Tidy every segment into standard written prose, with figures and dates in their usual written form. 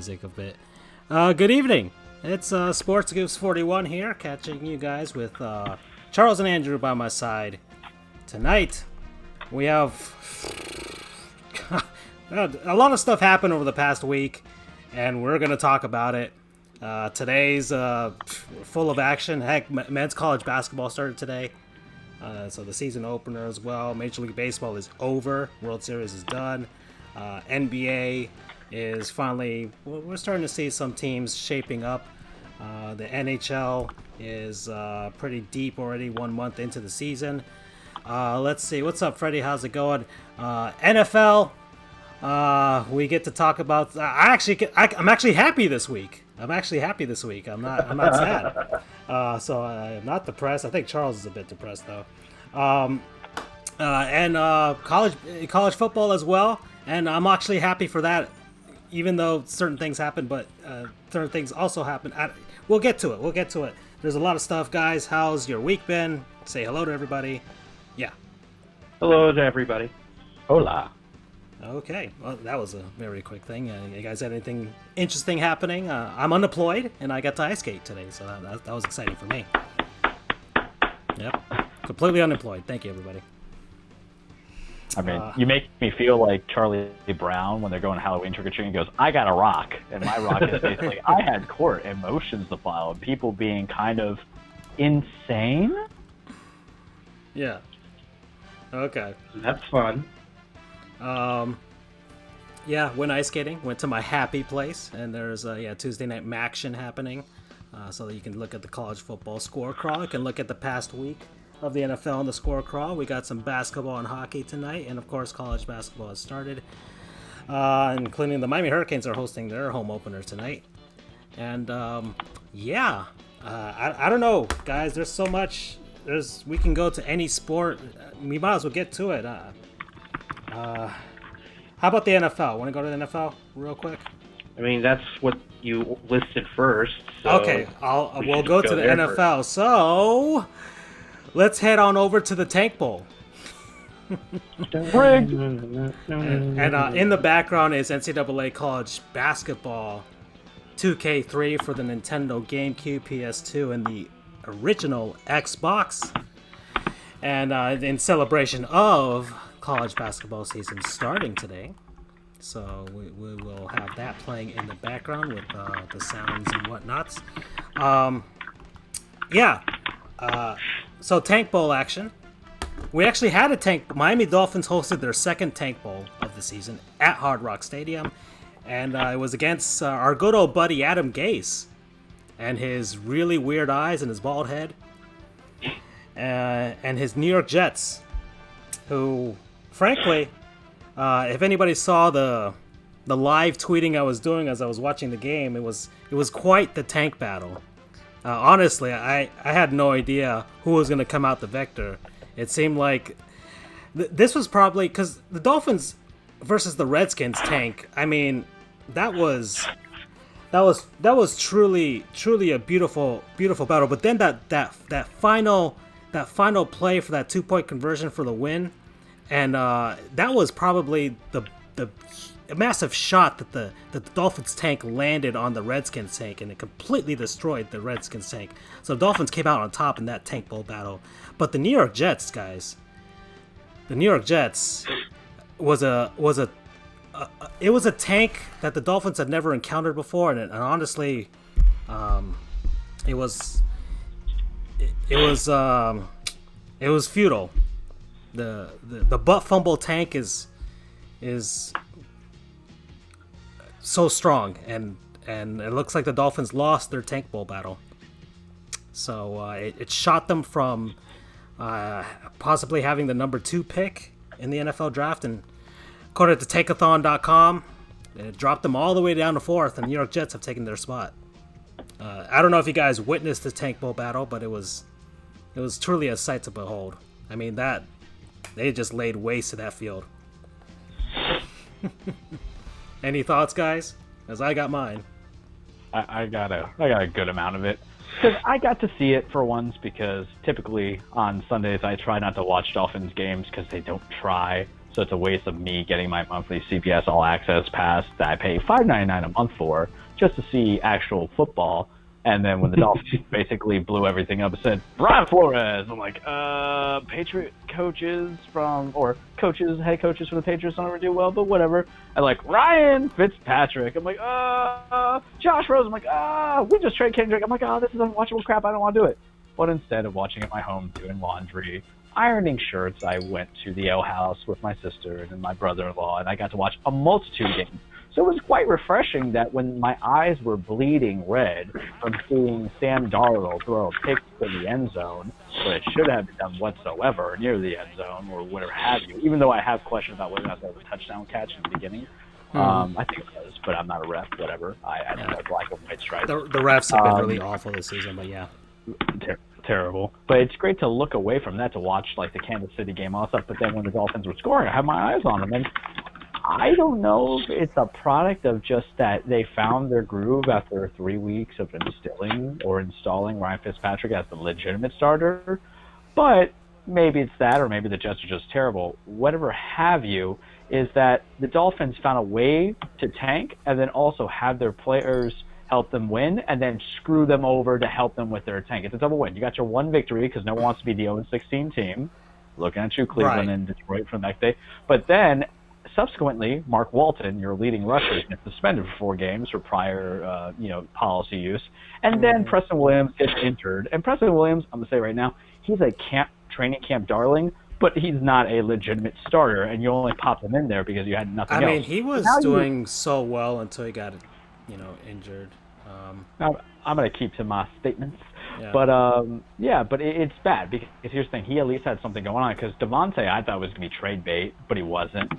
music a bit. Good evening. It's Sports Goofs 41 here, catching you guys with Charles and Andrew by my side. Tonight, we have a lot of stuff happened over the past week, and we're going to talk about it. Today's full of action. Heck, men's college basketball started today. So the season opener as well. Major League Baseball is over. World Series is done. NBA is finally, we're starting to see some teams shaping up. The NHL is pretty deep already, 1 month into the season. Let's see. What's up, Freddie? How's it going? NFL, we get to talk about. I'm actually happy this week. I'm not sad. So I'm not depressed. I think Charles is a bit depressed though. And college football as well. And I'm actually happy for that, even though certain things happen, but certain things also happen. We'll get to it. There's a lot of stuff, guys. How's your week been? Say hello to everybody. Yeah. Hello to everybody. Hola. Okay, well, that was a very quick thing. You guys had anything interesting happening? I'm unemployed, and I got to ice skate today, so that was exciting for me. Yep, completely unemployed. Thank you, everybody. I mean, you make me feel like Charlie Brown when they're going Halloween trick-or-treating. He goes, I got a rock. And my rock is basically, I had court emotions to file, and people being kind of insane. Yeah. Okay. That's fun. Yeah, went ice skating. Went to my happy place, and there's Tuesday night Maction happening, so that you can look at the college football score crawl. You can look at the past week of the NFL and the score crawl. We got some basketball and hockey tonight, and of course college basketball has started, including the Miami Hurricanes are hosting their home opener tonight. And I don't know, guys. There's so much. We can go to any sport. We might as well get to it. How about the NFL? Want to go to the NFL real quick? I mean, that's what you listed first. So okay, we'll go to the NFL. First. So let's head on over to the Tank Bowl. and In the background is NCAA college basketball 2K3 for the Nintendo GameCube, PS2, and the original Xbox. And in celebration of college basketball season starting today, so we will have that playing in the background with the sounds and whatnots. So Tank Bowl action. We actually had a tank. Miami Dolphins hosted their second Tank Bowl of the season at Hard Rock Stadium, and it was against our good old buddy Adam Gase and his really weird eyes and his bald head, and his New York Jets, who, frankly, if anybody saw the live tweeting I was doing as I was watching the game, it was quite the tank battle. Honestly, I had no idea who was going to come out the victor. It seemed like this was probably because the Dolphins versus the Redskins tank. I mean, that was truly a beautiful battle. But then that final play for that 2-point conversion for the win, and that was probably the massive shot that the Dolphins tank landed on the Redskins tank, and it completely destroyed the Redskins tank. So the Dolphins came out on top in that Tank Bowl battle. But the New York Jets, guys, was a tank that the Dolphins had never encountered before, and honestly, it was futile. The butt fumble tank is so strong, and it looks like the Dolphins lost their Tank Bowl battle. So it shot them from possibly having the number 2 pick in the NFL draft, and according to Tankathon.com, it dropped them all the way down to 4th, and the New York Jets have taken their spot. I don't know if you guys witnessed the Tank Bowl battle, but it was truly a sight to behold. I mean, they just laid waste to that field. Any thoughts, guys? As I got mine. I got a good amount of it. Because I got to see it for once, because typically on Sundays I try not to watch Dolphins games because they don't try. So it's a waste of me getting my monthly CBS All Access pass that I pay $5.99 a month for just to see actual football. And then when the Dolphins basically blew everything up and said, Brian Flores, I'm like, Patriot coaches head coaches for the Patriots don't ever do well, but whatever. And like, Ryan Fitzpatrick, I'm like, Josh Rose, I'm like, we just traded Kendrick. I'm like, this is unwatchable crap, I don't want to do it. But instead of watching at my home, doing laundry, ironing shirts, I went to the Ale House with my sister and my brother-in-law, and I got to watch a multitude of games. So it was quite refreshing that when my eyes were bleeding red from seeing Sam Darnold throw a pick in the end zone, where it should have been done whatsoever near the end zone or whatever have you, even though I have questions about whether or not that was a touchdown catch in the beginning. I think it was, but I'm not a ref, whatever. I think that's black and white stripes. The refs have been really awful this season, but yeah. Terrible. But it's great to look away from that to watch like the Kansas City game, all that stuff. But then when the Dolphins were scoring, I had my eyes on them, and I don't know if it's a product of just that they found their groove after 3 weeks of installing Ryan Fitzpatrick as the legitimate starter. But maybe it's that, or maybe the Jets are just terrible. Whatever have you, is that the Dolphins found a way to tank and then also have their players help them win, and then screw them over to help them with their tank. It's a double win. You got your one victory because no one wants to be the 0-16 team. Looking at you, Cleveland and Detroit from the next day. But then, subsequently, Mark Walton, your leading rusher, gets suspended for 4 games for prior, policy use. And then Preston Williams gets injured. And Preston Williams, I'm going to say right now, he's a training camp darling, but he's not a legitimate starter, and you only popped him in there because you had nothing else. I mean, he was doing so well until he got injured. Now, I'm going to keep to my statements. Yeah. But it's bad because here's the thing. He at least had something going on because Devontae, I thought was going to be trade bait, but he wasn't.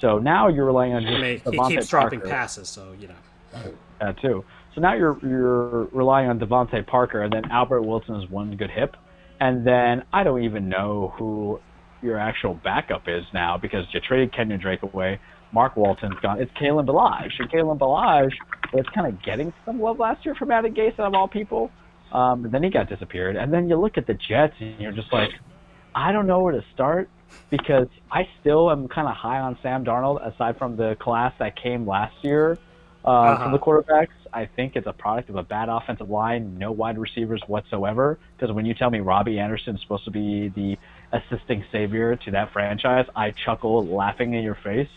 So now you're relying on just he Devontae keeps Parker. dropping passes, so, That too. So now you're relying on Devontae Parker, and then Albert Wilson is one good hip. And then I don't even know who your actual backup is now because you traded Kenyon Drake away. Mark Walton's gone. It's Kalen Ballage. And Kalen Ballage was kind of getting some love last year from Adam Gase out of all people. And then he got disappeared. And then you look at the Jets and you're just like, I don't know where to start because I still am kind of high on Sam Darnold aside from the class that came last year from the quarterbacks. I think it's a product of a bad offensive line, no wide receivers whatsoever. Because when you tell me Robbie Anderson is supposed to be the assisting savior to that franchise, I chuckle laughing in your face.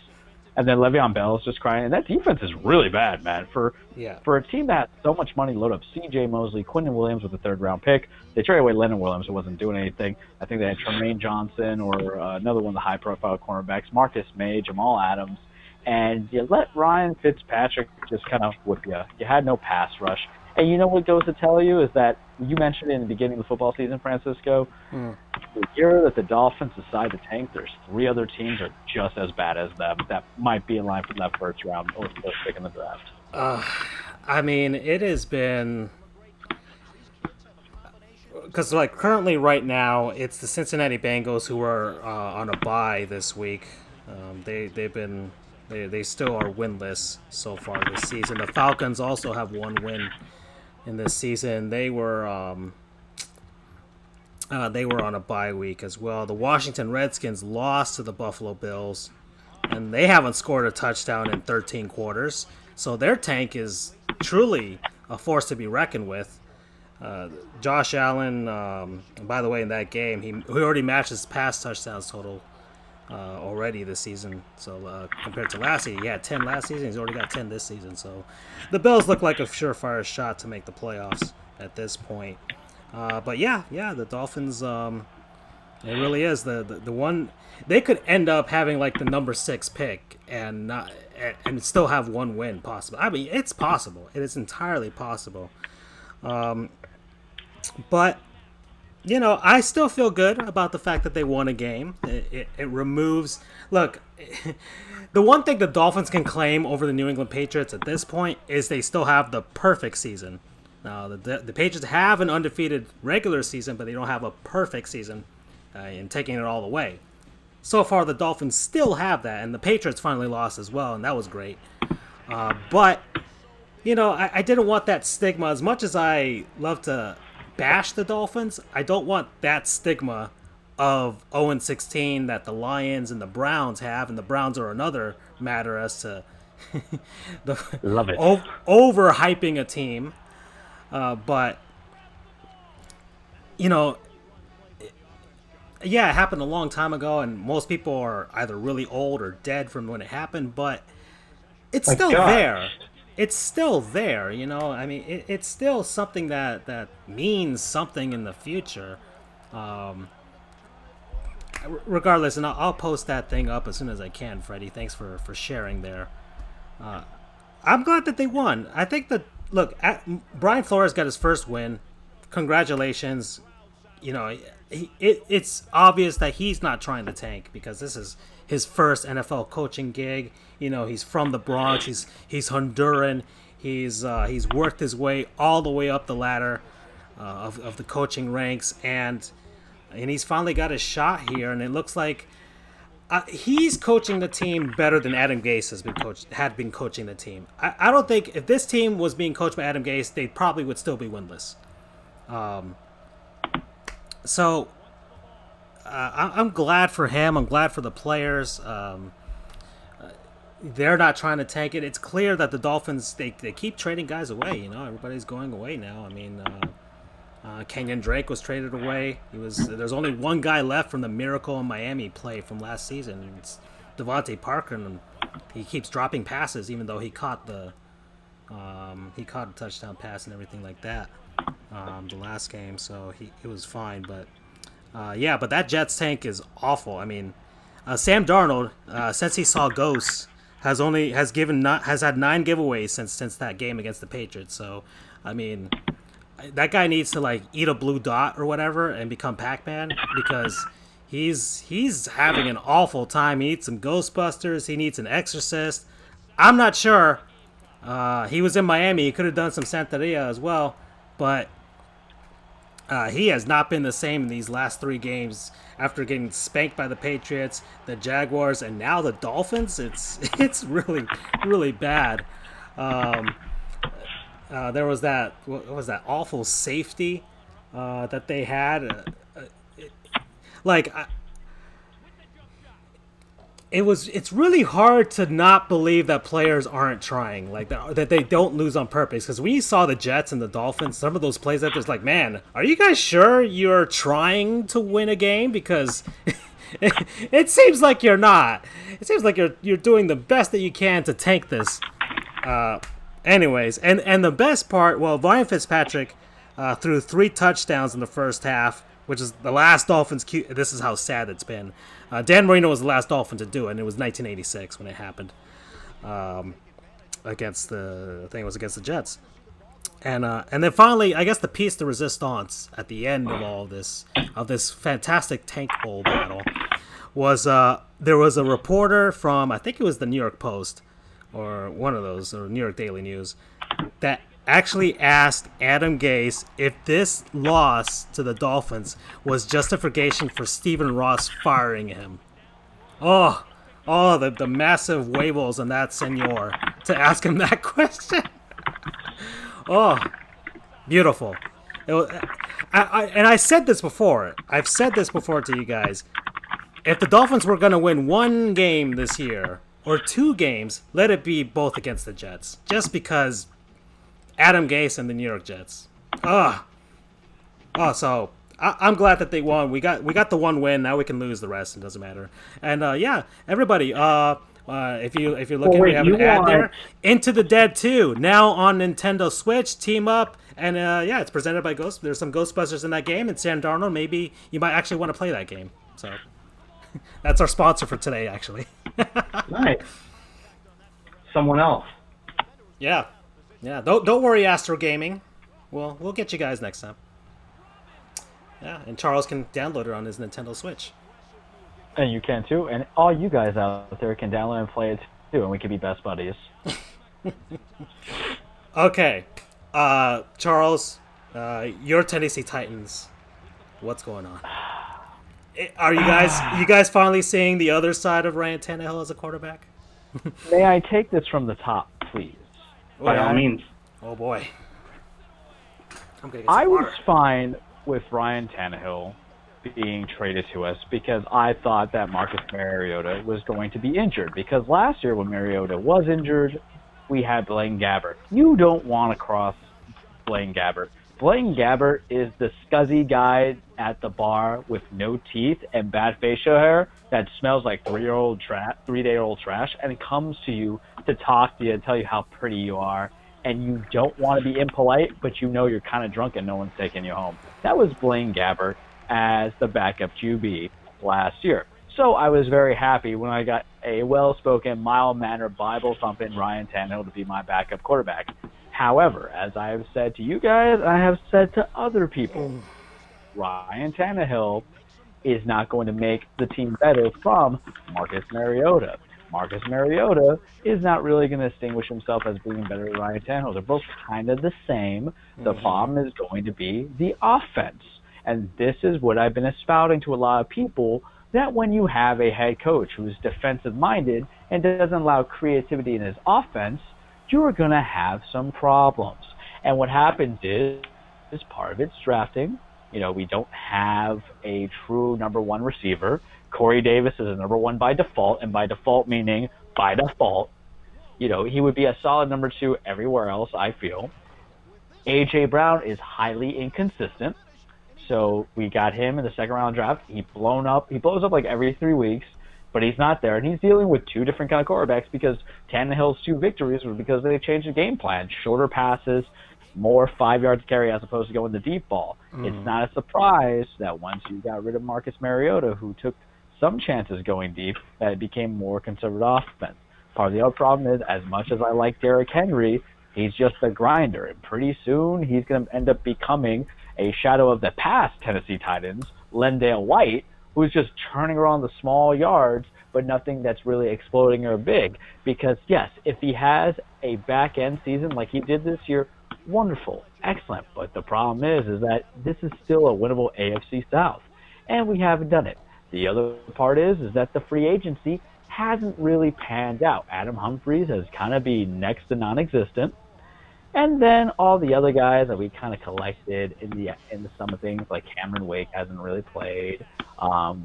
And then Le'Veon Bell is just crying. And that defense is really bad, man. For a team that had so much money to load up C.J. Mosley, Quinton Williams with a third-round pick. They traded away Leonard Williams, who wasn't doing anything. I think they had Tremaine Johnson or another one of the high-profile cornerbacks, Marcus May, Jamal Adams. And you let Ryan Fitzpatrick just kind of whip you. You had no pass rush. And you know what goes to tell you is that you mentioned in the beginning of the football season, Francisco, the year that the Dolphins decide to tank, there's 3 other teams that are just as bad as them that might be in line for that first round or first pick in the draft. I mean, it has been because currently right now it's the Cincinnati Bengals who are on a bye this week. They still are winless so far this season. The Falcons also have 1 win in this season. They were on a bye week as well. The Washington Redskins lost to the Buffalo Bills, and they haven't scored a touchdown in 13 quarters. So their tank is truly a force to be reckoned with. Josh Allen, by the way, in that game, he already matched his pass touchdowns total already this season. So compared to last season, he had 10 last season. He's already got 10 this season. So the Bills look like a surefire shot to make the playoffs at this point. But yeah, the Dolphins. It really is the one. They could end up having like the number 6 pick and still have 1 win possible. I mean, it's possible. It is entirely possible. But I still feel good about the fact that they won a game. It removes... Look, the one thing the Dolphins can claim over the New England Patriots at this point is they still have the perfect season. Now, the Patriots have an undefeated regular season, but they don't have a perfect season in taking it all the way. So far, the Dolphins still have that, and the Patriots finally lost as well, and that was great. But, I didn't want that stigma. As much as I love to bash the Dolphins, I don't want that stigma of 0-16 that the Lions and the Browns have, and the Browns are another matter as to Love it. overhyping a team. But, you know, yeah, it happened a long time ago, and most people are either really old or dead from when it happened, but it's My still gosh. there. It's still there, you know. I mean, it's still something that means something in the future. Regardless, and I'll post that thing up as soon as I can, Freddie. Thanks for sharing there. I'm glad that they won. I think that, look, Brian Flores got his first win. Congratulations. You know, it's obvious that he's not trying to tank because this is his first NFL coaching gig. You know, he's from the Bronx. He's Honduran. He's worked his way all the way up the ladder of the coaching ranks, and he's finally got his shot here. And it looks like he's coaching the team better than Adam Gase had been coaching the team. I don't think if this team was being coached by Adam Gase, they probably would still be winless. So I'm glad for him. I'm glad for the players. They're not trying to tank it. It's clear that the Dolphins, they keep trading guys away. You know, everybody's going away now. I mean, Kenyon Drake was traded away. There's only one guy left from the Miracle in Miami play from last season. It's Devontae Parker, and he keeps dropping passes, even though he caught a touchdown pass and everything like that the last game. So it was fine, but but that Jets tank is awful. I mean, Sam Darnold, since he saw ghosts, has had 9 giveaways since that game against the Patriots. So, I mean, that guy needs to like eat a blue dot or whatever and become Pac-Man because he's having an awful time. He needs some Ghostbusters. He needs an Exorcist. I'm not sure. He was in Miami. He could have done some Santeria as well, but he has not been the same in these last 3 games after getting spanked by the Patriots, the Jaguars, and now the Dolphins. It's really, really bad. There was that awful safety that they had. It's really hard to not believe that players aren't trying, like that they don't lose on purpose. Because when you saw the Jets and the Dolphins, some of those plays that there's like, man, are you guys sure you're trying to win a game? Because it seems like you're not. It seems like you're doing the best that you can to tank this. Anyways, and the best part, well, Ryan Fitzpatrick threw 3 touchdowns in the first half, which is the last Dolphins. This is how sad it's been. Dan Marino was the last Dolphin to do it, and it was 1986 when it happened against the Jets. And then finally, I guess the piece de resistance at the end of all this fantastic tank bowl battle was there was a reporter from, I think it was the New York Post or one of those, or New York Daily News, that actually asked Adam Gase if this loss to the Dolphins was justification for Stephen Ross firing him. The massive huevos on that senor to ask him that question. Beautiful. I said this before. I've said this before to you guys. If the Dolphins were going to win 1 game this year, or 2 games, let it be both against the Jets. Just because Adam Gase and the New York Jets. So I'm glad that they won. We got the 1 win. Now we can lose the rest. It doesn't matter. And everybody, if you're looking, we have an ad there. Into the Dead 2 now on Nintendo Switch. Team up, and it's presented by Ghost. There's some Ghostbusters in that game, and Sam Darnold. Maybe you might actually want to play that game. So that's our sponsor for today, actually. Nice. Someone else. Yeah. Don't worry, Astro Gaming. We'll get you guys next time. Yeah, and Charles can download it on his Nintendo Switch. And you can too, and all you guys out there can download and play it too, and we can be best buddies. Okay, Charles, your Tennessee Titans. What's going on? Are you guys finally seeing the other side of Ryan Tannehill as a quarterback? May I take this from the top, please? By all means. Oh boy. I'm gonna get I some was water. fine with Ryan Tannehill being traded to us because I thought that Marcus Mariota was going to be injured. Because last year when Mariota was injured, we had Blaine Gabbert. You don't want to cross Blaine Gabbert. Blaine Gabbert is the scuzzy guy at the bar with no teeth and bad facial hair that smells like three-day-old trash, and it comes to you to talk to you and tell you how pretty you are, and you don't want to be impolite, but you know you're kind of drunk and no one's taking you home. That was Blaine Gabbert as the backup QB last year. So I was very happy when I got a well-spoken, mild-mannered, Bible-thumping Ryan Tannehill to be my backup quarterback. However, as I have said to you guys, I have said to other people, Ryan Tannehill is not going to make the team better from Marcus Mariota. Marcus Mariota is not really going to distinguish himself as being better than Ryan Tannehill. They're both kind of the same. The problem is going to be the offense. And this is what I've been espouting to a lot of people, that when you have a head coach who's defensive-minded and doesn't allow creativity in his offense, you're going to have some problems. And what happens is part of it's drafting. You know, we don't have a true number one receiver. Corey Davis is a number one by default, and by default meaning by default. You know, he would be a solid number two everywhere else, I feel. A.J. Brown is highly inconsistent. So we got him in the second round draft. He blows up like every 3 weeks, but he's not there. And he's dealing with two different kind of quarterbacks because Tannehill's two victories were because they changed the game plan. Shorter passes, more 5 yards carry as opposed to going the deep ball. It's not a surprise that once you got rid of Marcus Mariota, who took some chances going deep, that it became more conservative offense. Part of the other problem is, as much as I like Derrick Henry, he's just a grinder. And pretty soon he's going to end up becoming a shadow of the past Tennessee Titans, Lendale White, who's just churning around the small yards, but nothing that's really exploding or big. Because, yes, if he has a back-end season like he did this year, wonderful, excellent. But the problem is that this is still a winnable AFC South, and we haven't done it. The other part is that the free agency hasn't really panned out. Adam Humphries has kind of been next to non-existent. And then all the other guys that we kind of collected in the sum of things, like Cameron Wake hasn't really played.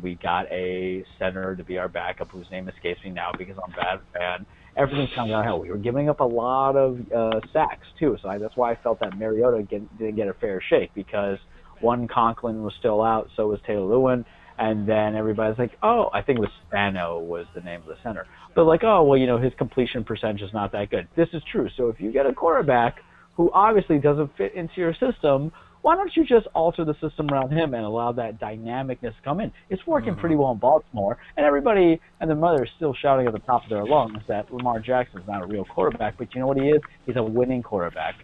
We got a center to be our backup whose name escapes me now because I'm a bad fan. Everything's kind of hell. We were giving up a lot of sacks too, so that's why I felt that Mariota didn't get a fair shake, because one, Conklin was still out, so was Taylor Lewin. And then everybody's like, oh, I think it was Spano was the name of the center. But like, oh, well, you know, his completion percentage is not that good. This is true. So if you get a quarterback who obviously doesn't fit into your system, why don't you just alter the system around him and allow that dynamicness to come in? It's working pretty well in Baltimore. And everybody and their mother is still shouting at the top of their lungs that Lamar Jackson's not a real quarterback. But you know what he is? He's a winning quarterback.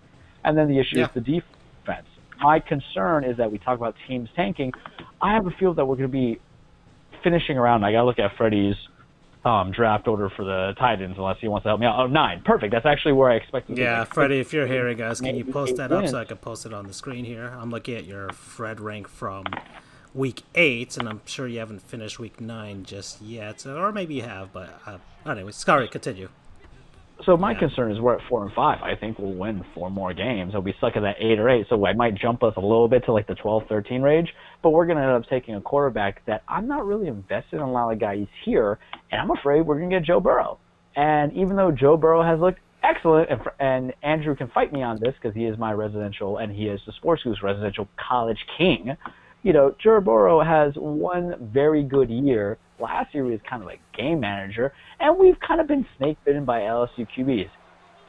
And then the issue is the defense. My concern is that we talk about teams tanking. I have a feel that we're going to be finishing around. I got to look at Freddie's draft order for the Titans, unless he wants to help me out. Oh, 9. Perfect. That's actually where I expected to be. Yeah, Freddie, if you're hearing us, can you post that up so I can post it on the screen here? I'm looking at your Fred rank from week 8, and I'm sure you haven't finished week 9 just yet. Or maybe you have, but anyway, sorry, continue. So my concern is we're at 4 and 5. I think we'll win 4 more games. We'll be stuck at that 8 or 8, so I might jump us a little bit to like the 12-13 range. But we're going to end up taking a quarterback that I'm not really invested in a lot of guys here, and I'm afraid we're going to get Joe Burrow. And even though Joe Burrow has looked excellent, and Andrew can fight me on this because he is my residential, and he is the Sports Goofs residential college king, you know, Joe Burrow has one very good year. Last year he was kind of like game manager, and we've kind of been snake bitten by LSU QBs.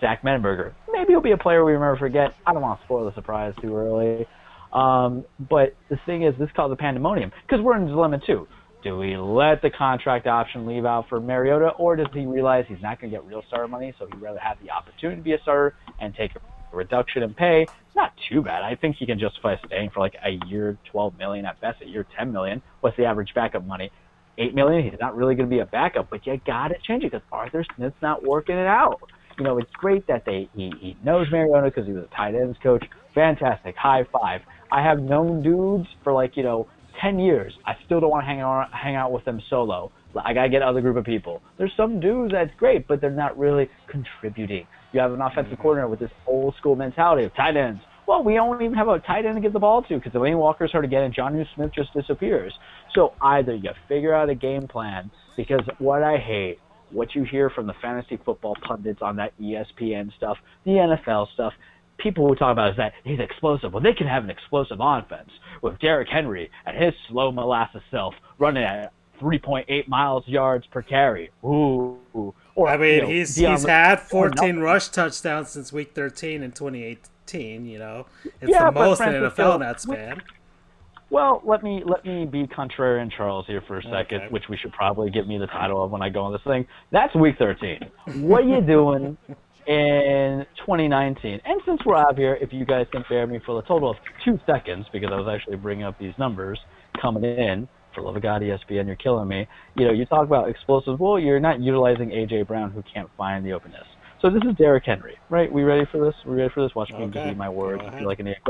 Zach Menberger, maybe he'll be a player we remember forget. I don't want to spoil the surprise too early. But the thing is, this caused a pandemonium because we're in a dilemma too. Do we let the contract option leave out for Mariota, or does he realize he's not going to get real starter money, so he'd rather have the opportunity to be a starter and take a reduction in pay? It's not too bad. I think he can justify staying for like a year, $12 million at best, a year, $10 million. What's the average backup money? $8 million. He's not really going to be a backup, but you got to change it because Arthur Smith's not working it out. You know, it's great that he knows Mariota because he was a tight ends coach. Fantastic. High five. I have known dudes for 10 years. I still don't want to hang out with them solo. I got to get other group of people. There's some dudes that's great, but they're not really contributing. You have an offensive coordinator with this old school mentality of tight ends. football, we don't even have a tight end to give the ball to because Elaine Walker's hurt again and Jonnu Smith just disappears. So either you figure out a game plan, because what I hate, what you hear from the fantasy football pundits on that ESPN stuff, the NFL stuff, people who talk about is that he's explosive. Well, they can have an explosive offense with Derrick Henry and his slow molasses self running at 3.8 miles yards per carry. Ooh. Or, I mean, he's had 14 rush touchdowns since week 13 in 2018. It's the most in NFL in that span. Well, let me be contrarian Charles here for a second, Okay. which we should probably give me the title of when I go on this thing. That's week 13. What are you doing in 2019? And since we're out here, if you guys can bear me for a total of 2 seconds, because I was actually bringing up these numbers coming in, for love of God, ESPN, you're killing me. You talk about explosives. Well, you're not utilizing A.J. Brown, who can't find the openness. So this is Derrick Henry, right? We ready for this? Watch me give you my words. I feel like an idiot.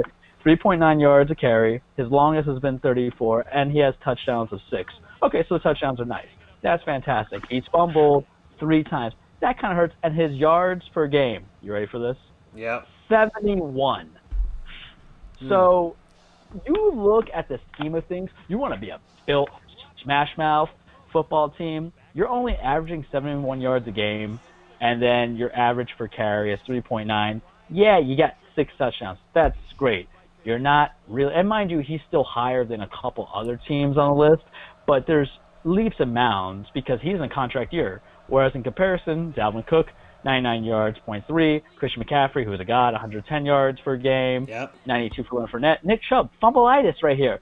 3.9 yards a carry. His longest has been 34, and he has touchdowns of 6. Okay, so the touchdowns are nice. That's fantastic. He's fumbled 3 times. That kind of hurts. And his yards per game, you ready for this? Yep. 71. So you look at the scheme of things, you want to be a built smash mouth football team. You're only averaging 71 yards a game, and then your average per carry is 3.9. Yeah, you got 6 touchdowns. That's great. You're not really, and mind you, he's still higher than a couple other teams on the list, but there's leaps and bounds because he's in a contract year. Whereas in comparison, Dalvin Cook, 99 yards, 0.3. Christian McCaffrey, who's a god, 110 yards per game. Yep. 92 for Leonard Fournette. Nick Chubb, fumbleitis right here.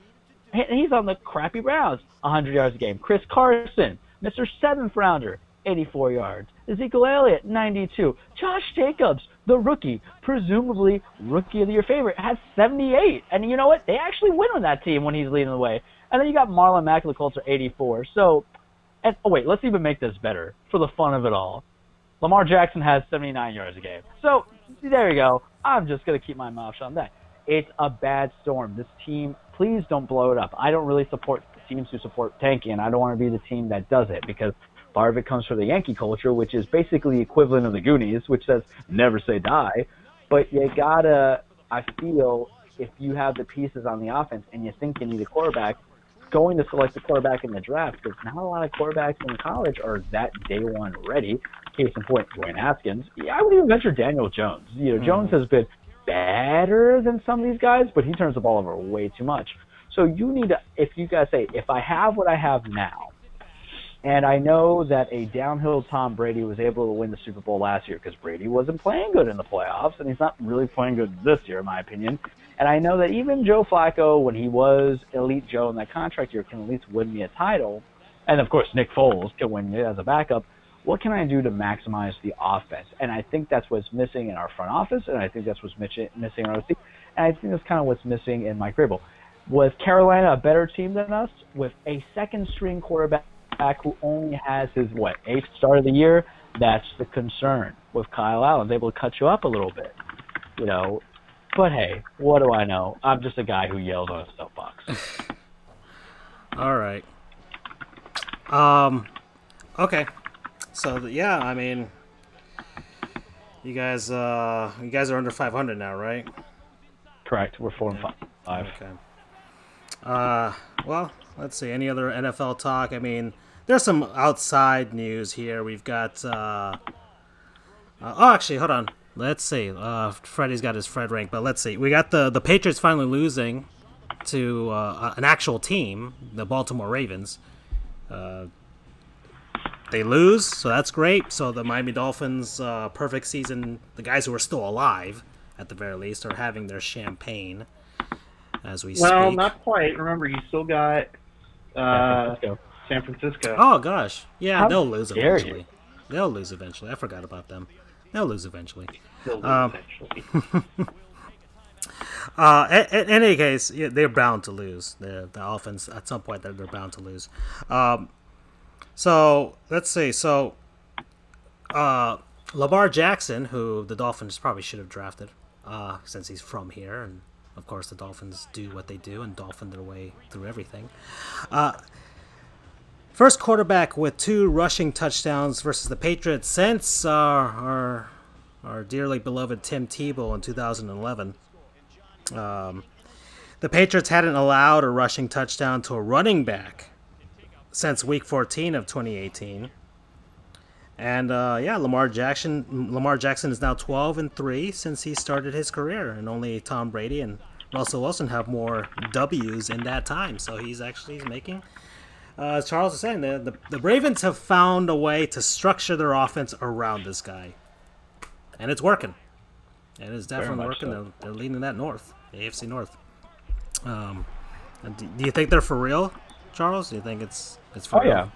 He's on the crappy Browns, 100 yards a game. Chris Carson, Mr. 7th rounder, 84 yards. Ezekiel Elliott, 92. Josh Jacobs, the rookie, presumably rookie of the year favorite, has 78. And you know what? They actually win on that team when he's leading the way. And then you got Marlon Mack and the Colts are 84. So, wait, let's even make this better for the fun of it all. Lamar Jackson has 79 yards a game. So, there you go. I'm just going to keep my mouth shut on that. It's a bad storm. This team, please don't blow it up. I don't really support teams who support tanking, and I don't want to be the team that does it because part of it comes from the Yankee culture, which is basically the equivalent of the Goonies, which says never say die. But you got to, I feel, if you have the pieces on the offense and you think you need a quarterback, going to select the quarterback in the draft because not a lot of quarterbacks in college are that day one ready. Case in point, Dwayne Haskins. Yeah, I would even venture Daniel Jones. Jones has been better than some of these guys, but he turns the ball over way too much. So you need to, if you guys say, if I have what I have now, and I know that a downhill Tom Brady was able to win the Super Bowl last year because Brady wasn't playing good in the playoffs, and he's not really playing good this year, in my opinion. And I know that even Joe Flacco, when he was Elite Joe in that contract year, can at least win me a title. And, of course, Nick Foles can win you as a backup. What can I do to maximize the offense? And I think that's what's missing in our front office, and I think that's what's missing in our OC, and I think that's kind of what's missing in Mike Vrabel. Was Carolina a better team than us with a second-string quarterback who only has his, 8th start of the year? That's the concern with Kyle Allen. Able to cut you up a little bit, But, hey, what do I know? I'm just a guy who yells on a soapbox. All right. Okay. So, yeah, I mean, you guys are under 500 now, right? Correct. We're 4-5. Okay. Well, let's see. Any other NFL talk? I mean, there's some outside news here. We've got. Actually, hold on. Let's see. Freddie's got his Fred rank, but let's see. We got the Patriots finally losing to an actual team, the Baltimore Ravens. They lose, so that's great. So the Miami Dolphins, perfect season. The guys who are still alive, at the very least, are having their champagne as we speak. Well, not quite. Remember, you still got San Francisco. Oh, gosh. Yeah, they'll lose dare eventually. you. They'll lose eventually. I forgot about them. They'll lose eventually. Still lose eventually. In any case, they're bound to lose. The offense, at some point, they're bound to lose. So, let's see. So, Lamar Jackson, who the Dolphins probably should have drafted, since he's from here, and of course the Dolphins do what they do and dolphin their way through everything. First quarterback with 2 rushing touchdowns versus the Patriots since our dearly beloved Tim Tebow in 2011. The Patriots hadn't allowed a rushing touchdown to a running back since Week 14 of 2018. And Lamar Jackson is now 12-3 since he started his career, and only Tom Brady and Russell Wilson have more W's in that time. So he's making. As Charles is saying, the Ravens have found a way to structure their offense around this guy, and it's working. And it's definitely working. So. They're leading that North, the AFC North. Do you think they're for real, Charles? Do you think it's for real?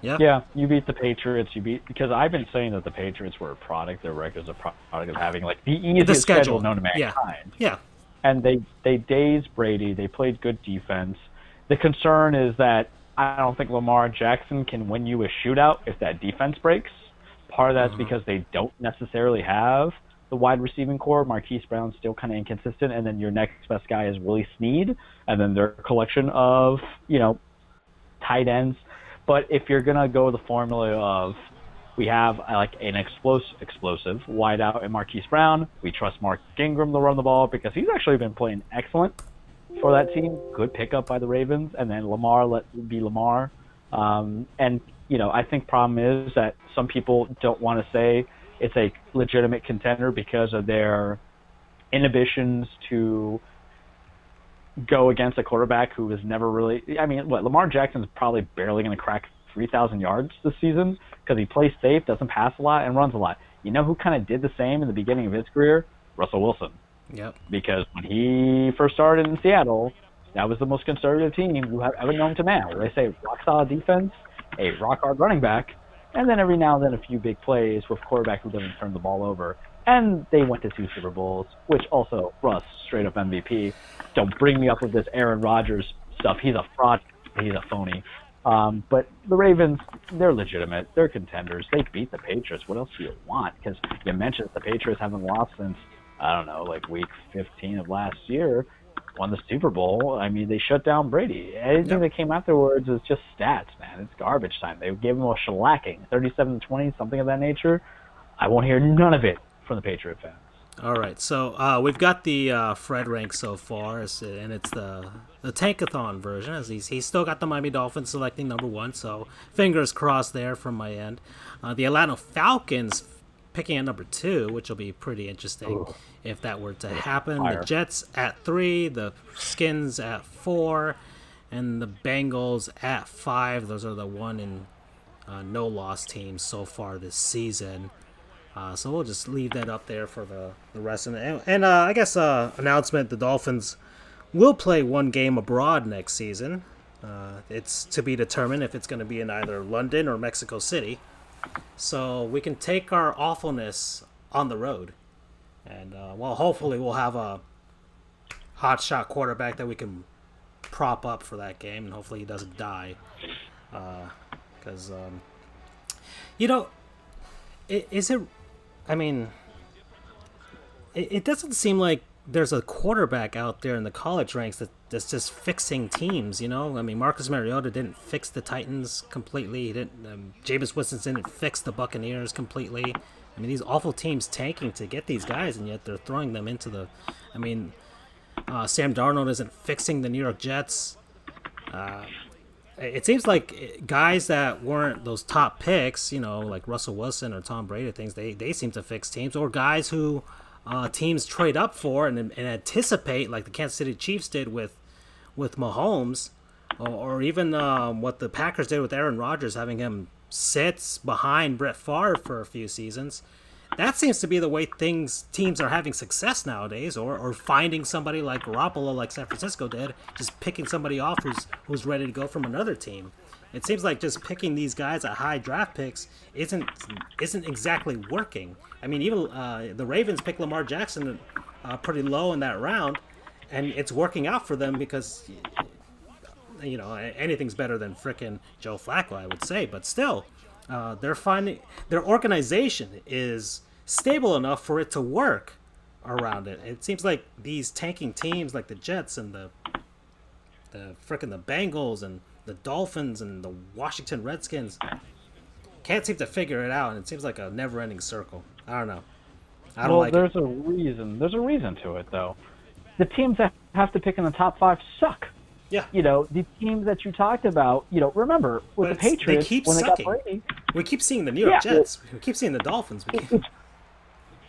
Yeah. Yeah, you beat the Patriots. Because I've been saying that the Patriots were a product. Their record is a product of having like the easiest schedule known to mankind. Yeah. And they dazed Brady. They played good defense. The concern is that I don't think Lamar Jackson can win you a shootout if that defense breaks. Part of that's because they don't necessarily have the wide receiving core. Marquise Brown's still kind of inconsistent, and then your next best guy is Willie Snead, and then their collection of tight ends. But if you're going to go the formula of we have like an explosive wideout in Marquise Brown, we trust Mark Ingram to run the ball because he's actually been playing excellent for that team. Good pickup by the Ravens. And then Lamar, let be Lamar. I think problem is that some people don't want to say it's a legitimate contender because of their inhibitions to go against a quarterback who was never really... Lamar Jackson's probably barely going to crack 3,000 yards this season because he plays safe, doesn't pass a lot, and runs a lot. You know who kind of did the same in the beginning of his career? Russell Wilson. Yep. Because when he first started in Seattle, that was the most conservative team you have ever known to man. They say rock-solid defense, a rock-hard running back, and then every now and then a few big plays with a quarterback who doesn't turn the ball over. And they went to 2 Super Bowls, which also, Russ, straight-up MVP. Don't bring me up with this Aaron Rodgers stuff. He's a fraud. He's a phony. But the Ravens, they're legitimate. They're contenders. They beat the Patriots. What else do you want? Because you mentioned the Patriots haven't lost since, week 15 of last year. Won the Super Bowl. They shut down Brady. Anything that came afterwards is just stats, man. It's garbage time. They gave him a shellacking, 37-20, something of that nature. I won't hear none of it from the Patriot fans. All right, so we've got the Fred rank so far, and it's the Tankathon version. As he's still got the Miami Dolphins selecting number 1, so fingers crossed there from my end. The Atlanta Falcons picking at number 2, which will be pretty interesting if that were to happen. Fire. The Jets at 3, the Skins at 4, and the Bengals at 5. Those are the 1 and no loss teams so far this season. So we'll just leave that up there for the rest of it. And I guess announcement, the Dolphins will play 1 game abroad next season. It's to be determined if it's going to be in either London or Mexico City. So we can take our awfulness on the road. And, hopefully we'll have a hotshot quarterback that we can prop up for that game. And hopefully he doesn't die. Because, it doesn't seem like there's a quarterback out there in the college ranks that's just fixing teams, Marcus Mariota didn't fix the Titans completely. He didn't. Jameis Winston didn't fix the Buccaneers completely. These awful teams tanking to get these guys, and yet they're throwing them into the... Sam Darnold isn't fixing the New York Jets. It seems like guys that weren't those top picks, like Russell Wilson or Tom Brady, things they seem to fix teams, or guys who teams trade up for and anticipate, like the Kansas City Chiefs did with Mahomes, or even what the Packers did with Aaron Rodgers, having him sit behind Brett Favre for a few seasons. That seems to be the way teams are having success nowadays, or finding somebody like Garoppolo, like San Francisco did, just picking somebody off who's ready to go from another team. It seems like just picking these guys at high draft picks isn't exactly working. Even the Ravens picked Lamar Jackson pretty low in that round, and it's working out for them because anything's better than frickin' Joe Flacco, I would say, but still. They're finding their organization is stable enough for it to work around it. It seems like these tanking teams like the Jets and the Bengals and the Dolphins and the Washington Redskins can't seem to figure it out, and it seems like a never-ending circle. I don't know. I don't like there's a reason. There's a reason to it, though. the teams that have to pick in the top 5 suck. Yeah. The teams that you talked about, remember, with the Patriots, they keep when sucking. they got Brady. We keep seeing the New York Jets. We keep seeing the Dolphins.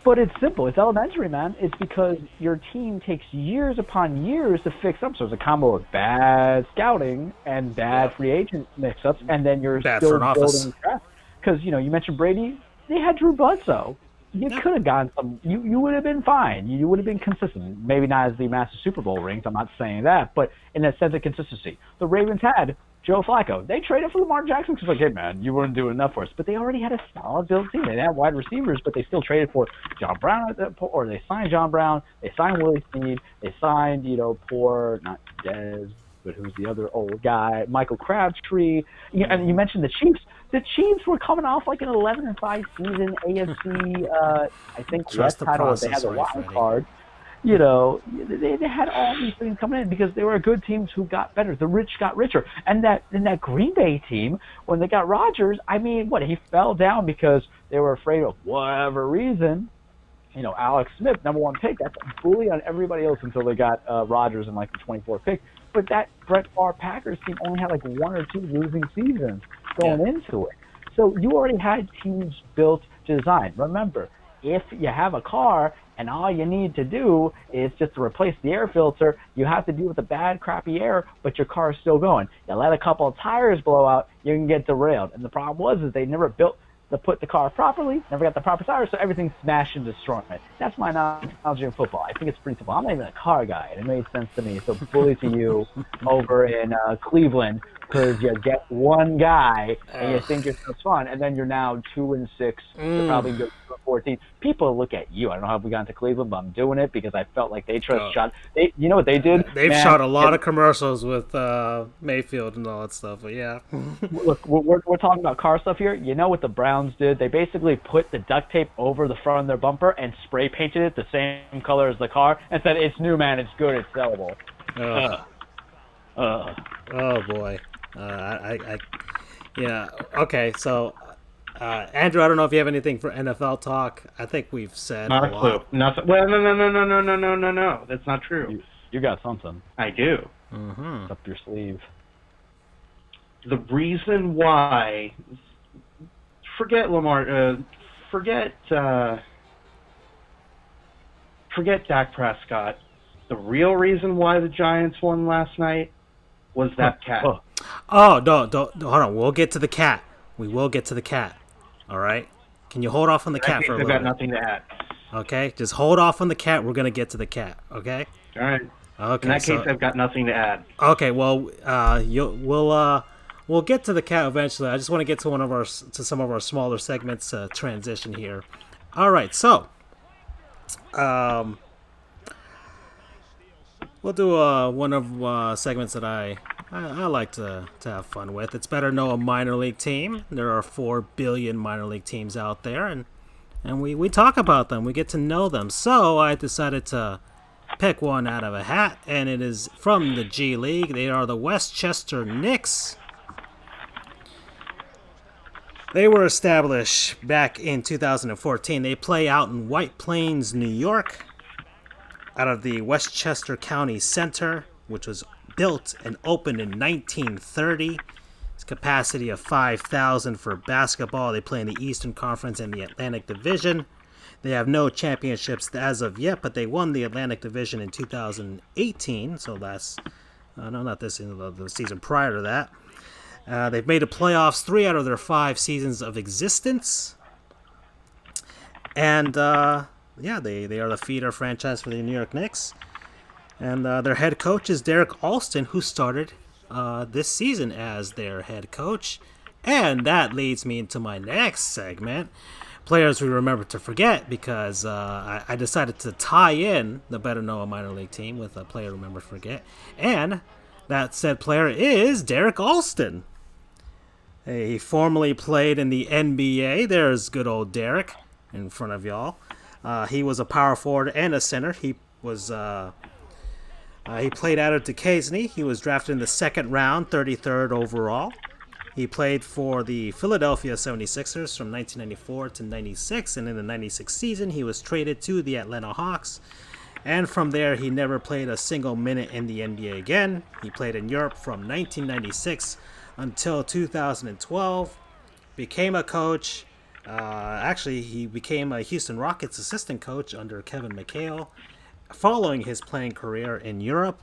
But it's simple. It's elementary, man. It's because your team takes years upon years to fix up. So it's a combo of bad scouting and bad free agent mix-ups, and then you're still building draft. Because, you mentioned Brady. They had Drew Bledsoe. You could have gotten some. You would have been fine. You would have been consistent. Maybe not as the massive Super Bowl rings. I'm not saying that, but in a sense of consistency. The Ravens had Joe Flacco. They traded for Lamar Jackson because, hey, man, you weren't doing enough for us. But they already had a solid built team. They didn't have wide receivers, but they still traded for John Brown at that point, or they signed John Brown. They signed Willie Snead. They signed, poor, not Dez, but who's the other old guy, Michael Crabtree. And you mentioned the Chiefs. The Chiefs were coming off like an 11-5 season AFC, I think, West title. They had the wild card. They had all these things coming in because they were good teams who got better. The rich got richer. And that Green Bay team, when they got Rodgers, he fell down because they were afraid of whatever reason. Alex Smith, number 1 pick, that's a bully on everybody else until they got Rodgers in like the 24th pick. But that Brett Favre Packers team only had like 1 or 2 losing seasons going into it. So you already had teams built to design. Remember, if you have a car and all you need to do is just to replace the air filter, you have to deal with the bad, crappy air, but your car is still going. You let a couple of tires blow out, you can get derailed. And the problem was they never built to put the car properly, never got the proper tires, so everything's smashed and destroyed. That's my analogy in football. I think it's pretty simple. I'm not even a car guy, and it made sense to me. So bully to you over in Cleveland, because you get one guy and you think it's fun, and then you're now 2-6. You're probably good for 14. People look at you. I don't know how we got into Cleveland, but I'm doing it because I felt like they shot. You know what they did? They've shot a lot of commercials with Mayfield and all that stuff. But yeah. Look, we're talking about car stuff here. You know what the Browns did? They basically put the duct tape over the front of their bumper and spray painted it the same color as the car and said, "It's new, man. It's good. It's sellable." Oh boy. Yeah. Okay. So, Andrew, I don't know if you have anything for NFL talk. I think we've said not a clue. Nothing. Well, no. That's not true. You got something. I do. It's up your sleeve. The reason why. Forget Lamar. Forget Dak Prescott. The real reason why the Giants won last night was that cat. Oh, don't hold on. We'll get to the cat. We will get to the cat. All right? Can you hold off on the cat for a little bit? I've got nothing to add. Okay? Just hold off on the cat. We're going to get to the cat. Okay? All right. Okay. In that case, I've got nothing to add. Okay. Well, we'll get to the cat eventually. I just want to get to some of our smaller segments transition here. All right. So, we'll do one of segments that I like to have fun with. It's better to know a minor league team. There are 4 billion minor league teams out there, and we talk about them. We get to know them. So I decided to pick one out of a hat, and it is from the G League. They are the Westchester Knicks. They were established back in 2014. They play out in White Plains, New York, out of the Westchester County Center, which was built and opened in 1930. It's capacity of 5,000 for basketball. They play in the Eastern Conference and the Atlantic Division. They have no championships as of yet, but they won the Atlantic Division in 2018. So that's, not this season, the season prior to that. They've made the playoffs 3 out of their 5 seasons of existence. And, they are the feeder franchise for the New York Knicks. And their head coach is Derek Alston, who started this season as their head coach. And that leads me into my next segment. Players we remember to forget, because I decided to tie in the Better Know a Minor League Team with a player remember to forget. And that said player is Derek Alston. He formerly played in the NBA. There's good old Derek in front of y'all. He was a power forward and a center. He was he played out of Duquesne. He was drafted in the 2nd round, 33rd overall. He played for the Philadelphia 76ers from 1994 to 96, and in the 96 season, he was traded to the Atlanta Hawks. And from there, he never played a single minute in the NBA again. He played in Europe from 1996 until 2012. Became a coach. Actually, he became a Houston Rockets assistant coach under Kevin McHale following his playing career in Europe.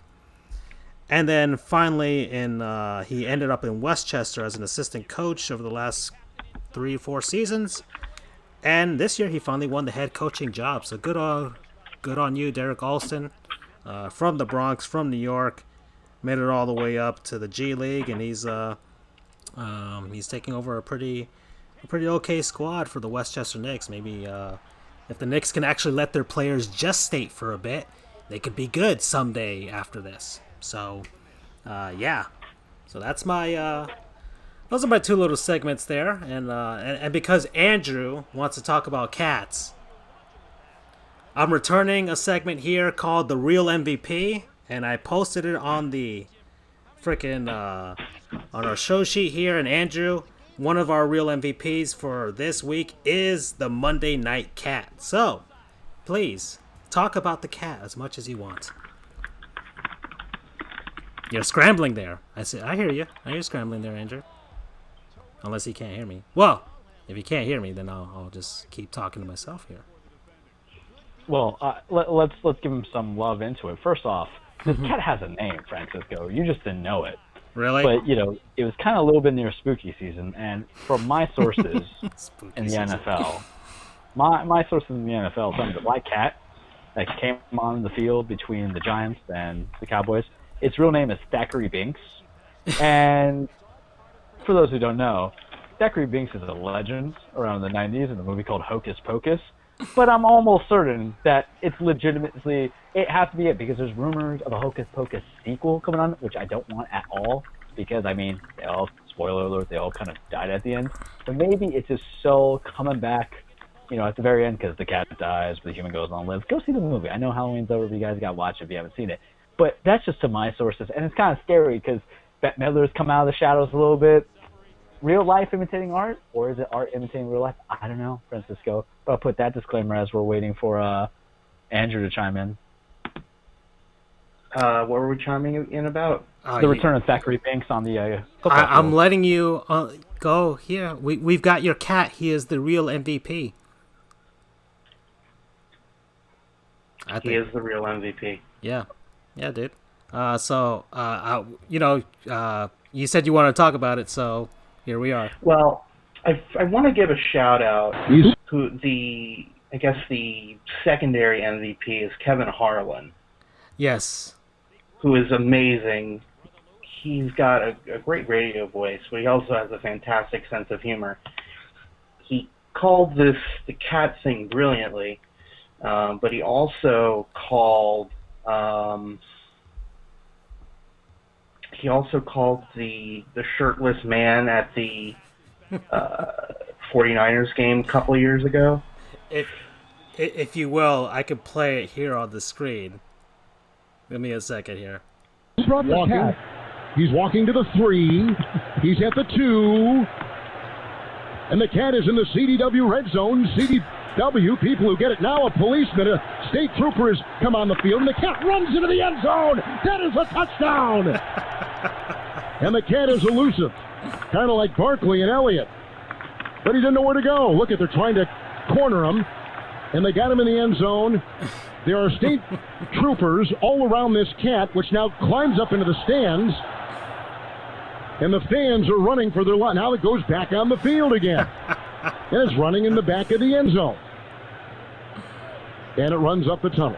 And then finally, he ended up in Westchester as an assistant coach over the last 3-4 seasons. And this year, he finally won the head coaching job. So good on you, Derek Alston, from the Bronx, from New York, made it all the way up to the G League, and he's taking over a pretty okay squad for the Westchester Knicks. Maybe if the Knicks can actually let their players gestate for a bit, they could be good someday after this. So, yeah. So that's those are my two little segments there, and because Andrew wants to talk about cats, I'm returning a segment here called The Real MVP, and I posted it on the frickin' on our show sheet here. And Andrew, one of our real MVPs for this week is the Monday Night Cat. So, please, talk about the cat as much as you want. You're scrambling there. I hear you. I hear you scrambling there, Andrew. Unless he can't hear me. Well, if he can't hear me, then I'll just keep talking to myself here. Well, let's give him some love into it. First off, this cat has a name, Francisco. You just didn't know it. Really? But, it was kind of a little bit near spooky season, and from my sources in the NFL, my sources in the NFL tell me the white cat that came on the field between the Giants and the Cowboys, its real name is Thackeray Binks. And for those who don't know, Thackeray Binks is a legend around the 90s in a movie called Hocus Pocus. But I'm almost certain that it has to be it, because there's rumors of a Hocus Pocus sequel coming on, which I don't want at all, because, spoiler alert, they all kind of died at the end. But maybe it's his soul coming back, at the very end, because the cat dies, but the human goes on and lives. Go see the movie. I know Halloween's over, but you guys got to watch it if you haven't seen it. But that's just to my sources, and it's kind of scary, because Bette Midler's come out of the shadows a little bit. Real life imitating art, or is it art imitating real life? I don't know, Francisco. But I'll put that disclaimer as we're waiting for Andrew to chime in. What were we chiming in about? The return of Thackeray Binks on the football field. I'm letting you go here. We've got your cat. He is the real MVP. He is the real MVP. Yeah, dude. You said you want to talk about it, so here we are. Well, I want to give a shout out to the secondary MVP is Kevin Harlan. Yes. Who is amazing. He's got a great radio voice, but he also has a fantastic sense of humor. He called the cat thing brilliantly, but he also called the shirtless man at the 49ers game a couple of years ago. If you will, I could play it here on the screen. Give me a second here. He's walking to the 3. He's at the 2. And the cat is in the CDW red zone. CDW, people who get it now, a policeman, a state trooper has come on the field, and the cat runs into the end zone. That is a touchdown. And the cat is elusive, kind of like Barkley and Elliott. But he didn't know where to go. Look, they're trying to corner him, and they got him in the end zone. There are state troopers all around this cat, which now climbs up into the stands. And the fans are running for their life. Now it goes back on the field again. And it's running in the back of the end zone. And it runs up the tunnel.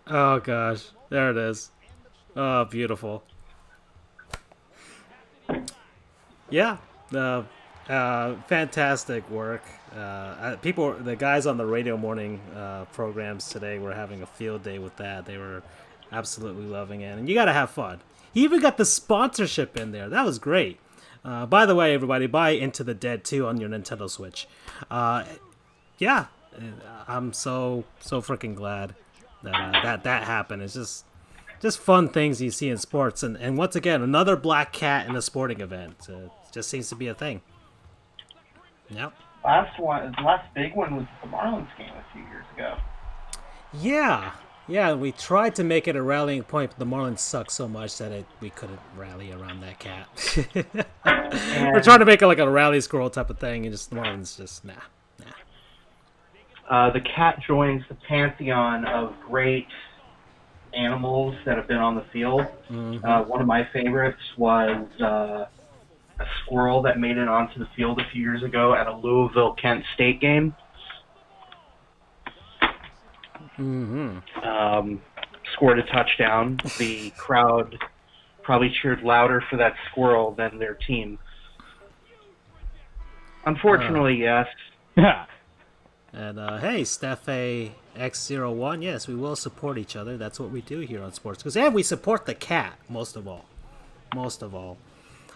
Oh, gosh. There it is. Oh, beautiful. Yeah. Fantastic work. The guys on the radio morning programs today were having a field day with that. They were absolutely loving it. And you got to have fun. He even got the sponsorship in there. That was great. By the way, everybody, buy Into the Dead 2 on your Nintendo Switch. Yeah, I'm so freaking glad that happened. It's just fun things you see in sports. And once again, another black cat in a sporting event. It just seems to be a thing. Yep. The last big one was the Marlins game a few years ago. Yeah, we tried to make it a rallying point, but the Marlins suck so much that we couldn't rally around that cat. We're trying to make it like a rally squirrel type of thing, and just the Marlins just nah. The cat joins the pantheon of great animals that have been on the field. Mm-hmm. One of my favorites was a squirrel that made it onto the field a few years ago at a Louisville-Kent State game. Mm-hmm. Scored a touchdown. The crowd probably cheered louder for that squirrel than their team. Unfortunately, yes. Yeah. And hey, Steph X01, yes, we will support each other. That's what we do here on Sports Goofs. And we support the cat, most of all.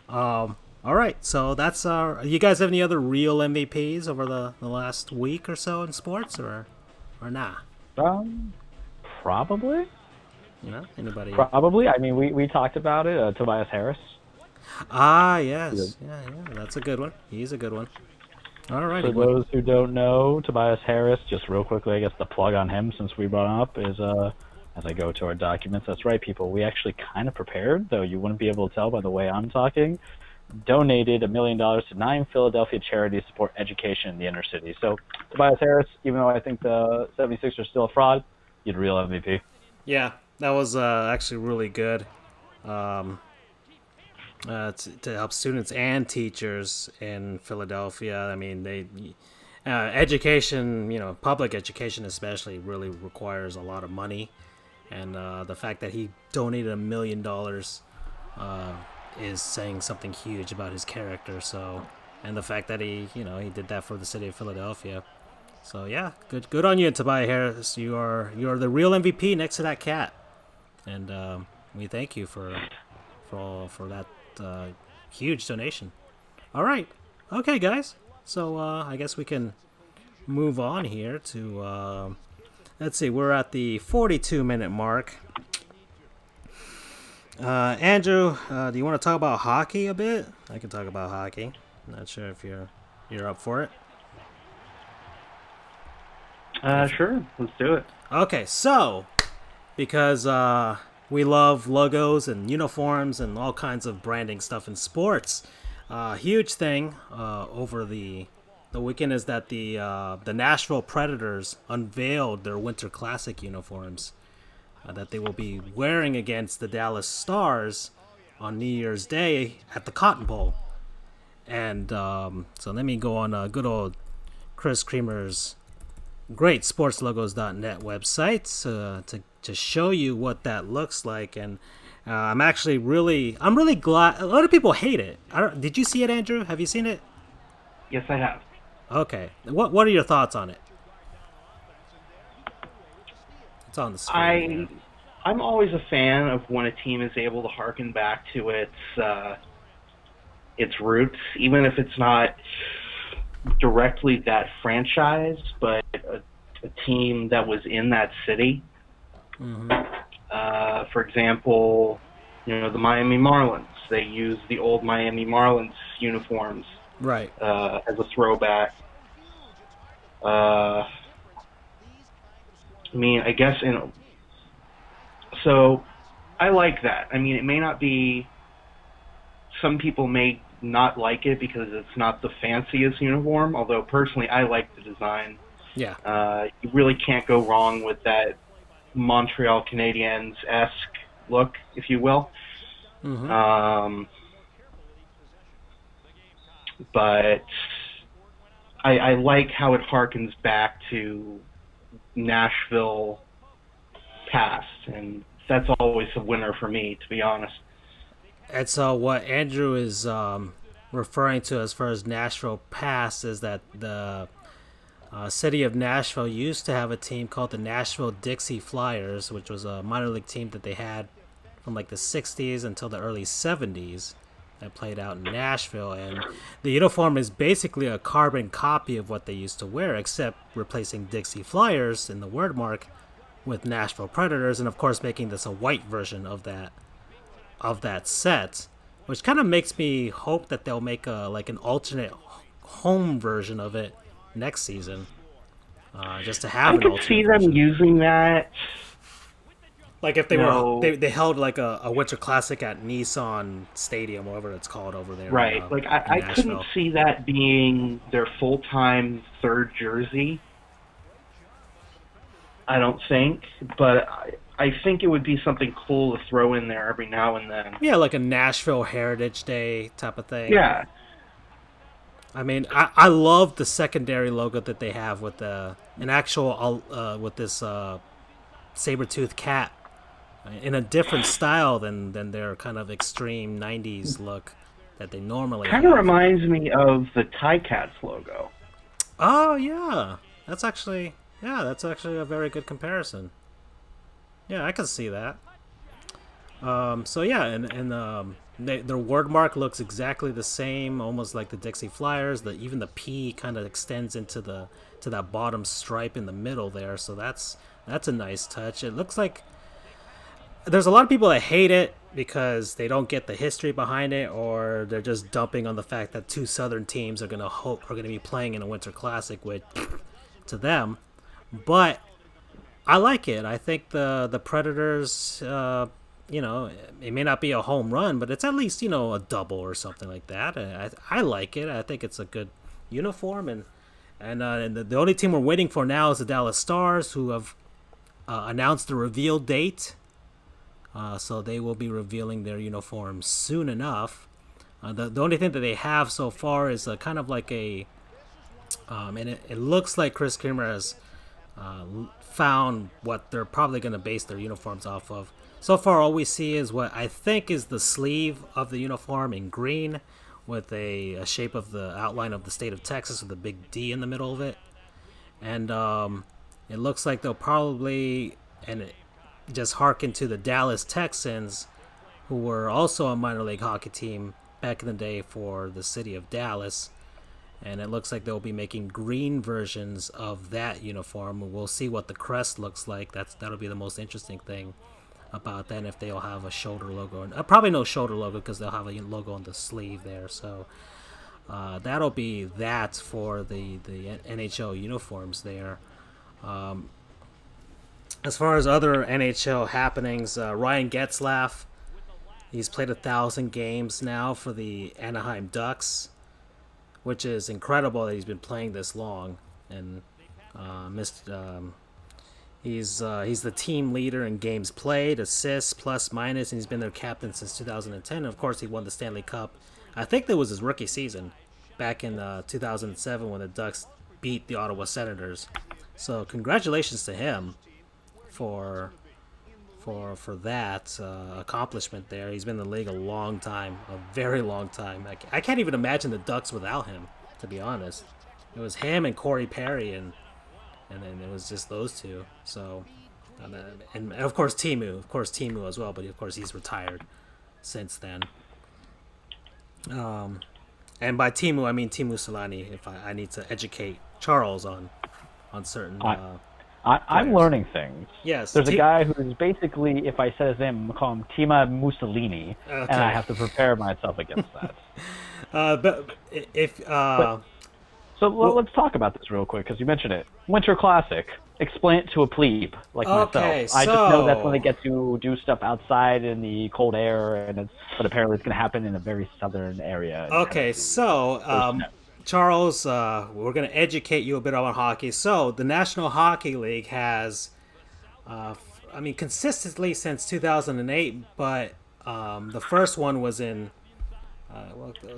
All right, so that's our... You guys have any other real MVPs over the last week or so in sports, or nah? Probably. You know, anybody? Probably. I mean, we talked about it. Tobias Harris. Ah, yes. Yeah, that's a good one. He's a good one. All right. For those who don't know, Tobias Harris, just real quickly, I guess the plug on him, since we brought him up, is, as I go to our documents, that's right, people, we actually kind of prepared, though you wouldn't be able to tell by the way I'm talking, donated $1 million to 9 Philadelphia charities to support education in the inner city. So, Tobias Harris, even though I think the 76ers are still a fraud, you'd real MVP. Yeah, that was actually really good. To help students and teachers in Philadelphia. I mean, education, public education especially, really requires a lot of money. And the fact that he donated $1 million is saying something huge about his character. So, and the fact that he did that for the city of Philadelphia. So yeah, good on you, Tobias Harris. You are the real MVP next to that cat, and we thank you for that huge donation. All right, okay, guys. So I guess we can move on here to let's see. We're at the 42-minute mark. Andrew, do you want to talk about hockey a bit? I can talk about hockey. Not sure if you're up for it. Sure, let's do it. Okay, so because we love logos and uniforms and all kinds of branding stuff in sports, huge thing over the weekend is that the Nashville Predators unveiled their Winter Classic uniforms that they will be wearing against the Dallas Stars on New Year's Day at the Cotton Bowl. And so let me go on good old Chris Creamer's great sportslogos.net website to show you what that looks like. And I'm really glad. A lot of people hate it. Did you see it, Andrew? Have you seen it? Yes, I have. Okay. What are your thoughts on it? It's on the screen. I'm always a fan of when a team is able to harken back to its roots, even if it's not directly that franchise, but a team that was in that city. Mm-hmm. For example, the Miami Marlins. They use the old Miami Marlins uniforms, right, as a throwback. I mean, I guess so I like that. I mean, it may not be. Some people may not like it because it's not the fanciest uniform, although personally I like the design. Yeah. You really can't go wrong with that Montreal Canadiens-esque look, if you will. Mm-hmm. But I like how it harkens back to Nashville past, and that's always a winner for me, to be honest. And so what Andrew is referring to as far as Nashville past is that the city of Nashville used to have a team called the Nashville Dixie Flyers, which was a minor league team that they had from like the 60s until the early 70s that played out in Nashville. And the uniform is basically a carbon copy of what they used to wear, except replacing Dixie Flyers in the word mark with Nashville Predators, and of course making this a white version of that set, which kind of makes me hope that they'll make an alternate home version of it next season. just to have I an could alternate see them version. using that. Like if they No. were they held like a Winter Classic at Nissan Stadium, whatever it's called over there. Right. Like, In I couldn't Nashville. see that being their full-time third jersey. I don't think. But I think it would be something cool to throw in there every now and then. Yeah, like a Nashville Heritage Day type of thing. Yeah. I mean, I love the secondary logo that they have with an actual with this saber-toothed cat in a different style than their kind of extreme 90s look that they normally Kind of have. reminds me of the Ticats logo. Oh, yeah. That's actually a very good comparison. Yeah, I can see that. So yeah, and their word mark looks exactly the same, almost like the Dixie Flyers. Even the P kind of extends into that bottom stripe in the middle there. So that's a nice touch. It looks like there's a lot of people that hate it because they don't get the history behind it, or they're just dumping on the fact that two Southern teams are gonna be playing in a Winter Classic, which to them. But I like it. I think the Predators, it may not be a home run, but it's at least a double or something like that. I like it. I think it's a good uniform, and the only team we're waiting for now is the Dallas Stars, who have announced the reveal date. So they will be revealing their uniform soon enough. The only thing that they have so far is kind of like and it looks like Chris Creamer has found what they're probably going to base their uniforms off of. So far, all we see is what I think is the sleeve of the uniform in green with a shape of the outline of the state of Texas with a big D in the middle of it. And it looks like they'll probably just harken to the Dallas Texans, who were also a minor league hockey team back in the day for the city of Dallas. And it looks like they'll be making green versions of that uniform. We'll see what the crest looks like. That'll be the most interesting thing about that, if they'll have a shoulder logo. And probably no shoulder logo because they'll have a logo on the sleeve there. So that'll be that for the NHL uniforms there. As far as other NHL happenings, Ryan Getzlaf, he's played 1,000 games now for the Anaheim Ducks, which is incredible that he's been playing this long. And he's the team leader in games played, assists, plus minus, and he's been their captain since 2010. And of course, he won the Stanley Cup. I think that was his rookie season back in 2007 when the Ducks beat the Ottawa Senators. So congratulations to him for that accomplishment there. He's been in the league a long time, a very long time. I can't even imagine the Ducks without him, to be honest. It was him and Corey Perry, and then it was just those two. So, and of course Timu as well, but of course he's retired since then. And by Timu I mean Timu Solani. If I need to educate Charles on certain. I'm learning things. Yes. There's a guy who's basically, if I said his name, I'm going to call him Tima Mussolini, Okay. and I have to prepare myself against that. Let's talk about this real quick, because you mentioned it. Winter Classic. Explain it to a plebe like myself. I just know that's when they get to do stuff outside in the cold air, but apparently it's going to happen in a very southern area. Okay, so Charles, we're going to educate you a bit on hockey. So the National Hockey League has, consistently since 2008, but the first one was in,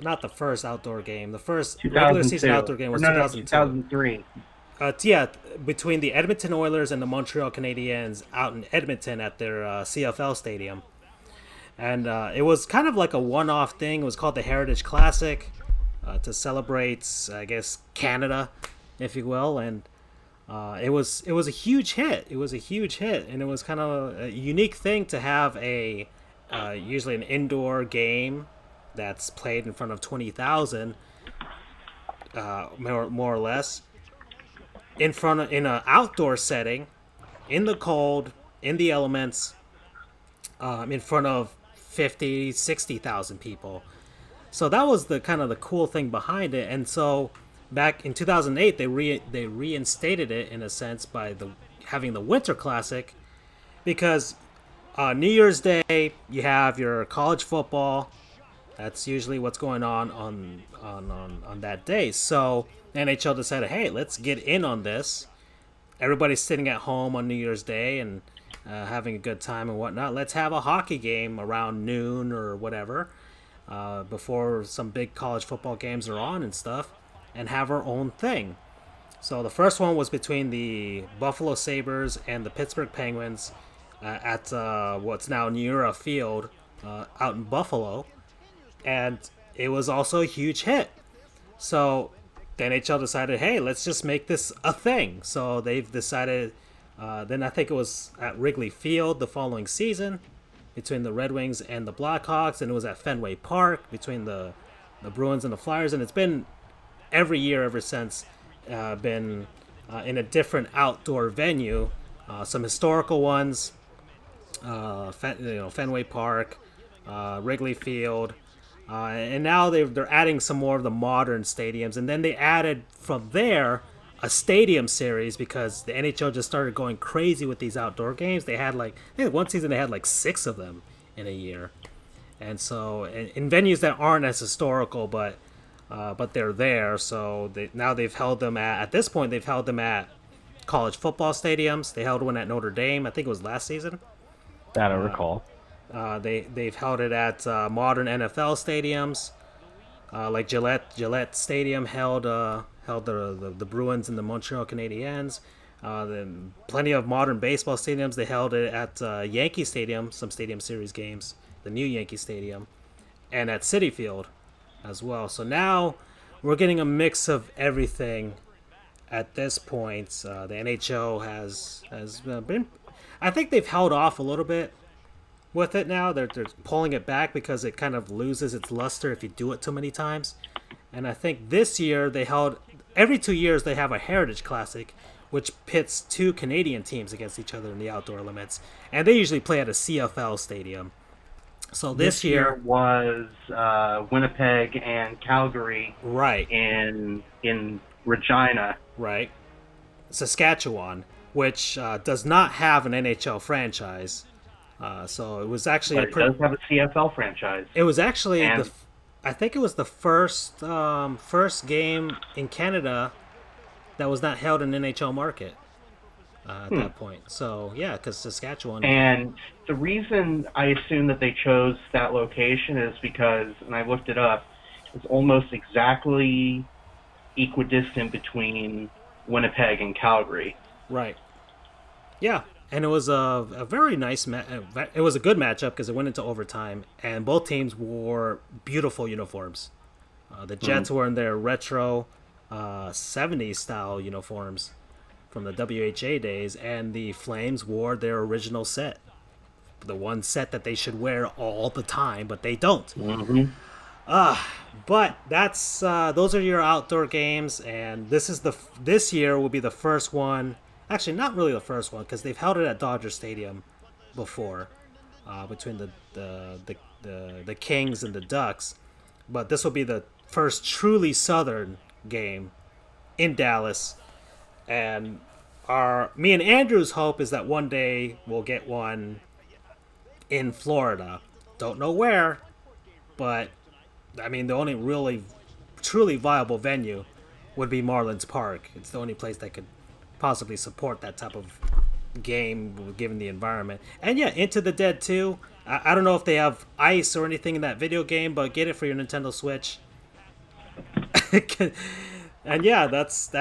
not the first outdoor game. The first regular season outdoor game was 2002. 2003. Between the Edmonton Oilers and the Montreal Canadiens out in Edmonton at their CFL stadium. And it was kind of like a one-off thing. It was called the Heritage Classic. To celebrate, I guess, Canada, if you will, and it was a huge hit. It was a huge hit, and it was kind of a unique thing to have usually an indoor game that's played in front of 20,000, more or less, in an outdoor setting, in the cold, in the elements, in front of 50,000, 60,000 people. So that was the kind of the cool thing behind it. And so back in 2008 they reinstated it in a sense by having the Winter Classic, because New Year's Day you have your college football. That's usually what's going on that day. So the NHL decided, hey, let's get in on this. Everybody's sitting at home on New Year's Day and having a good time and whatnot. Let's have a hockey game around noon or whatever, before some big college football games are on and stuff, and have our own thing. So the first one was between the Buffalo Sabres and the Pittsburgh Penguins at what's now Nura Field out in Buffalo. And it was also a huge hit. So the NHL decided, hey, let's just make this a thing. So they've decided, then I think it was at Wrigley Field the following season between the Red Wings and the Blackhawks, and it was at Fenway Park between the Bruins and the Flyers, and it's been every year ever since, been in a different outdoor venue, some historical ones, Fenway Park, Wrigley Field, and now they're adding some more of the modern stadiums, and then they added from there a stadium series because the NHL just started going crazy with these outdoor games. They had I think one season they had 6 of them in a year, and so in venues that aren't as historical, but they're there. So they've held them at this point they've held them at college football stadiums. They held one at Notre Dame, I think it was last season. That I recall. They've held it at modern NFL stadiums, like Gillette Stadium held the Bruins and the Montreal Canadiens. Then plenty of modern baseball stadiums. They held it at Yankee Stadium, some Stadium Series games, the new Yankee Stadium, and at Citi Field as well. So now we're getting a mix of everything. At this point, the NHL has been. I think they've held off a little bit with it now. They're pulling it back because it kind of loses its luster if you do it too many times. And I think this year they held, every 2 years they have a Heritage Classic, which pits 2 Canadian teams against each other in the outdoor limits. And they usually play at a CFL stadium. So this year was Winnipeg and Calgary. Right. In Regina. Right. Saskatchewan, which does not have an NHL franchise. So it was actually but it does have a CFL franchise. It was actually I think it was the first game in Canada that was not held in an NHL market at that point. So yeah, because Saskatchewan. And the reason I assume that they chose that location is because, and I looked it up, it's almost exactly equidistant between Winnipeg and Calgary. Right. Yeah. And it was a very nice it was a good matchup because it went into overtime, and both teams wore beautiful uniforms. The Jets were in their retro 70s style uniforms from the WHA days, and the Flames wore their original set. The one set that they should wear all the time, but they don't. Mm-hmm. But that's those are your outdoor games, and this year will be the first one. Actually, not really the first one because they've held it at Dodger Stadium before, between the Kings and the Ducks. But this will be the first truly Southern game in Dallas, and me and Andrew's hope is that one day we'll get one in Florida. Don't know where, but I mean the only really truly viable venue would be Marlins Park. It's the only place that could possibly support that type of game given the environment. And yeah, Into the Dead 2. I don't know if they have ice or anything in that video game, but get it for your Nintendo Switch. And yeah, that's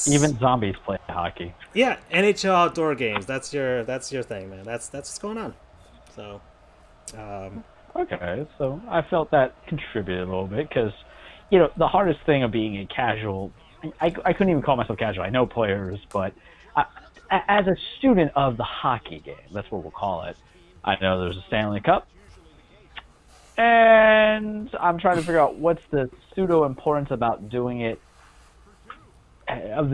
even zombies play hockey. Yeah, NHL outdoor games. That's your thing, man. That's what's going on. So okay, so I felt that contributed a little bit because the hardest thing of being a casual, I couldn't even call myself casual. I know players, but as a student of the hockey game, that's what we'll call it. I know there's a Stanley Cup, and I'm trying to figure out what's the pseudo importance about doing it,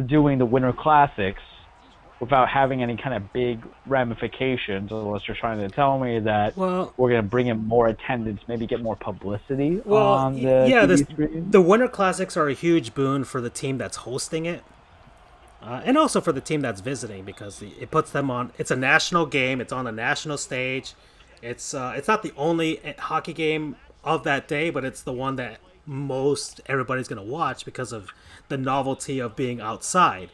doing the Winter Classics without having any kind of big ramifications, unless you're trying to tell me that we're going to bring in more attendance, maybe get more publicity on the TV screen. The Winter Classics are a huge boon for the team that's hosting it, and also for the team that's visiting, because it puts them on. It's a national game. It's on a national stage. It's not the only hockey game of that day, but it's the one that most everybody's going to watch because of the novelty of being outside.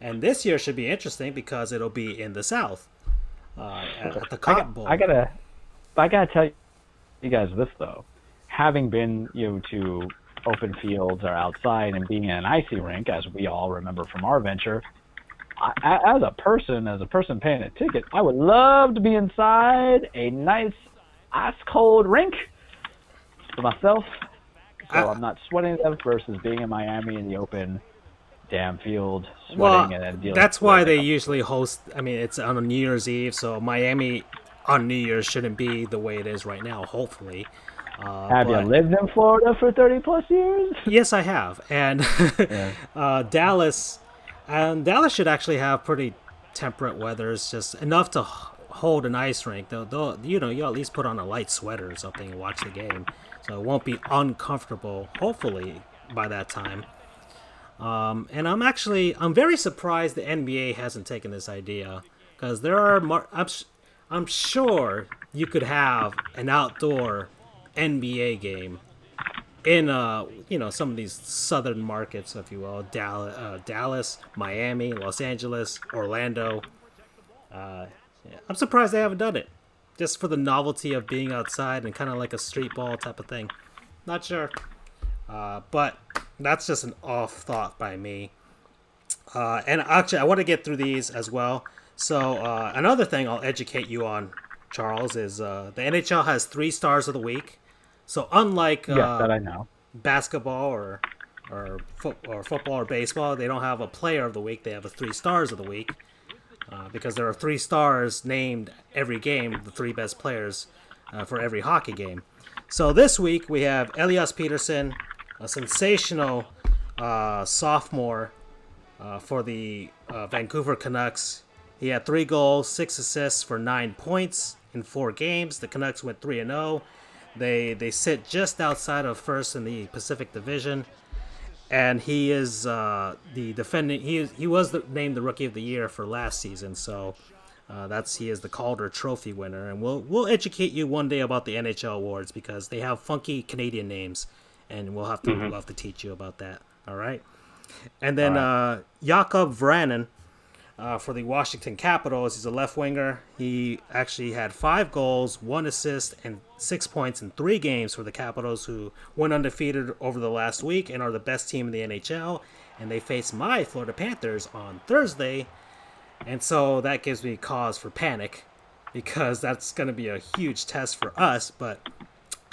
And this year should be interesting because it'll be in the South, at the Cotton Bowl. I gotta tell you guys this though, having been to open fields or outside and being in an icy rink, as we all remember from our venture, as a person paying a ticket, I would love to be inside a nice ice cold rink for myself, so I'm not sweating to death versus being in Miami in the open damn field sweating and then dealing. That's why they usually host. I mean, it's on a New Year's Eve, so Miami on New Year's shouldn't be the way it is right now. Hopefully. Have you lived in Florida for 30+ years? Yes, I have, and Dallas should actually have pretty temperate weather. It's just enough to hold an ice rink. They'll you at least put on a light sweater or something and watch the game, so it won't be uncomfortable. Hopefully by that time. And I'm very surprised the NBA hasn't taken this idea, because there are I'm sure you could have an outdoor NBA game in some of these southern markets, if you will, Dallas, Miami, Los Angeles, Orlando. I'm surprised they haven't done it, just for the novelty of being outside and kind of like a street ball type of thing. Not sure. But that's just an off thought by me. And actually, I want to get through these as well. So another thing I'll educate you on, Charles, is the NHL has 3 stars of the week. So unlike that I know. Basketball or football or baseball, they don't have a player of the week. They have a 3 stars of the week, because there are 3 stars named every game, the 3 best players for every hockey game. So this week we have Elias Peterson, a sensational sophomore for the Vancouver Canucks. He had 3 goals, 6 assists for 9 points in 4 games. The Canucks went 3-0. They sit just outside of first in the Pacific Division, and he is the defending. He was named the Rookie of the Year for last season. So he is the Calder Trophy winner, and we'll educate you one day about the NHL awards, because they have funky Canadian names. And we'll have to teach you about that. All right. And then Jakob Vranen for the Washington Capitals. He's a left winger. He actually had 5 goals, 1 assist, and 6 points in 3 games for the Capitals, who went undefeated over the last week and are the best team in the NHL. And they face my Florida Panthers on Thursday. And so that gives me cause for panic, because that's going to be a huge test for us. But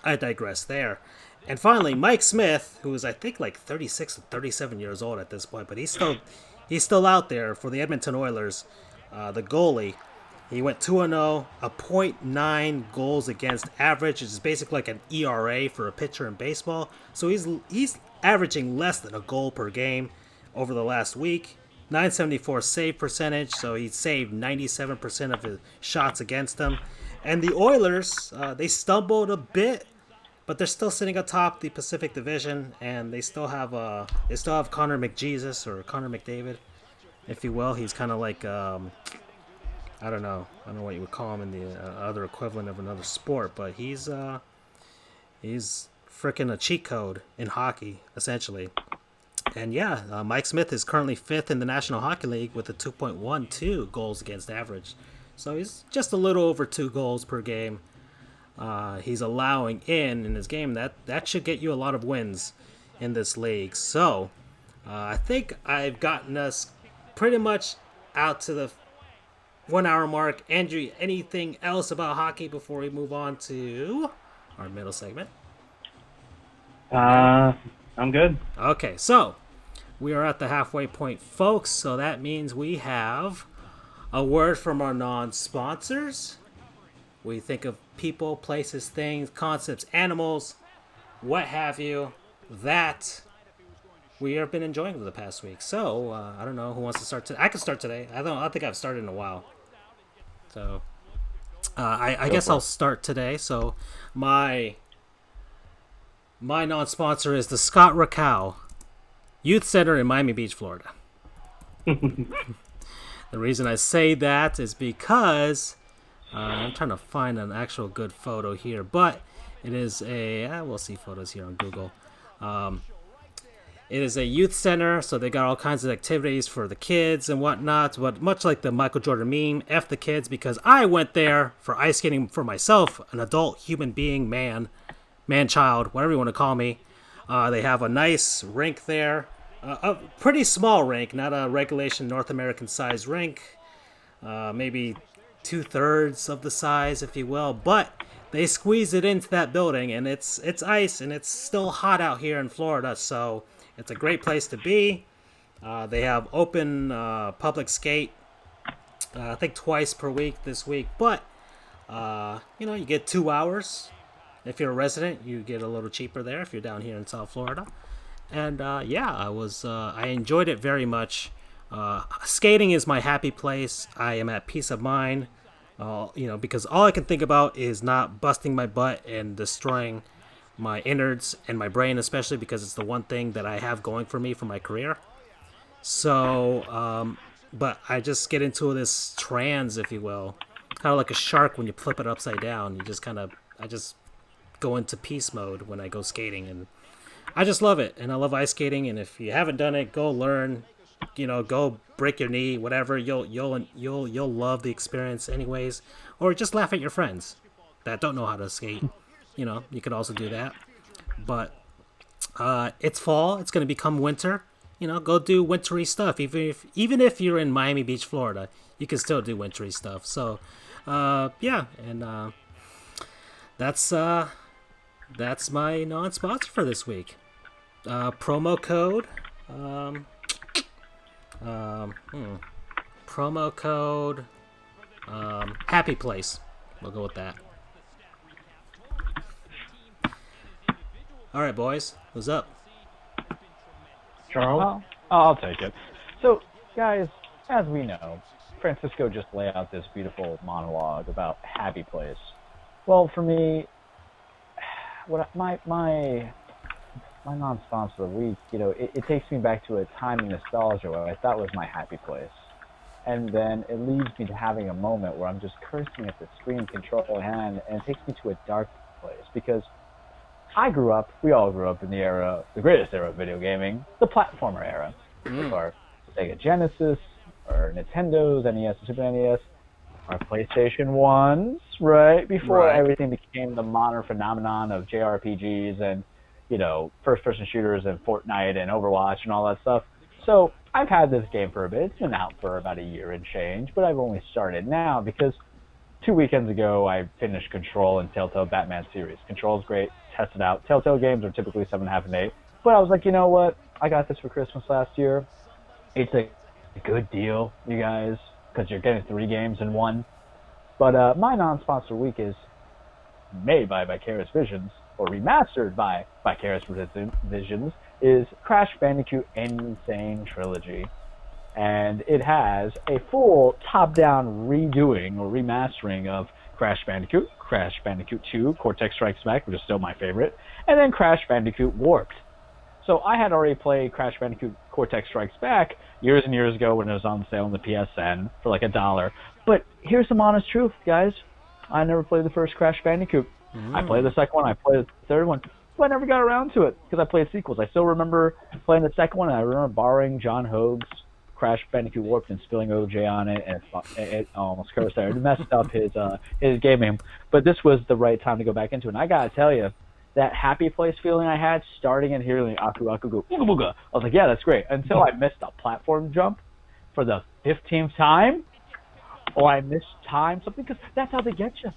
I digress there. And finally, Mike Smith, who is, I think, like 36 or 37 years old at this point, but he's still out there for the Edmonton Oilers, the goalie. He went 2-0, a .9 goals against average, which is basically like an ERA for a pitcher in baseball. So he's averaging less than a goal per game over the last week. .974 save percentage, so he saved 97% of his shots against them. And the Oilers, they stumbled a bit, but they're still sitting atop the Pacific Division, and they still have Connor McJesus, or Connor McDavid, if you will. He's kind of like I don't know what you would call him in the other equivalent of another sport, but he's freaking a cheat code in hockey, essentially. And yeah, Mike Smith is currently 5th in the National Hockey League with a 2.12 goals against average, so he's just a little over 2 goals per game. He's allowing in his game. That should get you a lot of wins in this league. So I think I've gotten us pretty much out to the 1 hour mark. Andrew, anything else about hockey before we move on to our middle segment? I'm good. Okay, so we are at the halfway point, folks. So that means we have a word from our non-sponsors. We think of people, places, things, concepts, animals, what have you, that we have been enjoying the past week. So I don't know who wants to start today. I can start today. I don't think I've started in a while. So I guess I'll start today. So my non-sponsor is the Scott Rakow Youth Center in Miami Beach, Florida. The reason I say that is because I'm trying to find an actual good photo here, but it is we'll see photos here on Google. It is a youth center, so they got all kinds of activities for the kids and whatnot, but much like the Michael Jordan meme, F the kids, because I went there for ice skating for myself, an adult human being, man-child, whatever you want to call me. They have a nice rink there. A pretty small rink, not a regulation North American size rink. Maybe 2/3 of the size, if you will. But they squeeze it into that building, and it's ice, and it's still hot out here in Florida. So it's a great place to be. They have open public skate, I think twice per week this week. But you get 2 hours. If you're a resident, you get a little cheaper there if you're down here in South Florida. And I enjoyed it very much. Skating is my happy place. I am at peace of mind, because all I can think about is not busting my butt and destroying my innards and my brain, especially because it's the one thing that I have going for me for my career. So, but I just get into this trance, if you will, kind of like a shark when you flip it upside down. I just go into peace mode when I go skating, and I just love it, and I love ice skating. And if you haven't done it, go learn. Go break your knee, whatever. You'll love the experience, anyways. Or just laugh at your friends that don't know how to skate. You could also do that. But it's fall. It's going to become winter. Go do wintry stuff. Even if you're in Miami Beach, Florida, you can still do wintry stuff. So, and that's my non-sponsor for this week. Promo code. Promo code. Happy Place. We'll go with that. All right, boys. What's up? Charles? I'll take it. So, guys, as we know, Francisco just laid out this beautiful monologue about Happy Place. Well, for me, my non-sponsor of the week, it takes me back to a time in nostalgia where I thought was my happy place. And then it leads me to having a moment where I'm just cursing at the screen control hand, and it takes me to a dark place. Because we all grew up in the greatest era of video gaming, the platformer era. Our Sega Genesis, our Nintendos, NES, and Super NES, our PlayStation 1s, right? Before everything became the modern phenomenon of JRPGs and, first-person shooters and Fortnite and Overwatch and all that stuff. So I've had this game for a bit. It's been out for about a year and change, but I've only started now because 2 weekends ago I finished Control and Telltale Batman series. Control's great. Test it out. Telltale games are typically 7.5 and 8. But I was like, you know what? I got this for Christmas last year. It's a good deal, you guys, because you're getting 3 games in one. But my non-sponsor week is made by Vicarious Visions, or remastered by Vicarious Visions, is Crash Bandicoot Insane Trilogy. And it has a full top-down redoing or remastering of Crash Bandicoot 2, Cortex Strikes Back, which is still my favorite, and then Crash Bandicoot Warped. So I had already played Crash Bandicoot Cortex Strikes Back years and years ago when it was on sale on the PSN for like $1. But here's some honest truth, guys. I never played the first Crash Bandicoot. I played the second one, I played the third one, but I never got around to it because I played sequels. I still remember playing the second one, and I remember borrowing John Hogue's Crash Bandicoot Warped and spilling OJ on it, and it almost cursed there. It messed up his gaming. But this was the right time to go back into it. And I gotta tell you, that happy place feeling I had starting and hearing Aku Aku go ooga booga, I was like, yeah, that's great. Until I missed a platform jump for the 15th time, or I missed time something, because that's how they get you.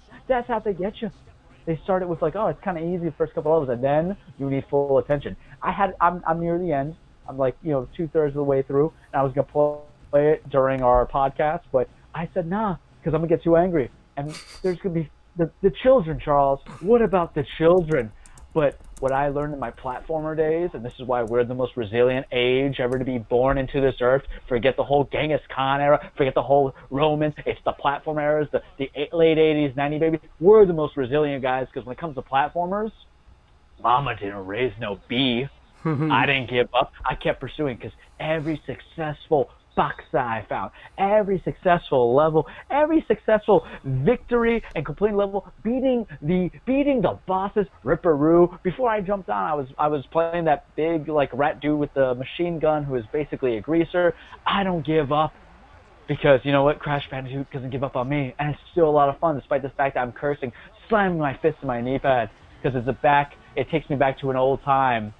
They start it with like, oh, it's kind of easy the first couple levels, and then you need full attention. I'm near the end. I'm like, 2/3 of the way through, and I was going to play it during our podcast, but I said, nah, because I'm going to get too angry. And there's going to be the children, Charles. What about the children? But what I learned in my platformer days, and this is why we're the most resilient age ever to be born into this earth. Forget the whole Genghis Khan era. Forget the whole Romans. It's the platform eras, the late 80s, 90s babies. We're the most resilient guys because when it comes to platformers, mama didn't raise no bee. I didn't give up. I kept pursuing because every successful box I found, every successful level, every successful victory and completing level, beating the bosses, Ripperoo. Before I jumped on, I was playing that big like rat dude with the machine gun who is basically a greaser. I don't give up because you know what? Crash Bandicoot doesn't give up on me, and it's still a lot of fun despite the fact that I'm cursing, slamming my fist in my knee pad because it takes me back to an old time.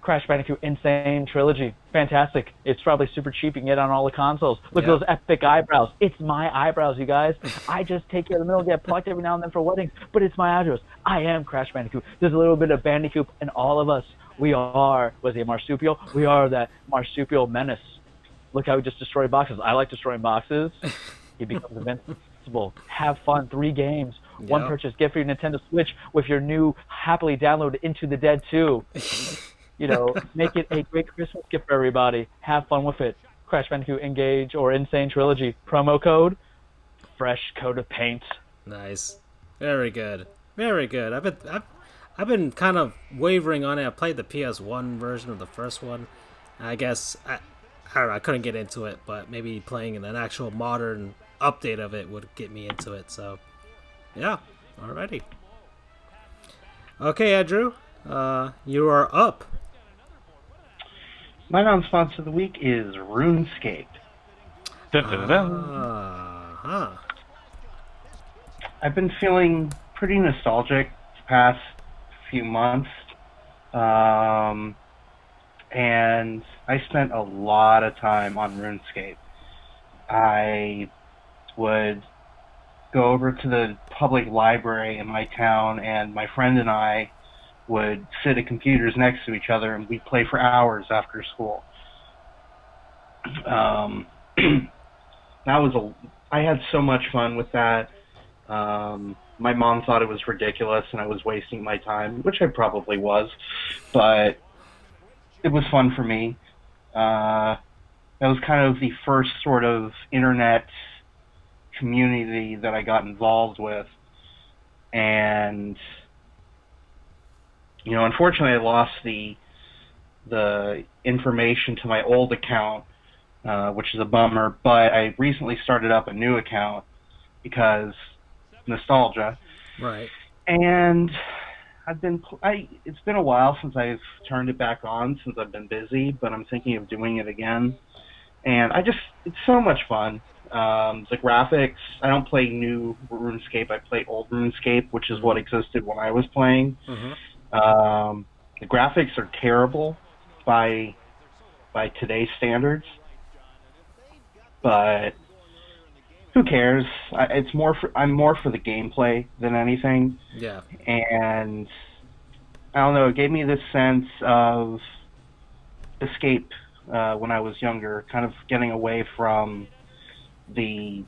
Crash Bandicoot Insane Trilogy. Fantastic. It's probably super cheap. You can get it on all the consoles. Look at those epic eyebrows. It's my eyebrows, you guys. I just take care of the middle, get plucked every now and then for weddings, but it's my eyebrows. I am Crash Bandicoot. There's a little bit of Bandicoot in all of us. We are, was he a marsupial? We are that marsupial menace. Look how he just destroyed boxes. I like destroying boxes. He becomes invincible. Have fun. 3 games. One purchase. Get for your Nintendo Switch with your new happily downloaded Into the Dead 2. You know, make it a great Christmas gift for everybody. Have fun with it. Crash Bandicoot Engage or Insane Trilogy. Promo code, fresh coat of paint. Nice. Very good. Very good. I've been kind of wavering on it. I played the PS1 version of the first one. I guess, I don't know, I couldn't get into it, but maybe playing an actual modern update of it would get me into it. So, yeah. Alrighty. Okay, Andrew. You are up. My non-sponsor of the week is RuneScape. I've been feeling pretty nostalgic the past few months. And I spent a lot of time on RuneScape. I would go over to the public library in my town, and my friend and I would sit at computers next to each other, and we'd play for hours after school. I had so much fun with that. My mom thought it was ridiculous and I was wasting my time, which I probably was, but it was fun for me. That was kind of the first sort of internet community that I got involved with, and you know, unfortunately, I lost the information to my old account, which is a bummer. But I recently started up a new account because nostalgia. Right. And it's been a while since I've turned it back on, since I've been busy. But I'm thinking of doing it again. And it's so much fun. The graphics. I don't play new RuneScape. I play old RuneScape, which is what existed when I was playing. Mm-hmm. The graphics are terrible by today's standards, but who cares? I'm more for the gameplay than anything. Yeah. And I don't know, it gave me this sense of escape when I was younger, kind of getting away from the,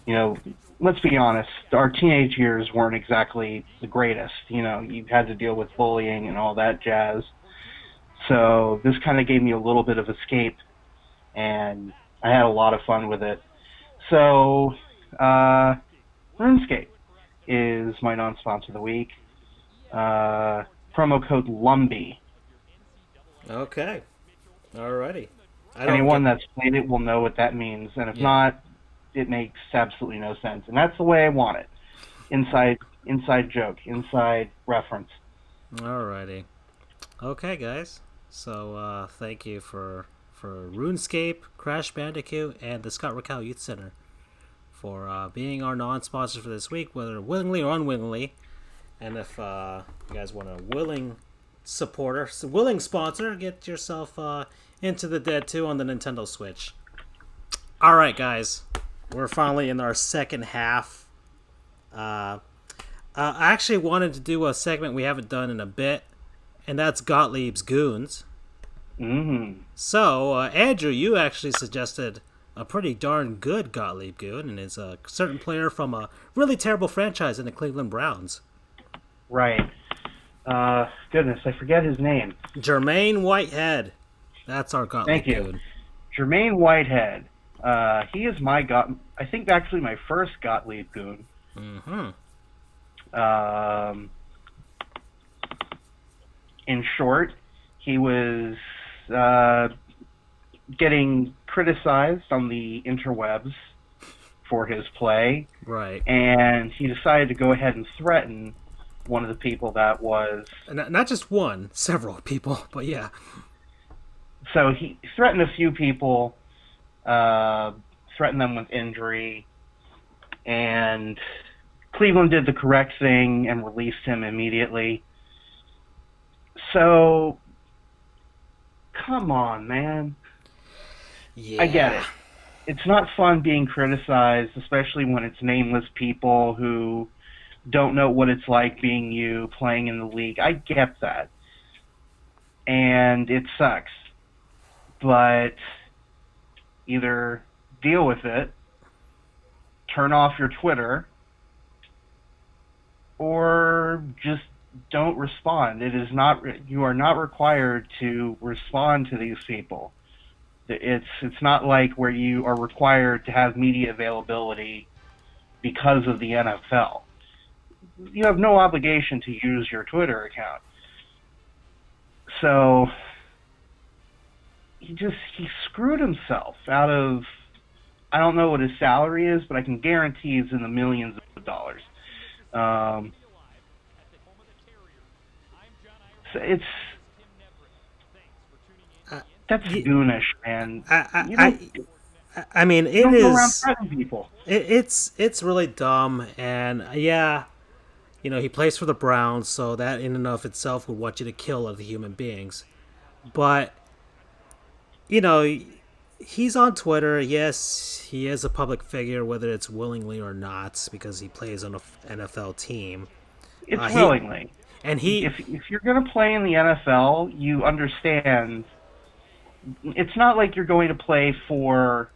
you know, let's be honest, our teenage years weren't exactly the greatest. You know, you had to deal with bullying and all that jazz. So this kind of gave me a little bit of escape, and I had a lot of fun with it. So, RuneScape is my non-sponsor of the week. Promo code LUMBY. Okay. Alrighty. Anyone that's played it will know what that means, and if not, it makes absolutely no sense, and that's the way I want it. Inside joke, inside reference. Alrighty. Okay, guys. So thank you for RuneScape, Crash Bandicoot, and the Scott Raquel Youth Center for being our non-sponsors for this week, whether willingly or unwillingly. And if you guys want a willing sponsor, get yourself Into the Dead 2 on the Nintendo Switch. Alright, guys. We're finally in our second half. I actually wanted to do a segment we haven't done in a bit, and that's Gottlieb's Goons. Mm-hmm. So, Andrew, you actually suggested a pretty darn good Gottlieb Goon, and it's a certain player from a really terrible franchise in the Cleveland Browns. Right. Goodness, I forget his name. Jermaine Whitehead. That's our Gottlieb Thank you. Goon. Jermaine Whitehead. He is I think actually my first Gottlieb Goon. Mm-hmm. In short, he was getting criticized on the interwebs for his play. Right. And he decided to go ahead and threaten one of the people that was... Not just one, several people, but yeah. So he threatened a few people, threatened them with injury, and Cleveland did the correct thing and released him immediately. So, come on, man. Yeah. I get it. It's not fun being criticized, especially when it's nameless people who don't know what it's like being you, playing in the league. I get that. And it sucks. But either deal with it, turn off your Twitter, or just don't respond. You are not required to respond to these people. It's not like where you are required to have media availability because of the NFL. You have no obligation to use your Twitter account. So he screwed himself out of, I don't know what his salary is, but I can guarantee it's in the millions of dollars. So that's goonish, man. I mean, it don't is. Go around threatening people. It's really dumb, and yeah, he plays for the Browns, so that in and of itself would want you to kill other human beings. But he's on Twitter. Yes, he is a public figure, whether it's willingly or not, because he plays on an NFL team. It's willingly. And if you're going to play in the NFL, you understand. It's not like you're going to play for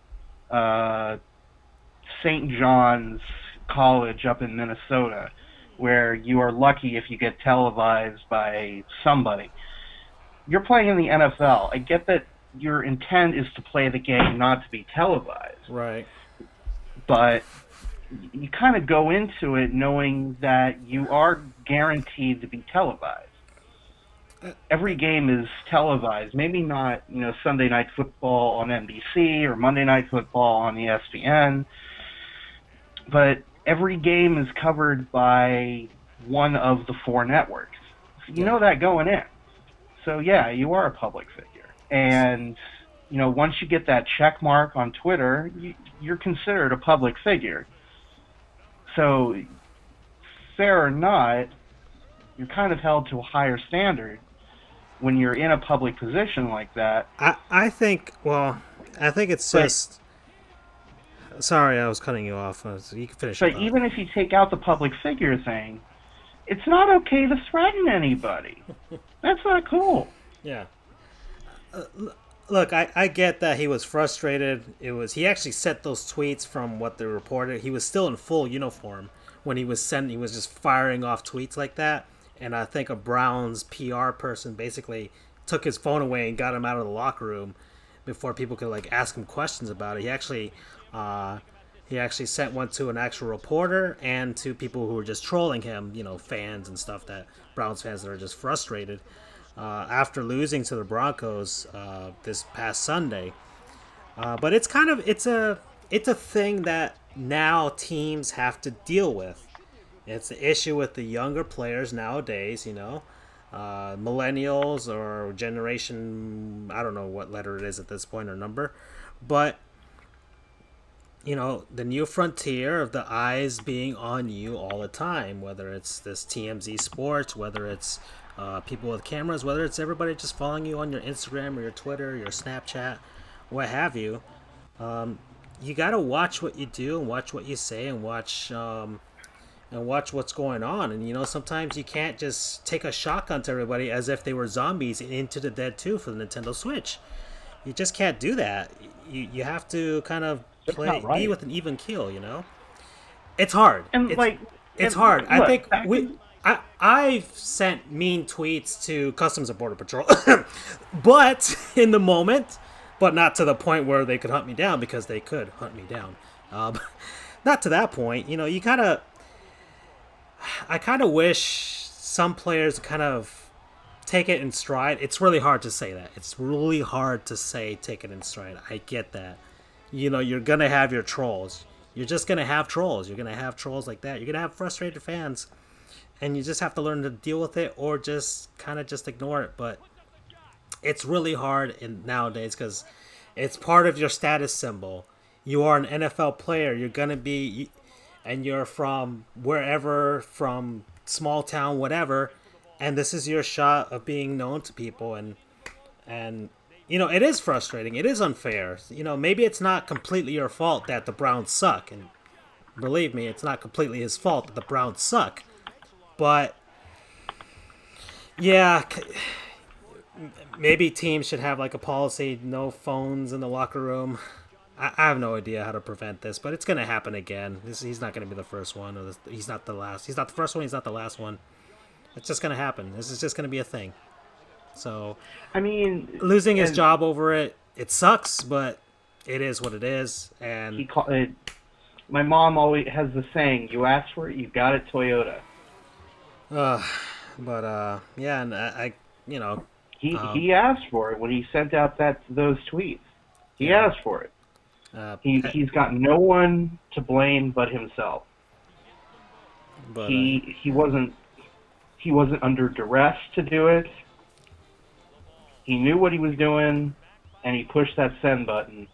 St. John's College up in Minnesota, where you are lucky if you get televised by somebody. You're playing in the NFL. I get that your intent is to play the game, not to be televised. Right. But you kind of go into it knowing that you are guaranteed to be televised. Every game is televised. Maybe not, Sunday Night Football on NBC or Monday Night Football on ESPN, but every game is covered by one of the four networks. You know that going in. So yeah, you are a public figure. And, once you get that check mark on Twitter, you're considered a public figure. So, fair or not, you're kind of held to a higher standard when you're in a public position like that. I think it's just... Sorry, I was cutting you off. So you can finish. But even if you take out the public figure thing, it's not okay to threaten anybody. That's not cool. Yeah. Look, I get that he was frustrated. He actually sent those tweets from what they reported. He was still in full uniform when he was just firing off tweets like that. And I think a Browns PR person basically took his phone away and got him out of the locker room before people could ask him questions about it. He actually sent one to an actual reporter and to people who were just trolling him, fans and stuff, Browns fans that are just frustrated after losing to the Broncos this past Sunday. But it's a thing that now teams have to deal with. It's the issue with the younger players nowadays, millennials or generation, I don't know what letter it is at this point or number, but, the new frontier of the eyes being on you all the time, whether it's this TMZ Sports, whether it's people with cameras, whether it's everybody just following you on your Instagram or your Twitter, your Snapchat, what have you. You got to watch what you do and watch what you say and watch what's going on. And, sometimes you can't just take a shotgun to everybody as if they were zombies in Into the Dead 2 for the Nintendo Switch. You just can't do that. You have to kind of be with an even keel, It's hard. And it's hard. Look, I think I've sent mean tweets to Customs and Border Patrol, but in the moment, but not to the point where they could hunt me down, because they could hunt me down. Not to that point. You know, I kind of wish some players kind of take it in stride. It's really hard to say that. It's really hard to say take it in stride. I get that. You know, you're going to have your trolls. You're just going to have trolls. You're going to have trolls like that. You're going to have frustrated fans. And you just have to learn to deal with it, or just kind of just ignore it. But it's really hard nowadays, because it's part of your status symbol. You are an NFL player. You're going to be, and you're from wherever, from small town, whatever. And this is your shot of being known to people. And you know, it is frustrating. It is unfair. You know, maybe it's not completely your fault that the Browns suck. And believe me, it's not completely his fault that the Browns suck. But, yeah, maybe teams should have like a policy, no phones in the locker room. I have no idea how to prevent this, but it's going to happen again. He's not going to be the first one. He's not the last. He's not the first one. He's not the last one. It's just going to happen. This is just going to be a thing. So, I mean, losing his job over it, it sucks, but it is what it is. And my mom always has the saying, "You asked for it, you got it, Toyota." Yeah, and I you know, he asked for it when he sent out those tweets. He asked for it. He's got no one to blame but himself. But he wasn't under duress to do it. He knew what he was doing, and he pushed that send button.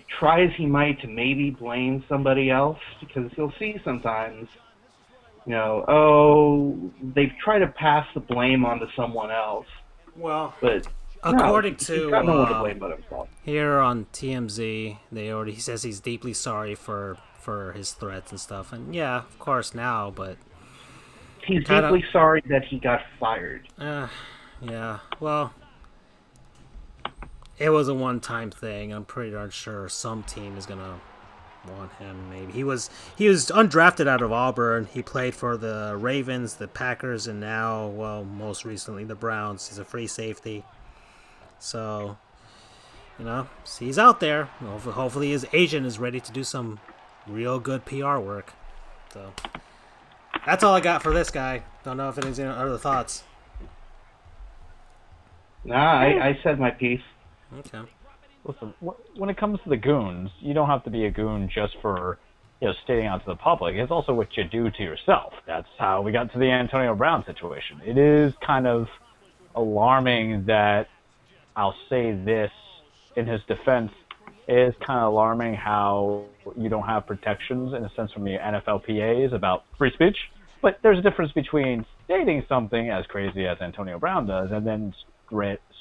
Try as he might to maybe blame somebody else, because he'll see sometimes, you know, they try to pass the blame onto someone else. Well, but according he's to got no one to blame but himself. Here on TMZ, he says he's deeply sorry for his threats and stuff. And yeah, of course now, but he's deeply sorry that he got fired. Yeah, well, it was a one-time thing. I'm pretty darn sure some team is gonna want him. Maybe he was undrafted out of Auburn. He played for the Ravens, the Packers, and now, well, most recently the Browns. He's a free safety. So, you know, he's out there. Hopefully his agent is ready to do some real good PR work. So that's all I got for this guy. Don't know if there's any other thoughts. Nah, I said my piece. Okay. Listen, when it comes to the goons, you don't have to be a goon just for, stating out to the public. It's also what you do to yourself. That's how we got to the Antonio Brown situation. It is kind of alarming that, I'll say this in his defense, it is kind of alarming how you don't have protections, in a sense, from the NFLPAs about free speech. But there's a difference between stating something as crazy as Antonio Brown does and then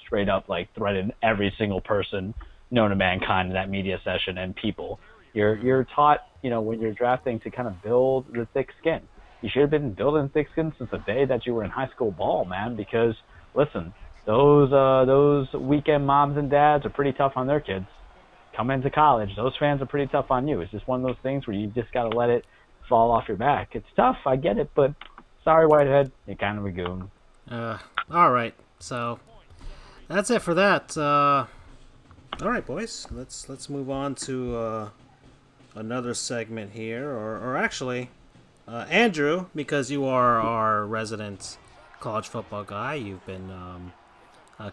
straight up threaten every single person known to mankind in that media session and people. You're taught, when you're drafting, to kind of build the thick skin. You should have been building thick skin since the day that you were in high school ball, man, because listen, those weekend moms and dads are pretty tough on their kids. Come into college, those fans are pretty tough on you. It's just one of those things where you just got to let it fall off your back. It's tough, I get it, but sorry, Whitehead, you're kind of a goon. All right, so that's it for that. All right, boys, let's move on to another segment here, or actually, Andrew, because you are our resident college football guy, you've been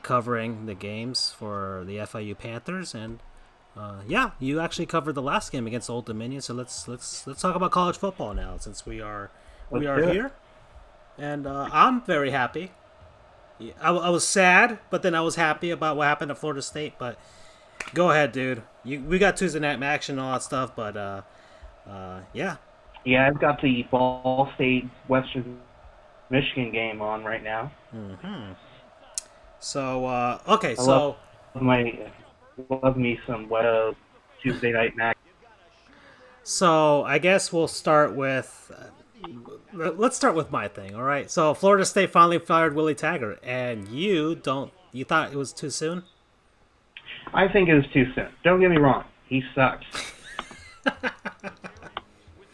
covering the games for the FIU Panthers, and you actually covered the last game against Old Dominion. So let's talk about college football now, since we are here, and I'm very happy. I was sad, but then I was happy about what happened at Florida State. But go ahead, dude. We got Tuesday night action and all that stuff, but yeah. Yeah, I've got the Ball State Western Michigan game on right now. Mm-hmm. So okay, love me some Tuesday night match. So I guess we'll start with. Let's start with my thing, all right? So Florida State finally fired Willie Taggart, and you thought it was too soon? I think it was too soon. Don't get me wrong. He sucks.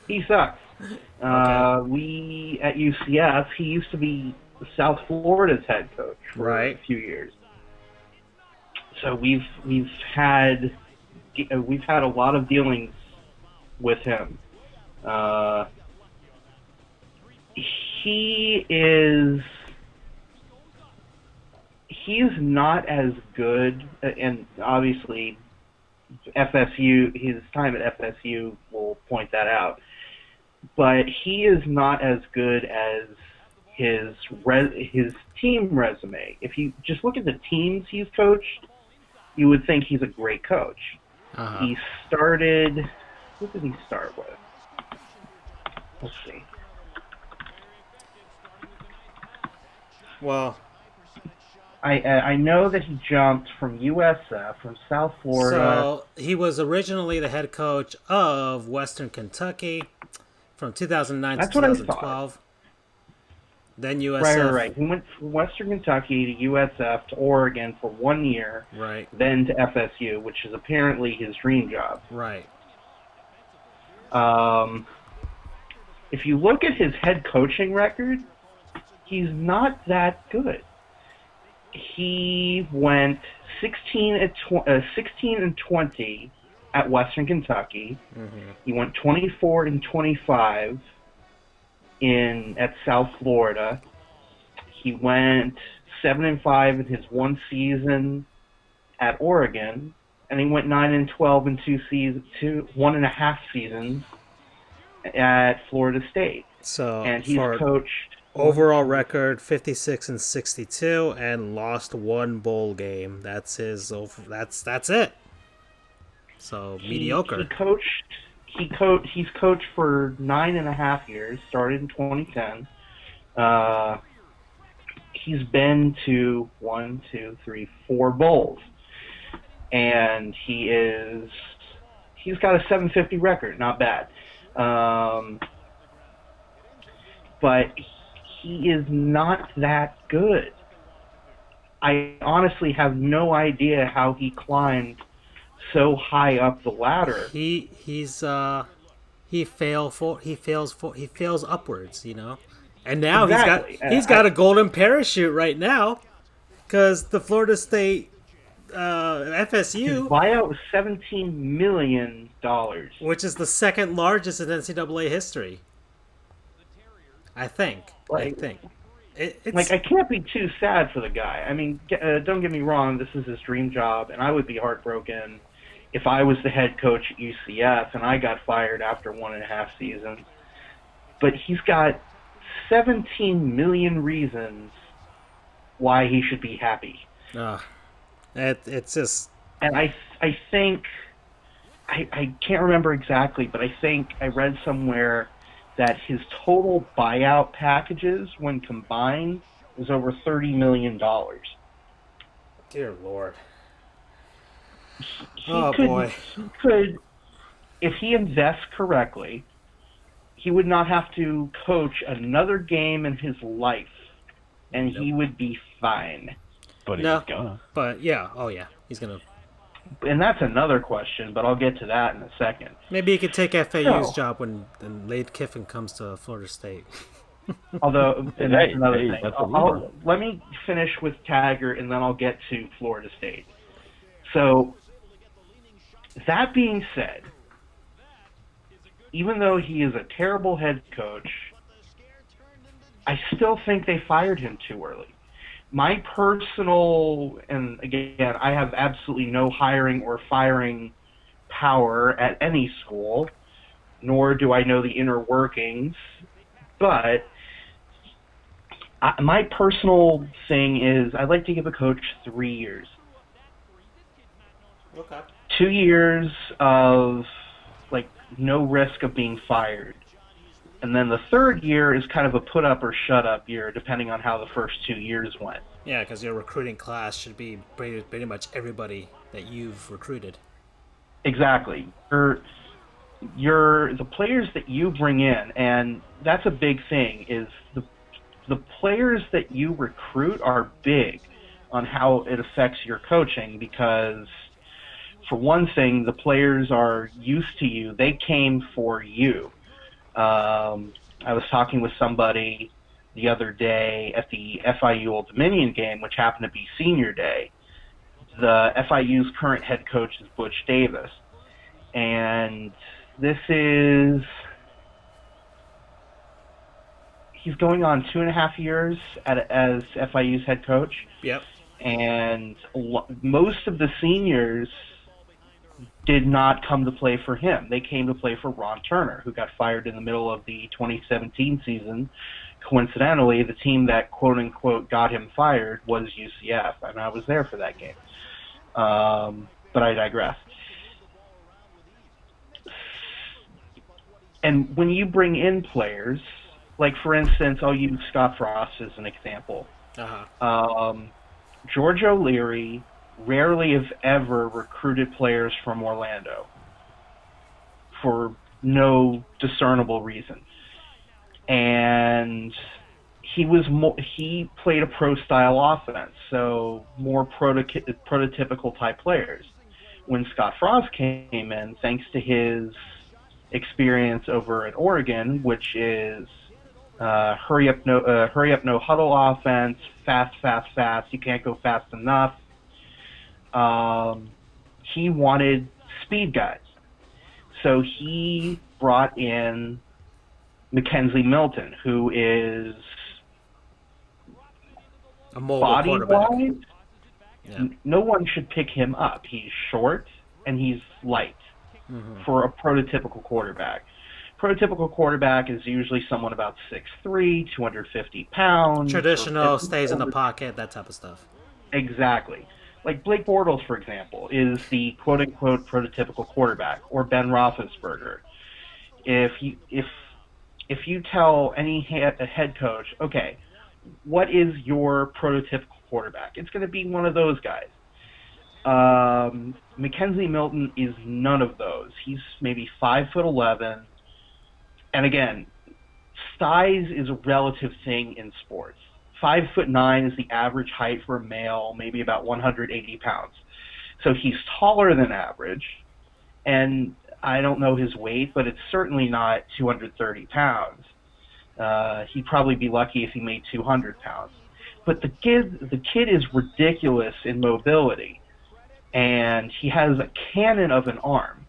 He sucks. We at UCF, he used to be South Florida's head coach for a few years. So we've had a lot of dealings with him. He's not as good, and obviously FSU, his time at FSU will point that out, but he is not as good as his team resume. If you just look at the teams he's coached, you would think he's a great coach. He started, who did he start with? Let's see. Well, I know that he jumped from USF, from South Florida. So he was originally the head coach of Western Kentucky from 2009 to 2012. Then USF. Right. He went from Western Kentucky to USF to Oregon for 1 year. Right. Then to FSU, which is apparently his dream job. Right. If you look at his head coaching record, he's not that good. He went 16-20 at Western Kentucky. Mm-hmm. He went 24-25 at South Florida. He went 7-5 in his one season at Oregon, and he went 9-12 in 1.5 seasons at Florida State. So and he's coached. Overall record 56-62 and lost one bowl game. That's his. That's it. So mediocre. He's coached for 9.5 years. Started in 2010. He's been to 4 bowls, and he's got a 750 record. Not bad. But he is not that good. I honestly have no idea how he climbed so high up the ladder. He fails upwards, you know. And now exactly. he's got a golden parachute right now because the Florida State FSU his buyout was $17 million, which is the second largest in NCAA history. I think. It's I can't be too sad for the guy. I mean, don't get me wrong. This is his dream job, and I would be heartbroken if I was the head coach at UCF and I got fired after 1.5 seasons. But he's got 17 million reasons why he should be happy. It's just... And I think... I can't remember exactly, but I think I read somewhere that his total buyout packages, when combined, was over $30 million. Dear Lord. Boy. He could, if he invests correctly, he would not have to coach another game in his life, and he would be fine. But he's gonna. But yeah, he's gonna. And that's another question, but I'll get to that in a second. Maybe he could take FAU's job when Lane Kiffin comes to Florida State. Although, and that's another thing. Let me finish with Taggart, and then I'll get to Florida State. So, that being said, even though he is a terrible head coach, I still think they fired him too early. My personal, and again, I have absolutely no hiring or firing power at any school, nor do I know the inner workings, but my personal thing is I'd like to give a coach 3 years. Okay. 2 years of, no risk of being fired. And then the third year is kind of a put up or shut up year, depending on how the first 2 years went. Yeah, because your recruiting class should be pretty much everybody that you've recruited. Exactly. The players that you bring in, and that's a big thing, is the players that you recruit are big on how it affects your coaching, because for one thing, the players are used to you. They came for you. I was talking with somebody the other day at the FIU Old Dominion game, which happened to be senior day. The FIU's current head coach is Butch Davis. And he's going on 2.5 years as FIU's head coach. Yep. And most of the seniors did not come to play for him. They came to play for Ron Turner, who got fired in the middle of the 2017 season. Coincidentally, the team that quote-unquote got him fired was UCF, and I was there for that game. But I digress. And when you bring in players, like for instance, I'll use Scott Frost as an example. George O'Leary rarely, if ever, recruited players from Orlando for no discernible reason. And he played a pro-style offense, so more prototypical type players. When Scott Frost came in, thanks to his experience over at Oregon, which is hurry up, no huddle offense, fast, you can't go fast enough. He wanted speed guys. So he brought in Mackenzie Milton, who is a mobile quarterback. Body-wise, no one should pick him up. He's short and he's light for a prototypical quarterback. Prototypical quarterback is usually someone about 6'3", 250 pounds. Traditional, stays in the pocket, that type of stuff. Exactly. Like Blake Bortles, for example, is the quote-unquote prototypical quarterback, or Ben Roethlisberger. If you tell any head coach, okay, what is your prototypical quarterback? It's going to be one of those guys. Mackenzie Milton is none of those. He's maybe 5'11", and again, size is a relative thing in sports. 5'9" is the average height for a male, maybe about 180 pounds. So he's taller than average, and I don't know his weight, but it's certainly not 230 pounds. He'd probably be lucky if he made 200 pounds. But the kid is ridiculous in mobility, and he has a cannon of an arm,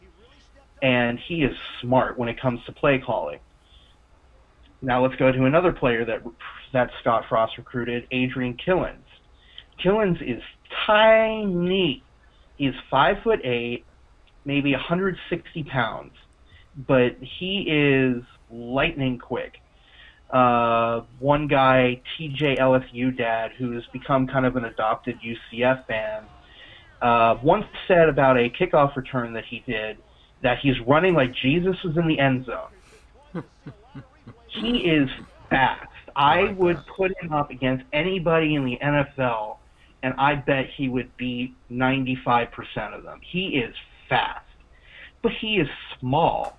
and he is smart when it comes to play calling. Now let's go to another player that Scott Frost recruited, Adrian Killens. Killens is tiny. He's 5'8", maybe 160 pounds, but he is lightning quick. One guy, TJ LSU dad, who's become kind of an adopted UCF fan, once said about a kickoff return that he did that he's running like Jesus was in the end zone. He is fast. I would put him up against anybody in the NFL, and I bet he would beat 95% of them. He is fast, but he is small.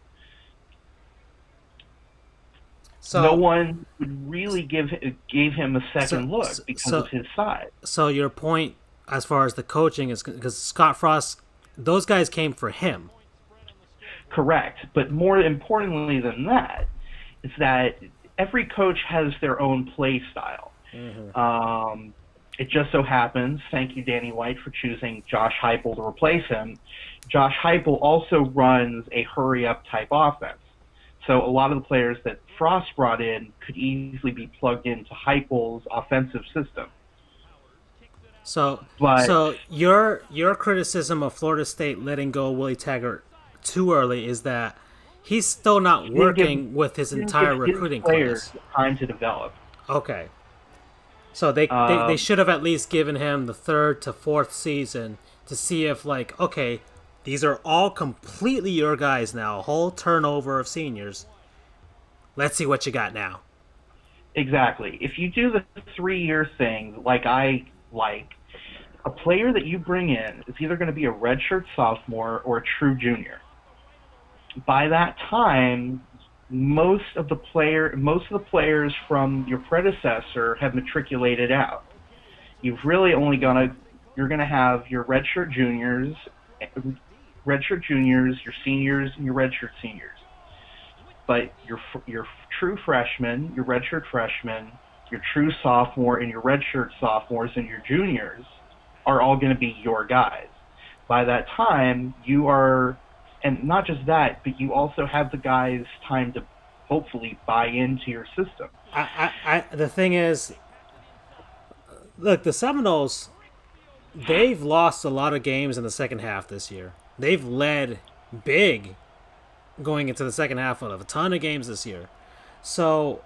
So no one would really gave him a second look because of his size. So your point as far as the coaching is, because Scott Frost, those guys came for him. Correct, but more importantly than that, is that every coach has their own play style. It just so happens, thank you, Danny White, for choosing Josh Heupel to replace him. Josh Heupel also runs a hurry-up type offense. So a lot of the players that Frost brought in could easily be plugged into Heupel's offensive system. So your criticism of Florida State letting go Willie Taggart too early is that he's still not working with his entire recruiting class. Time to develop. Okay. So they should have at least given him the 3rd to 4th season to see if, like, okay, these are all completely your guys now, a whole turnover of seniors. Let's see what you got now. Exactly. If you do the 3-year thing, like I like, a player that you bring in is either going to be a redshirt sophomore or a true junior. By that time, most of the players from your predecessor have matriculated out. You've really only you're going to have your redshirt juniors, your seniors, and your redshirt seniors. but your true freshman, your redshirt freshman, your true sophomore, and your redshirt sophomores and your juniors are all going to be your guys. By that time, you are, and not just that, but you also have the guys time to hopefully buy into your system. The thing is, look, the Seminoles, they've lost a lot of games in the second half this year. They've led big going into the second half of a ton of games this year. So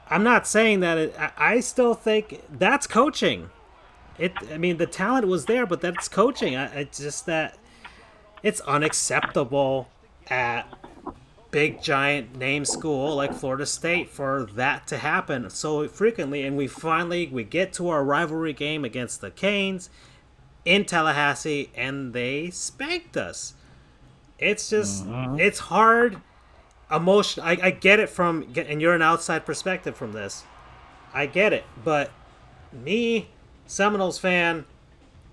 I'm not saying that I still think that's coaching. The talent was there, but that's coaching. It's just that it's unacceptable at big, giant name school like Florida State for that to happen so frequently. And we get to our rivalry game against the Canes in Tallahassee, and they spanked us. It's just, it's hard. Emotion. I get it and you're an outside perspective from this. I get it, but me, Seminoles fan,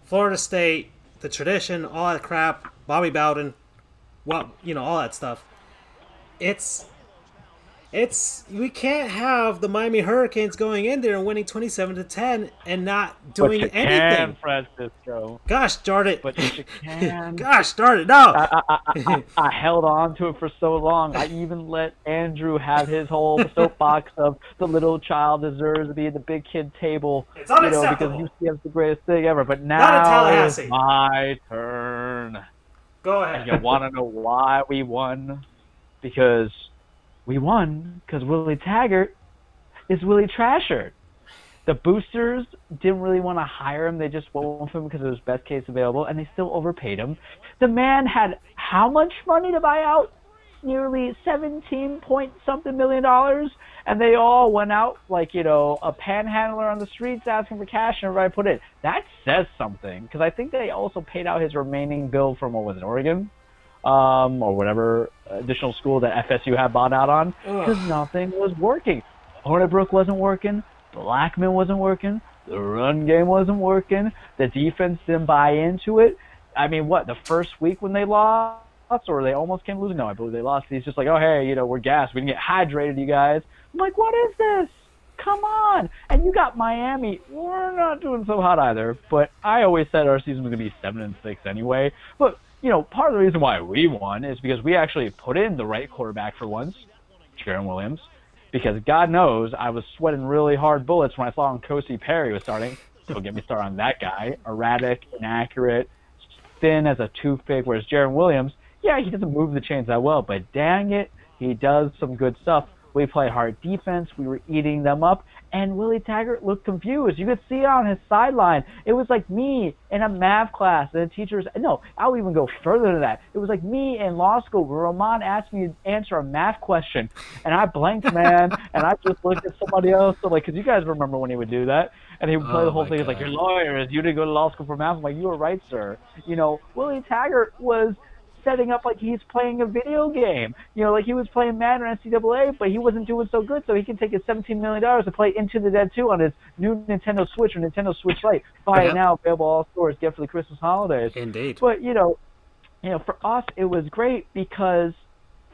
Florida State, the tradition, all that crap, Bobby Bowden, all that stuff. We can't have the Miami Hurricanes going in there and winning 27-10 and not doing but you anything. Can, Francisco. Gosh darn it! But you can. Gosh darn it! No. I held on to it for so long. I even let Andrew have his whole soapbox of the little child deserves to be at the big kid table. It's unacceptable. Because UCF's the greatest thing ever. But now it's my turn. Go ahead. And you want to know why we won? Because we won because Willie Taggart is Willie Trasher. The boosters didn't really want to hire him. They just went for him because it was best case available, and they still overpaid him. The man had how much money to buy out? Nearly 17-point-something million dollars, and they all went out like, a panhandler on the streets asking for cash, and everybody put in. That says something, because I think they also paid out his remaining bill from, Oregon? Or whatever additional school that FSU had bought out on, because nothing was working. Hornibrook wasn't working. Blackman wasn't working. The run game wasn't working. The defense didn't buy into it. The first week when they lost, or they almost came losing? No, I believe they lost. He's just like, oh, hey, we're gassed. We didn't get hydrated, you guys. I'm like, what is this? Come on. And you got Miami. We're not doing so hot either. But I always said our season was going to be 7-6 anyway. But part of the reason why we won is because we actually put in the right quarterback for once, Jaron Williams, because God knows I was sweating really hard bullets when I saw N'Kosi Perry was starting. Don't get me started on that guy. Erratic, inaccurate, thin as a toothpick, whereas Jaron Williams, he doesn't move the chains that well, but dang it, he does some good stuff. We play hard defense. We were eating them up. And Willie Taggart looked confused. You could see it on his sideline. It was like me in a math class. And the teachers, no, I'll even go further than that. It was like me in law school where Roman asked me to answer a math question. And I blanked, man. And I just looked at somebody else. So, because you guys remember when he would do that. And he would play the whole thing. He's like, you're lawyers. You didn't go to law school for math. I'm like, you were right, sir. Willie Taggart was setting up like he's playing a video game. Like he was playing Madden or NCAA, but he wasn't doing so good, so he can take his $17 million to play Into the Dead 2 on his new Nintendo Switch or Nintendo Switch Lite. Buy it now, available all stores, get for the Christmas holidays. Indeed. But, for us, it was great because,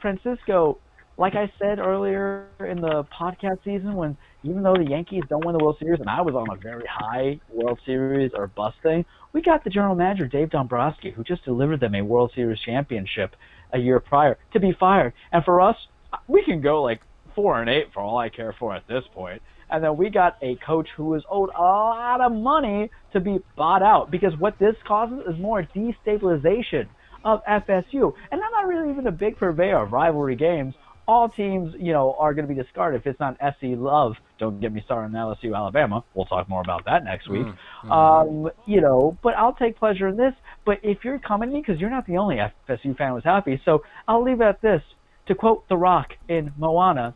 Francisco, like I said earlier in the podcast season, when even though the Yankees don't win the World Series, and I was on a very high World Series or bust thing, we got the general manager, Dave Dombrowski, who just delivered them a World Series championship a year prior, to be fired. And for us, we can go 4-8 for all I care for at this point. And then we got a coach who was owed a lot of money to be bought out, because what this causes is more destabilization of FSU. And I'm not really even a big purveyor of rivalry games. All teams, are going to be discarded if it's not SC Love. Don't get me started on LSU, Alabama. We'll talk more about that next week. But I'll take pleasure in this. But if you're coming to me, because you're not the only FSU fan who was happy, so I'll leave it at this. To quote The Rock in Moana,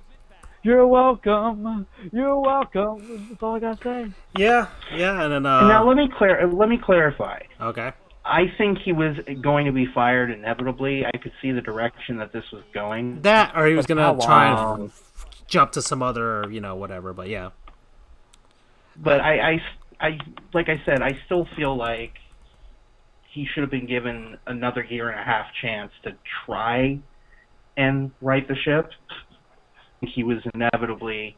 you're welcome. You're welcome. That's all I got to say. Yeah, and then... Now, let me clarify. Okay. I think he was going to be fired inevitably. I could see the direction that this was going. That, or he was going to try and jump to some other, whatever, but yeah. But I like I said, I still feel like he should have been given another year and a half chance to try and right the ship, he was inevitably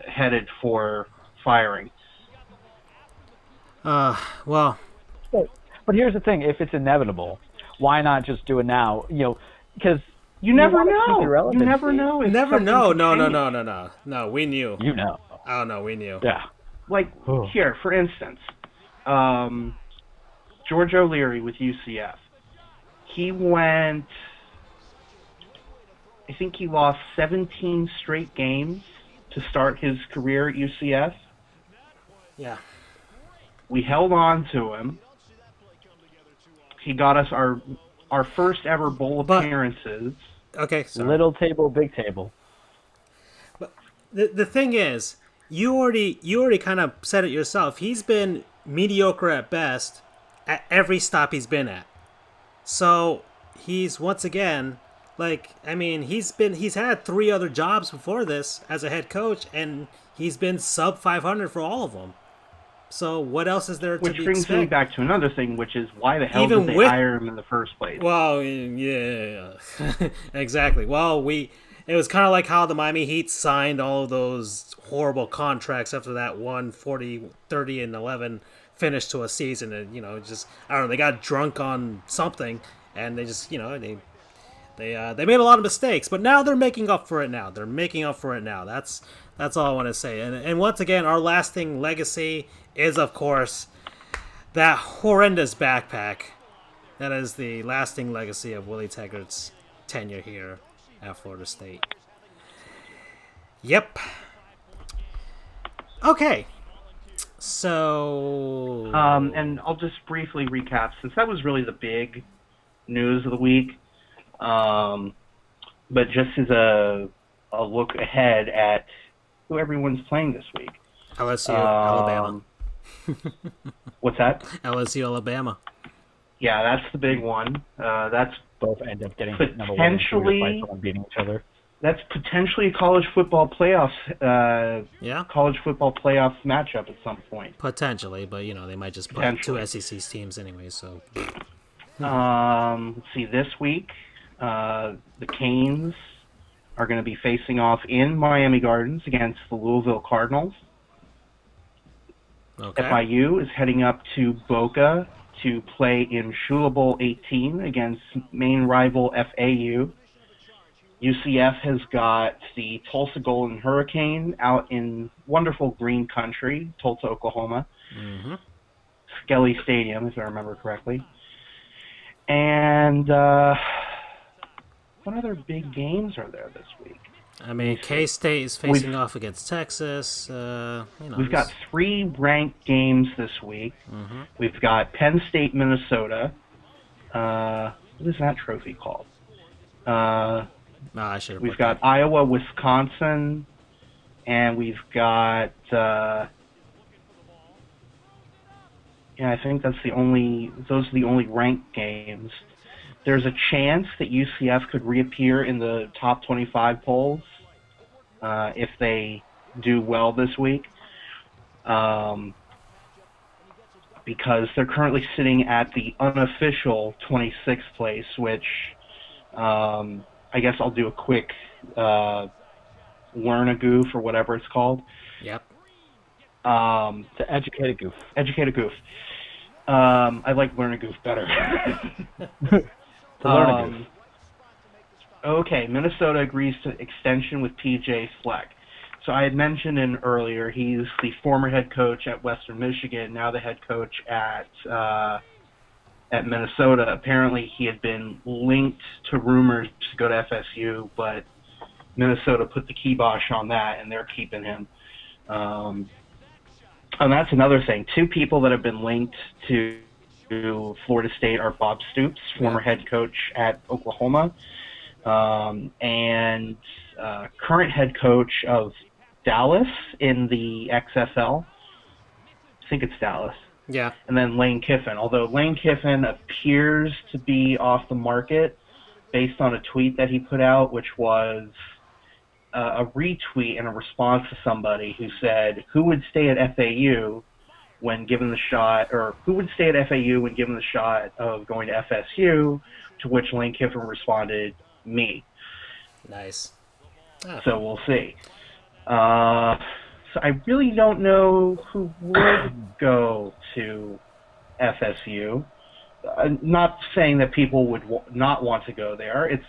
headed for firing. Well, But here's the thing: if it's inevitable, why not just do it now? Because You never wanna keep your know. You relevancy. never know. If never something know. can No, change. no. We knew. you know. Oh no, we knew. Yeah. Like here, for instance, George O'Leary with UCF. He went. I think he lost 17 straight games to start his career at UCF. Yeah. We held on to him. He got us our first ever bowl appearances. Okay. Sorry. Little table, big table. The thing is, you already kind of said it yourself. He's been mediocre at best at every stop he's been at. So he's once again he's had 3 other jobs before this as a head coach, and he's been sub 500 for all of them. So what else is there to Which be brings me expect? back to another thing, which is why the hell Even did they with- hire him in the first place? Well, yeah, exactly. Well, it was kind of like how the Miami Heat signed all of those horrible contracts after that 30-11 finish to a season, and just I don't know, they got drunk on something, and they just they made a lot of mistakes, but now they're making up for it now. That's all I want to say. And once again, our lasting legacy is, of course, that horrendous backpack. That is the lasting legacy of Willie Taggart's tenure here at Florida State. Yep. Okay. So... And I'll just briefly recap, since that was really the big news of the week. But just as a look ahead at who everyone's playing this week. LSU, Alabama. What's that? LSU, Alabama. Yeah, that's the big one. That's Both end up getting number 1 potentially and 2 despite beating each other. that's potentially a college football playoffs. Yeah, College football playoff matchup at some point. potentially, but they might just put 2 Potentially. SEC teams anyway. So Let's see. This week, the Canes are going to be facing off in Miami Gardens against the Louisville Cardinals. okay, FIU is heading up to Boca to play in Shula Bowl 18 against main rival FAU. UCF has got the Tulsa Golden Hurricane out in wonderful green country, Tulsa, Oklahoma. Mm-hmm. Skelly Stadium, if I remember correctly. And what other big games are there this week? I mean, K-State is facing off against Texas. We've got 3 ranked games this week. Mm-hmm. We've got Penn State, Minnesota. What is that trophy called? I should have. We've got Iowa, Wisconsin, and we've got. I think those are the only ranked games. There's a chance that UCF could reappear in the top 25 polls if they do well this week, because they're currently sitting at the unofficial 26th place, which I guess I'll do a quick learn a goof or whatever it's called. Yep. The educated goof. Educated goof. I like learn a goof better. To learn a goof. Okay, Minnesota agrees to extension with PJ Fleck. So I had mentioned earlier, he's the former head coach at Western Michigan, now the head coach at Minnesota. Apparently he had been linked to rumors to go to FSU, but Minnesota put the kibosh on that, and they're keeping him. And that's another thing. 2 people that have been linked to Florida State are Bob Stoops, former head coach at Oklahoma, and current head coach of Dallas in the XFL. I think it's Dallas. Yeah. And then Lane Kiffin. Although Lane Kiffin appears to be off the market based on a tweet that he put out, which was a retweet in a response to somebody who said, who would stay at FAU when given the shot, or who would stay at FAU when given the shot of going to FSU, to which Lane Kiffin responded, me. Nice. Ah. So we'll see. So I really don't know who would go to FSU. Not saying that people would not want to go there. It's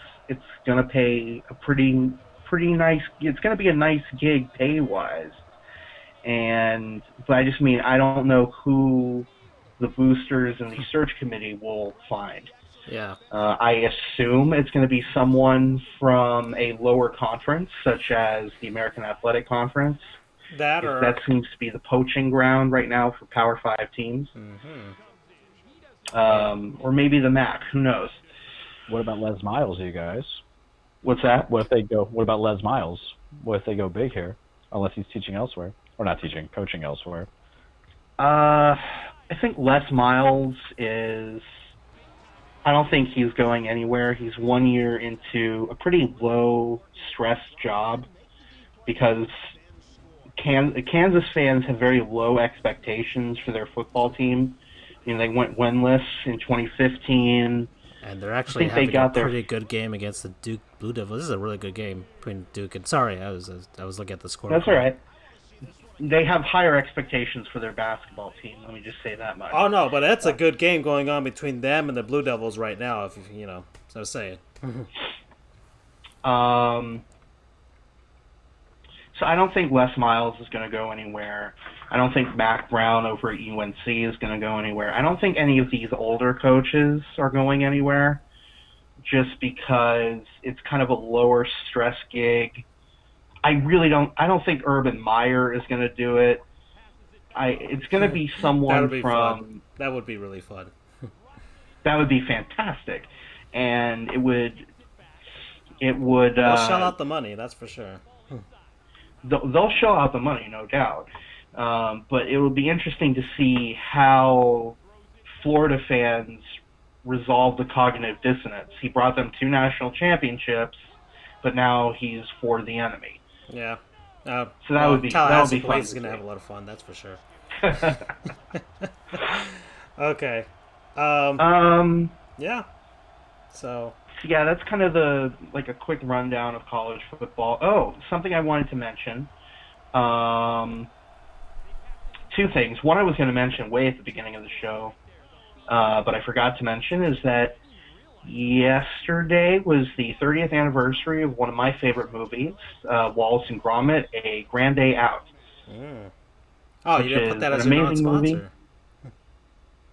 going to pay a pretty nice. It's going to be a nice gig pay wise, but I just mean I don't know who the boosters and the search committee will find. Yeah. I assume it's going to be someone from a lower conference, such as the American Athletic Conference. That seems to be the poaching ground right now for Power 5 teams. Mm-hmm. Or maybe the MAC. Who knows? What about Les Miles, you guys? What's that? What about Les Miles? What if they go big here? Unless he's teaching elsewhere. Or not teaching, coaching elsewhere. I think Les Miles is... I don't think he's going anywhere. He's 1 year into a pretty low-stress job because Kansas fans have very low expectations for their football team. You know, they went winless in 2015. And they're actually having a pretty good game against the Duke Blue Devils. This is a really good game between Duke and... Sorry, I was looking at the score. That's all right. They have higher expectations for their basketball team. Let me just say that much. Oh, no, but that's a good game going on between them and the Blue Devils right now, if you know. So I was saying. So I don't think Les Miles is going to go anywhere. I don't think Mac Brown over at UNC is going to go anywhere. I don't think any of these older coaches are going anywhere just because it's kind of a lower stress gig. I don't think Urban Meyer is going to do it. It's going to be someone fun. That would be really fun. That would be fantastic. And it would they'll shell out the money, that's for sure. They'll shell out the money, no doubt. But it will be interesting to see how Florida fans resolve the cognitive dissonance. He brought them 2 national championships, but now he's for the enemy. Yeah. So that would be fun. He's going to have a lot of fun, that's for sure. Okay. Yeah. So. Yeah, that's kind of a quick rundown of college football. Oh, something I wanted to mention. 2 things. One I was going to mention way at the beginning of the show, but I forgot to mention, is that yesterday was the 30th anniversary of one of my favorite movies, Wallace and Gromit: A Grand Day Out. Mm. Oh, you didn't put that as a non-sponsor. Movie.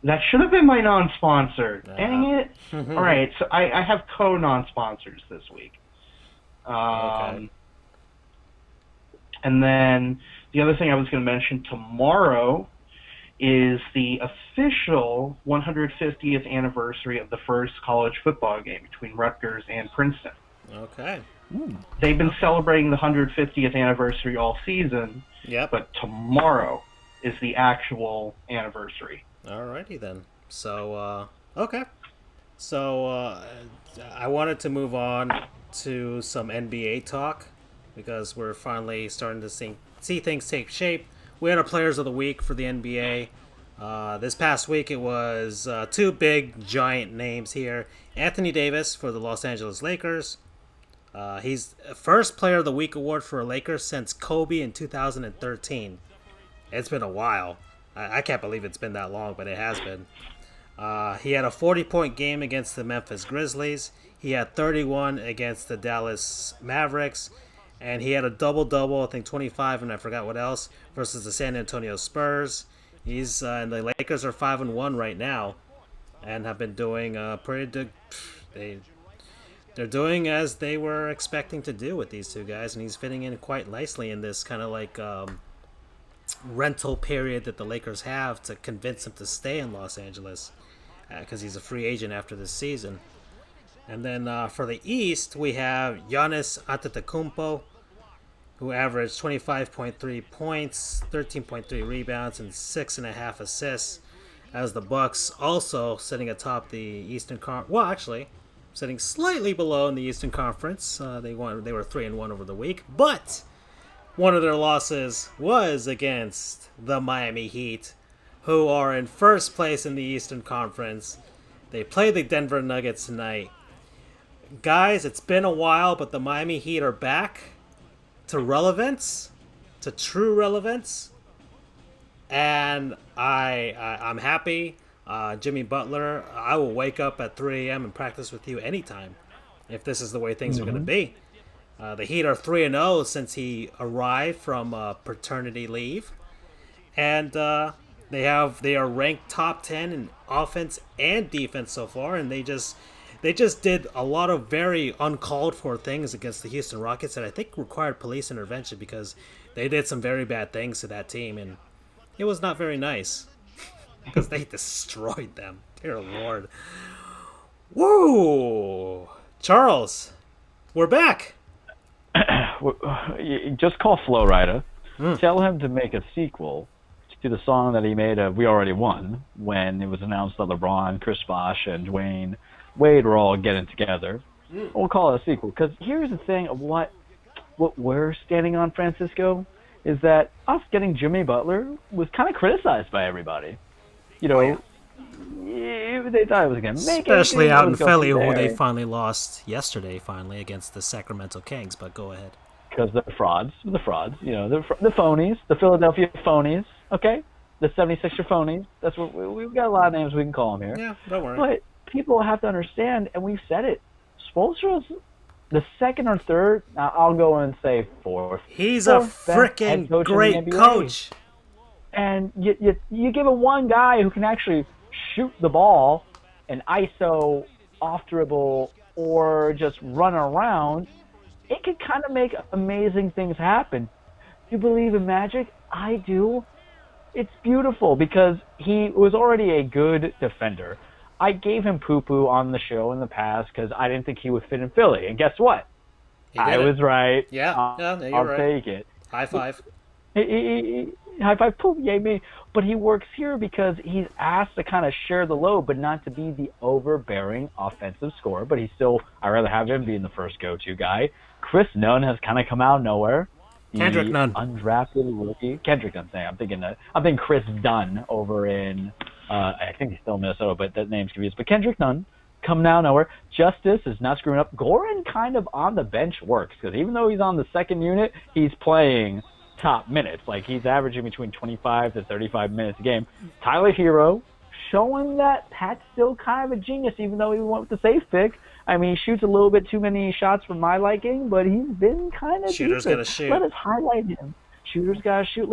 That should have been my non-sponsor. Yeah. Dang it. All right, so I have co-non-sponsors this week. Okay. And then the other thing I was going to mention, tomorrow is the official 150th anniversary of the first college football game between Rutgers and Princeton. Okay. They've been celebrating the 150th anniversary all season, but tomorrow is the actual anniversary. Alrighty then. So, okay. So, I wanted to move on to some NBA talk because we're finally starting to see things take shape. We had our Players of the Week for the NBA. This past week it was 2 big, giant names here. Anthony Davis for the Los Angeles Lakers. He's first Player of the Week award for a Lakers since Kobe in 2013. It's been a while. I can't believe it's been that long, but it has been. He had a 40-point game against the Memphis Grizzlies. He had 31 against the Dallas Mavericks. And he had a double-double, I think 25, and I forgot what else, versus the San Antonio Spurs. And the Lakers are 5-1 right now and have been doing pretty good. They're doing as they were expecting to do with these 2 guys, and he's fitting in quite nicely in this kind of rental period that the Lakers have to convince him to stay in Los Angeles because he's a free agent after this season. And then for the East, we have Giannis Antetokounmpo, who averaged 25.3 points, 13.3 rebounds, and 6.5 assists, as the Bucks also sitting atop the Eastern Conference. Well, actually, sitting slightly below in the Eastern Conference. They were 3-1 over the week, but one of their losses was against the Miami Heat, who are in first place in the Eastern Conference. They play the Denver Nuggets tonight. guys, it's been a while, but the Miami Heat are back to relevance, to true relevance, and I'm happy. Jimmy Butler, I will wake up at 3 a.m. and practice with you anytime if this is the way things are going to be. The Heat are 3-0 since he arrived from paternity leave, and they are ranked top 10 in offense and defense so far, and they just did a lot of very uncalled for things against the Houston Rockets that I think required police intervention because they did some very bad things to that team, and it was not very nice because they destroyed them. Dear Lord. Woo! Charles, we're back. Just call Flowrider. Tell him to make a sequel to the song that he made of "We Already Won" when it was announced that LeBron, Chris Bosh, and Dwayne Wade were all getting together. We'll call it a sequel because here's the thing of what we're standing on, Francisco, is that us getting Jimmy Butler was kind of criticized by everybody. You know, they thought it was going to make it. Especially out in Philly, who they finally lost yesterday, against the Sacramento Kings. But go ahead. Because they're frauds. The frauds. You know, the phonies. The Philadelphia phonies. Okay? The 76er phonies. That's what we've got a lot of names we can call them here. Yeah, don't worry. But people have to understand, and we've said it, Spoelstra's the second or third, I'll go and say fourth. He's a freaking great coach. And you give him one guy who can actually shoot the ball and ISO off dribble or just run around, it could kind of make amazing things happen. You believe in magic? I do. It's beautiful because he was already a good defender. I gave him poo-poo on the show in the past because I didn't think he would fit in Philly. And guess what? I was right. Yeah, I'll right. take it. High five. High five, poop, yay me. But he works here because he's asked to kind of share the load, but not to be the overbearing offensive scorer. But I'd rather have him being the first go-to guy. Chris Nunn has kind of come out of nowhere. Kendrick Nunn. Undrafted rookie. Kendrick Nunn, I'm thinking Chris Dunn over in, I think he's still in Minnesota, but that name's confused. But Kendrick Nunn, coming out of nowhere. Justice is not screwing up. Goran kind of on the bench works, because even though he's on the second unit, he's playing top minutes. Like, he's averaging between 25 to 35 minutes a game. Tyler Hero, showing that Pat's still kind of a genius, even though he went with the safe pick. I mean, he shoots a little bit too many shots for my liking, but he's been kind of Shooter's got to shoot. Let us highlight him. Shooter's got to shoot.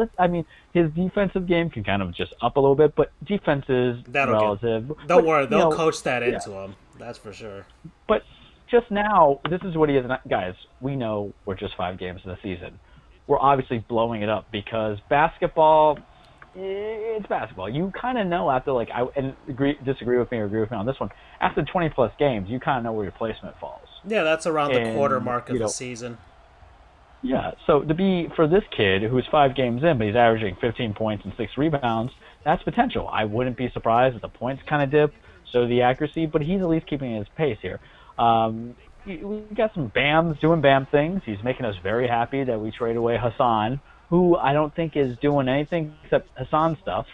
His defensive game can kind of just up a little bit, but defense is relative. Don't worry, they'll coach that into him. That's for sure. But just now, this is what he is. Guys, we know we're just 5 games in the season. We're obviously blowing it up because basketball, it's basketball. You kind of know after, disagree with me or agree with me on this one, after 20-plus games, you kind of know where your placement falls. Yeah, that's around the quarter mark of the season. Yeah, so for this kid who's 5 games in, but he's averaging 15 points and 6 rebounds, that's potential. I wouldn't be surprised if the points kind of dip, so the accuracy, but he's at least keeping his pace here. We got some Bams doing Bam things. He's making us very happy that we trade away Hassan, who I don't think is doing anything except Hassan stuff,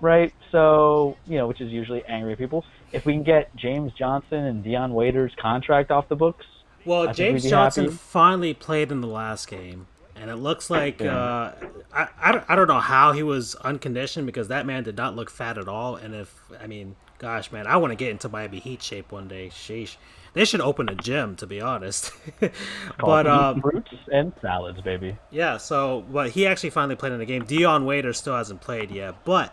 right? So, which is usually angry people. If we can get James Johnson and Dion Waiters' contract off the books, well, James Johnson finally played in the last game, and it looks like I don't know how he was unconditioned because that man did not look fat at all. And gosh, man, I want to get into Miami Heat shape one day. Sheesh. They should open a gym, to be honest. But fruits and salads, baby. Yeah. But he actually finally played in the game. Dion Waiters still hasn't played yet, but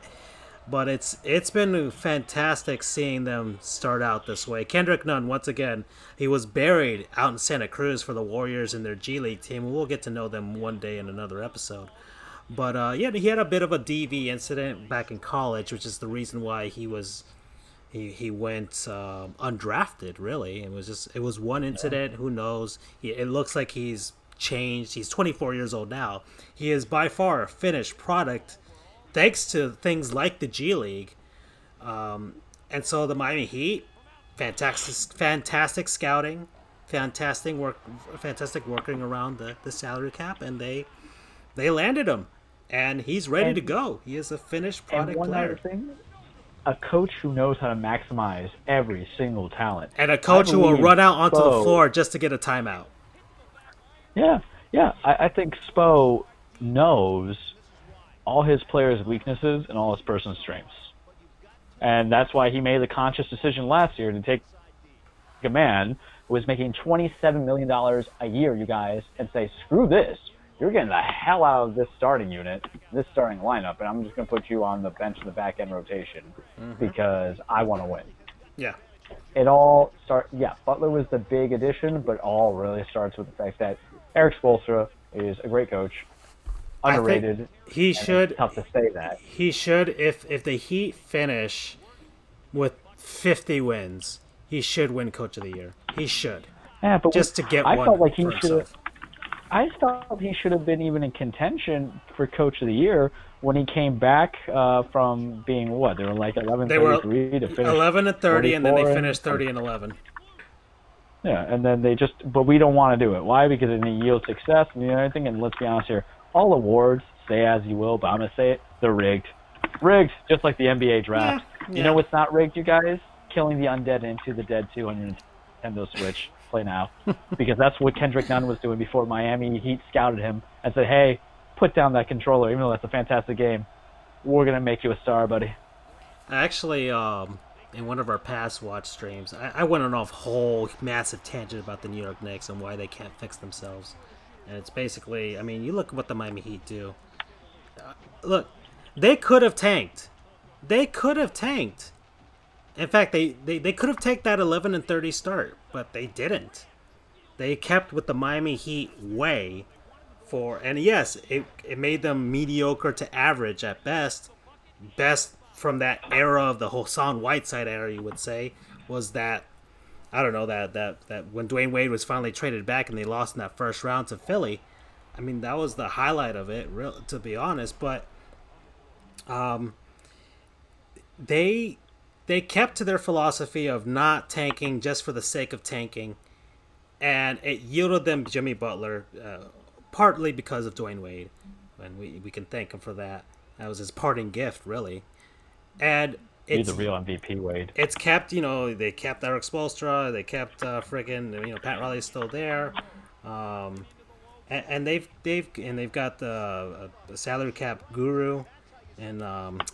it's been fantastic seeing them start out this way. Kendrick Nunn, once again, he was buried out in Santa Cruz for the Warriors in their G League team. We'll get to know them one day in another episode. But he had a bit of a DV incident back in college, which is the reason why he went undrafted. Really, it was one incident. Who knows? It looks like he's changed. He's 24 years old now. He is by far a finished product, thanks to things like the G League. And so the Miami Heat, fantastic scouting, fantastic working around the salary cap, and they landed him, and he's ready to go. He is a finished product player. Other thing, a coach who knows how to maximize every single talent. And a coach who will run out onto the floor just to get a timeout. Yeah. I think Spo knows all his players' weaknesses and all his personal strengths. And that's why he made the conscious decision last year to take a man who was making $27 million a year, you guys, and say, screw this. You're getting the hell out of this starting unit, this starting lineup, and I'm just going to put you on the bench in the back-end rotation because I want to win. Yeah. It all Butler was the big addition, but all really starts with the fact that Eric Spoelstra is a great coach, underrated. He should. It's tough to say that. He should, if the Heat finish with 50 wins, he should win Coach of the Year. He should. Yeah, but just to get I one felt like for he should. himself. I thought he should have been even in contention for Coach of the Year when he came back from being what? They were like 11-33 to finish 11-30, and then they 44 finished 30-11. Yeah, and then but we don't want to do it. Why? Because it yields success and everything. And let's be honest here, all awards, say as you will, but I'm gonna say it, they're rigged. Rigged, just like the NBA draft. Yeah. You know what's not rigged, you guys? Killing the undead into the dead 2 on your Nintendo Switch. Play now, because that's what Kendrick Nunn was doing before Miami Heat scouted him and said, "Hey, put down that controller. Even though that's a fantastic game, we're gonna make you a star, buddy." Actually, in one of our past watch streams, I went on a whole massive tangent about the New York Knicks and why they can't fix themselves. And it's basically, I mean, you look at what the Miami Heat do. Look, they could have tanked. In fact, they could have taken that 11-30 start, but they didn't. They kept with the Miami Heat way and yes, it made them mediocre to average at best. Best from that era of the Hassan Whiteside era, you would say, was that, I don't know, that when Dwayne Wade was finally traded back and they lost in that first round to Philly. I mean, that was the highlight of it, to be honest. But they kept to their philosophy of not tanking just for the sake of tanking, and it yielded them Jimmy Butler, partly because of Dwayne Wade, and we can thank him for that. That was his parting gift, really. And He's the real MVP, Wade. It's kept, they kept Eric Spoelstra, they kept Pat Riley's still there, and they've got the salary cap guru, and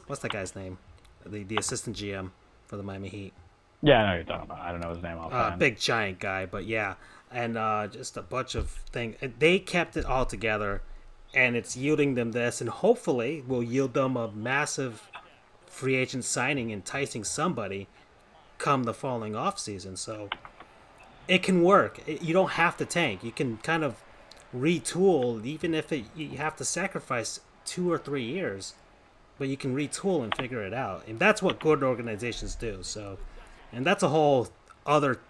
what's that guy's name, the assistant GM for the Miami Heat. Yeah, I know who you're talking about. I don't know his name offhand. Big giant guy, but yeah, and just a bunch of things. They kept it all together, and it's yielding them this, and hopefully will yield them a massive free agent signing, enticing somebody come the following off season. So it can work. You don't have to tank. You can kind of retool, even if you have to sacrifice 2 or 3 years, but you can retool and figure it out. And that's what good organizations do. So, and that's a whole other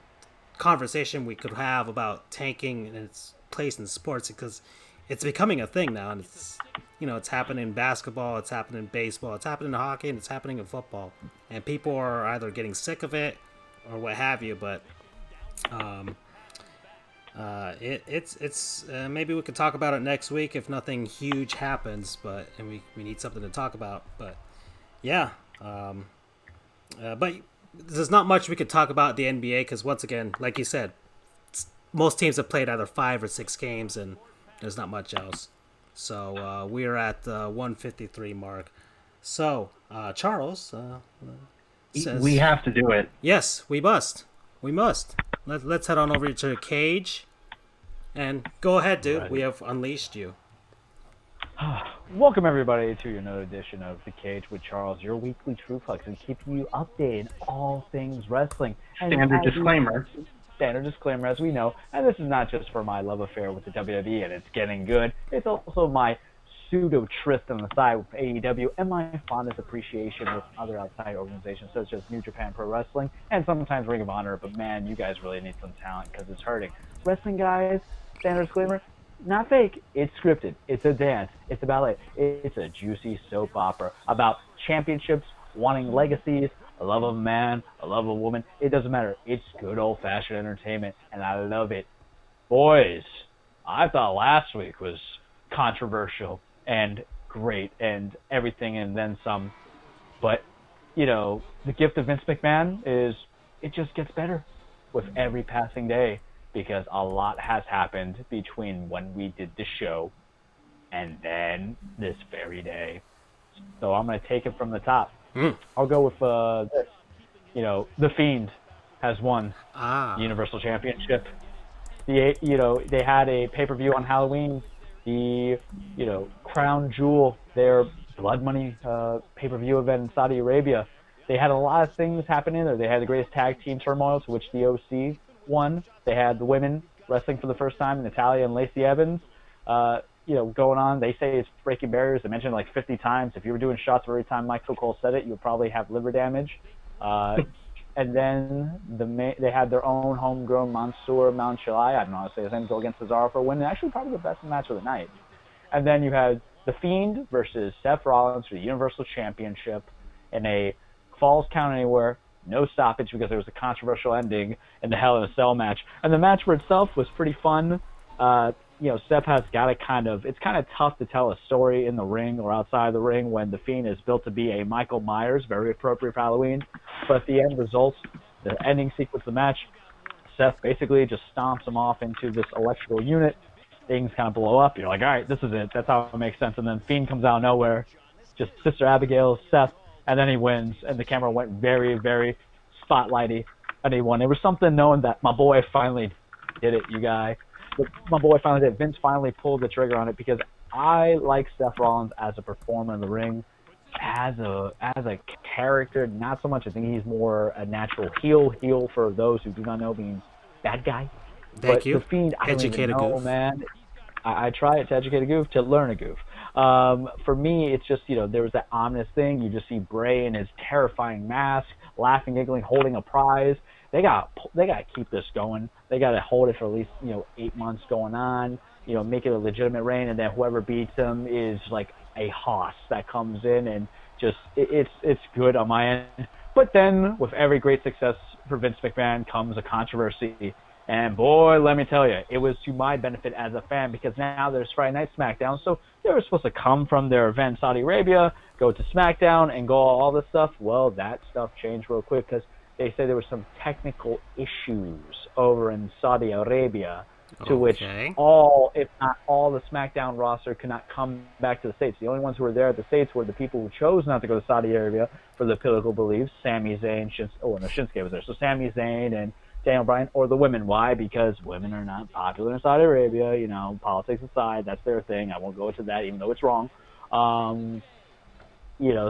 conversation we could have about tanking and its place in sports, because it's becoming a thing now, and it's happening in basketball, it's happening in baseball, it's happening in hockey, and it's happening in football. And people are either getting sick of it or what have you. But it's maybe we could talk about it next week if nothing huge happens. But we need something to talk about. But yeah, but there's not much we could talk about the NBA, because once again, like you said, most teams have played either 5 or 6 games, and there's not much else. So we are at the 153 mark. So Charles says, we have to do it. Yes, we must. Let's head on over to Cage, and go ahead, dude. Right. We have unleashed you. Welcome everybody to another edition of The Cage with Charles, your weekly True Flex, and keeping you updated all things wrestling. Standard disclaimer, as we know, and this is not just for my love affair with the WWE and it's getting good, it's also my pseudo tryst on the side with AEW and my fondest appreciation with other outside organizations such as New Japan Pro Wrestling and sometimes Ring of Honor. But man, you guys really need some talent because it's hurting. Wrestling guys, standard disclaimer, not fake, it's scripted, it's a dance, it's a ballet, it's a juicy soap opera about championships, wanting legacies, a love of a man, a love of a woman, it doesn't matter. It's good old-fashioned entertainment, and I love it. Boys, I thought last week was controversial and great and everything and then some, but the gift of Vince McMahon is it just gets better with every passing day because a lot has happened between when we did the show and then this very day. So I'm going to take it from the top. I'll go with this. The Fiend has won the Universal Championship. They had a pay-per-view on Halloween. The, Crown Jewel, their Blood Money pay-per-view event in Saudi Arabia. They had a lot of things happening there. They had the greatest tag team turmoil, to which the OC won. They had the women wrestling for the first time, Natalya and Lacey Evans. Going on. They say it's breaking barriers. They mentioned it like 50 times. If you were doing shots every time Michael Cole said it, you would probably have liver damage. And then they had their own homegrown Mansoor Mounchalai, I don't know how to say his name, go against Cesaro for a win. Actually, probably the best match of the night. And then you had The Fiend versus Seth Rollins for the Universal Championship in a Falls Count Anywhere, no stoppage because there was a controversial ending in the Hell in a Cell match. And the match for itself was pretty fun. Seth has got it's kind of tough to tell a story in the ring or outside the ring when The Fiend is built to be a Michael Myers, very appropriate for Halloween. But the end results, the ending sequence of the match, Seth basically just stomps him off into this electrical unit. Things kind of blow up. You're like, all right, this is it. That's how it makes sense. And then Fiend comes out of nowhere, just Sister Abigail, Seth, and then he wins. And the camera went very, very spotlighty, and he won. It was something knowing that my boy finally did it, you guys. My boy finally did. Vince finally pulled the trigger on it because I like Seth Rollins as a performer in the ring, as a character. Not so much. I think he's more a natural heel. Heel for those who do not know means bad guy. Thank you. The Fiend, I educate don't even know, goof, man. I try it to educate a goof, to learn a goof. For me, it's just there was that ominous thing. You just see Bray in his terrifying mask, laughing, giggling, holding a prize. They got to keep this going. They got to hold it for at least 8 months going on. Make it a legitimate reign, and then whoever beats him is like a hoss that comes in and just it's good on my end. But then with every great success for Vince McMahon comes a controversy, and boy, let me tell you, it was to my benefit as a fan because now there's Friday Night SmackDown, so they were supposed to come from their event in Saudi Arabia, go to SmackDown, and go all this stuff. Well, that stuff changed real quick because they said there were some technical issues over in Saudi Arabia, to which all, if not all, the SmackDown roster could not come back to the States. The only ones who were there at the States were the people who chose not to go to Saudi Arabia for their political beliefs. Sami Zayn, Shinsuke was there. So Sami Zayn and Daniel Bryan, or the women. Why? Because women are not popular in Saudi Arabia. Politics aside, that's their thing. I won't go into that, even though it's wrong.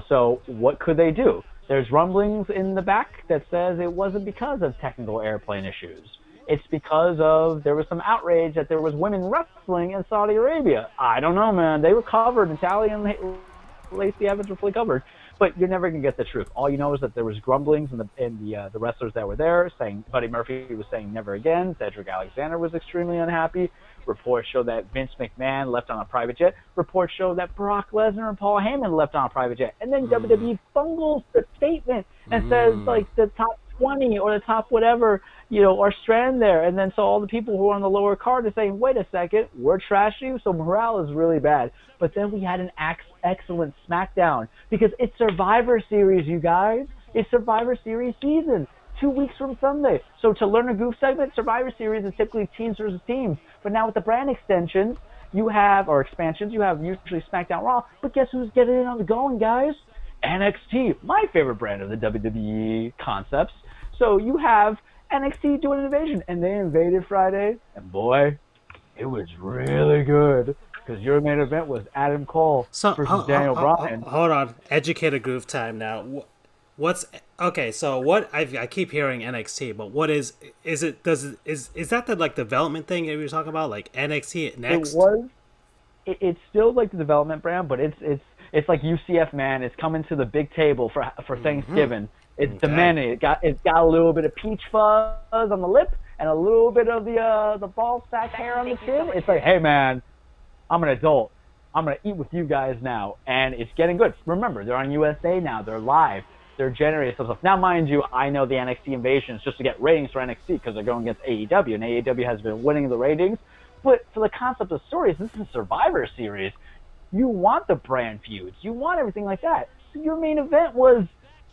So what could they do? There's rumblings in the back that says it wasn't because of technical airplane issues. It's because there was some outrage that there was women wrestling in Saudi Arabia. I don't know, man. They were covered. Natalya and Lacey Evans were fully covered. But you're never going to get the truth. All you know is that there was grumblings in the wrestlers that were there, saying Buddy Murphy was saying never again. Cedric Alexander was extremely unhappy. Reports show that Vince McMahon left on a private jet. Reports show that Brock Lesnar and Paul Heyman left on a private jet. And then WWE bungles the statement and says, like, the top 20 or the top whatever, are stranded there. And then so all the people who are on the lower card are saying, wait a second, we're trashing you, so morale is really bad. But then we had an excellent SmackDown because it's Survivor Series, you guys. It's Survivor Series season. 2 weeks from Sunday. So to learn a goof segment, Survivor Series is typically teams versus teams. But now with the brand extensions, expansions, you have usually SmackDown Raw. But guess who's getting in on the going, guys? NXT, my favorite brand of the WWE concepts. So you have NXT doing an invasion, and they invaded Friday, and boy, it was really good because your main event was Adam Cole versus Daniel Bryan. Hold on, educate a goof time now. So what I keep hearing NXT, but what is that the like development thing that we were talking about, like NXT next? It's still like the development brand, but it's like UCF, man. It's coming to the big table for Thanksgiving. It's demanding. It got a little bit of peach fuzz on the lip and a little bit of the ball sack hair on the chin. It's like, hey man, I'm an adult. I'm gonna eat with you guys now, and it's getting good. Remember, they're on USA now. They're live. They're generating some stuff. Now, mind you, I know the NXT invasion is just to get ratings for NXT because they're going against AEW, and AEW has been winning the ratings. But for the concept of stories, this is a Survivor Series. You want the brand feuds. You want everything like that. So your main event was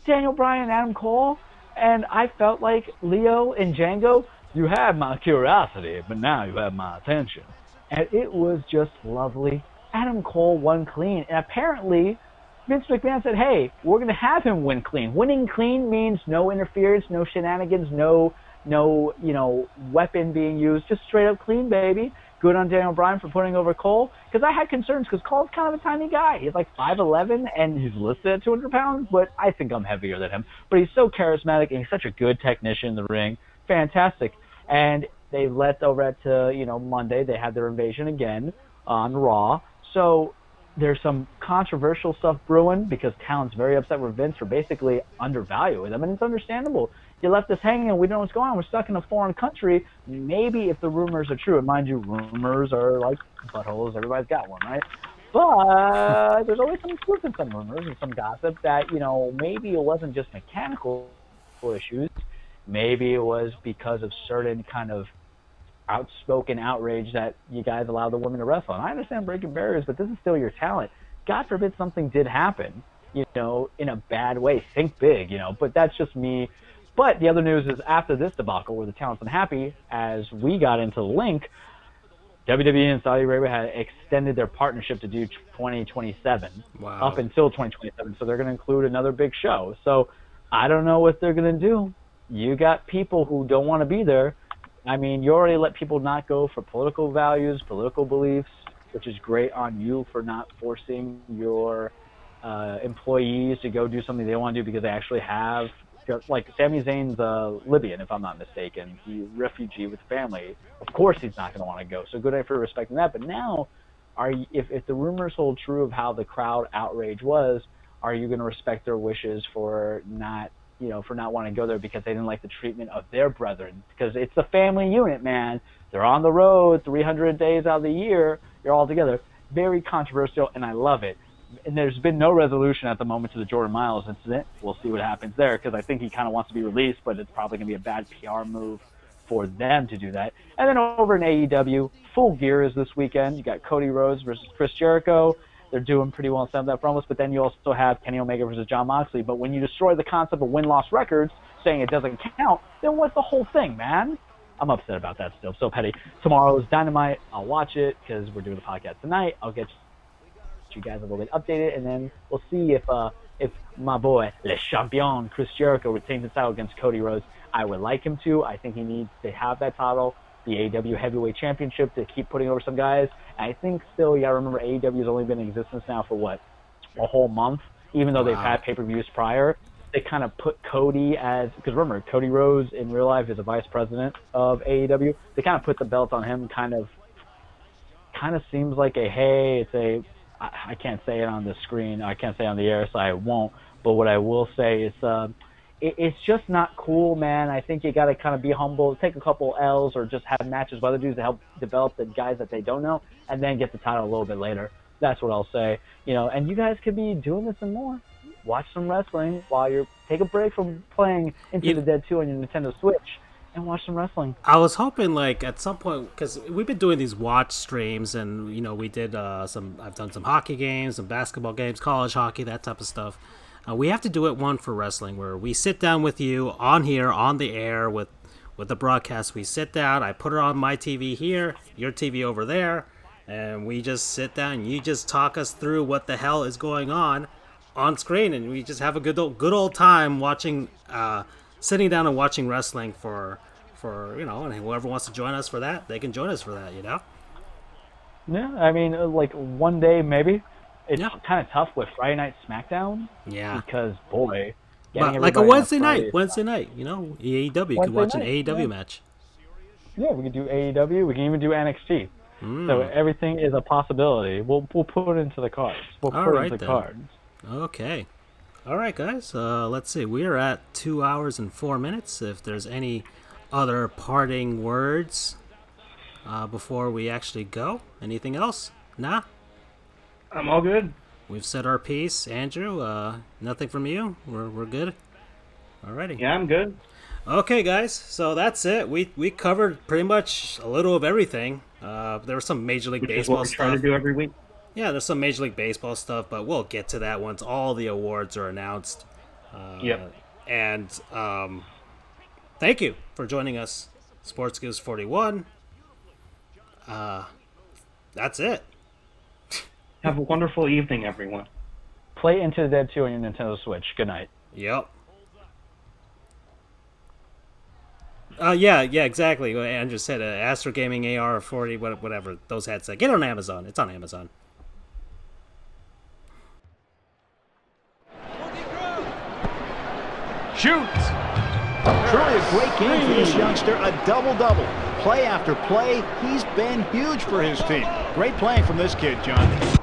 Daniel Bryan and Adam Cole, and I felt like Leo and Django, you had my curiosity, but now you have my attention. And it was just lovely. Adam Cole won clean, and apparently Vince McMahon said, hey, we're going to have him win clean. Winning clean means no interference, no shenanigans, no weapon being used, just straight up clean, baby. Good on Daniel Bryan for putting over Cole, because I had concerns, because Cole's kind of a tiny guy. He's like 5'11", and he's listed at 200 pounds, but I think I'm heavier than him. But he's so charismatic, and he's such a good technician in the ring. Fantastic. And they led over at, Monday. They had their invasion again on Raw. So there's some controversial stuff brewing, because talent's very upset with Vince for basically undervaluing them, and it's understandable. You left us hanging, and we don't know what's going on. We're stuck in a foreign country. Maybe if the rumors are true, and mind you, rumors are like buttholes. Everybody's got one, right? But there's always some truth in some rumors and some gossip that, maybe it wasn't just mechanical issues. Maybe it was because of certain kind of outspoken outrage that you guys allow the women to wrestle. And I understand breaking barriers, but this is still your talent. God forbid something did happen, in a bad way. Think big, but that's just me. But the other news is, after this debacle where the talent's unhappy, as we got into the link, WWE and Saudi Arabia had extended their partnership to do 2027, up until 2027. So they're going to include another big show. So I don't know what they're going to do. You got people who don't want to be there. I mean, you already let people not go for political values, political beliefs, which is great on you for not forcing your employees to go do something they want to do because they actually have. Like Sami Zayn's Libyan, if I'm not mistaken. He's a refugee with family. Of course he's not going to want to go. So good for respecting that. But now, if the rumors hold true of how the crowd outrage was, are you going to respect their wishes for not wanting to go there because they didn't like the treatment of their brethren? Because it's a family unit, man. They're on the road 300 days out of the year. You're all together. Very controversial, and I love it. And there's been no resolution at the moment to the Jordan Miles incident. We'll see what happens there, because I think he kind of wants to be released, but it's probably going to be a bad PR move for them to do that. And then over in AEW, Full Gear is this weekend. You got Cody Rhodes versus Chris Jericho. They're doing pretty well in some of that front list, but then you also have Kenny Omega versus Jon Moxley. But when you destroy the concept of win-loss records, saying it doesn't count, then what's the whole thing, man? I'm upset about that still. So petty. Tomorrow is Dynamite. I'll watch it because we're doing the podcast tonight. I'll get you guys a little bit updated, and then we'll see if my boy Le Champion Chris Jericho retains the title against Cody Rhodes. I would like him to. I think he needs to have that title, the AEW Heavyweight Championship, to keep putting over some guys. And I think still, you gotta remember, AEW has only been in existence now for a whole month, even though they've had pay-per-views prior. They kind of put Cody as, because remember, Cody Rhodes in real life is a vice president of AEW. They kind of put the belt on him, kind of seems like I can't say it on the screen. I can't say it on the air, so I won't. But what I will say is it's just not cool, man. I think you got to kind of be humble, take a couple L's, or just have matches with other dudes to help develop the guys that they don't know, and then get the title a little bit later. That's what I'll say. And you guys could be doing this and more. Watch some wrestling while you're take a break from playing Into the Dead 2 on your Nintendo Switch. And watch some wrestling. I was hoping, at some point, because we've been doing these watch streams, and we did I've done some hockey games, some basketball games, college hockey, that type of stuff. We have to do it one for wrestling, where we sit down with you on here, on the air, with the broadcast. We sit down, I put it on my TV here, your TV over there, and we just sit down, and you just talk us through what the hell is going on screen, and we just have a good old time watching. Sitting down and watching wrestling for and whoever wants to join us for that, they can join us for that, Yeah, I mean, one day maybe. It's kind of tough with Friday Night SmackDown. Yeah. Because, boy, like a Wednesday night, AEW. You can watch an AEW match. Yeah, we can do AEW. We can even do NXT. So everything is a possibility. We'll put it into the cards. Cards. Okay. All right, guys. Let's see. We are at 2 hours and 4 minutes. If there's any other parting words before we actually go, anything else? Nah. I'm all good. We've said our piece, Andrew. Nothing from you. We're good. Alrighty. Yeah, I'm good. Okay, guys. So that's it. We covered pretty much a little of everything. There was some Major League Baseball stuff. Which is what we're trying to do every week. Yeah, there's some Major League Baseball stuff, but we'll get to that once all the awards are announced. Yep. And thank you for joining us, Sports Goofs 41. That's it. Have a wonderful evening, everyone. Play Into the Dead 2 on your Nintendo Switch. Good night. Yep. Yeah, exactly. Andrew said Astro Gaming AR40, whatever those headsets. Get on Amazon. It's on Amazon. Shoots. Truly a great game for this youngster. A double-double. Play after play, he's been huge for his team. Great playing from this kid, John.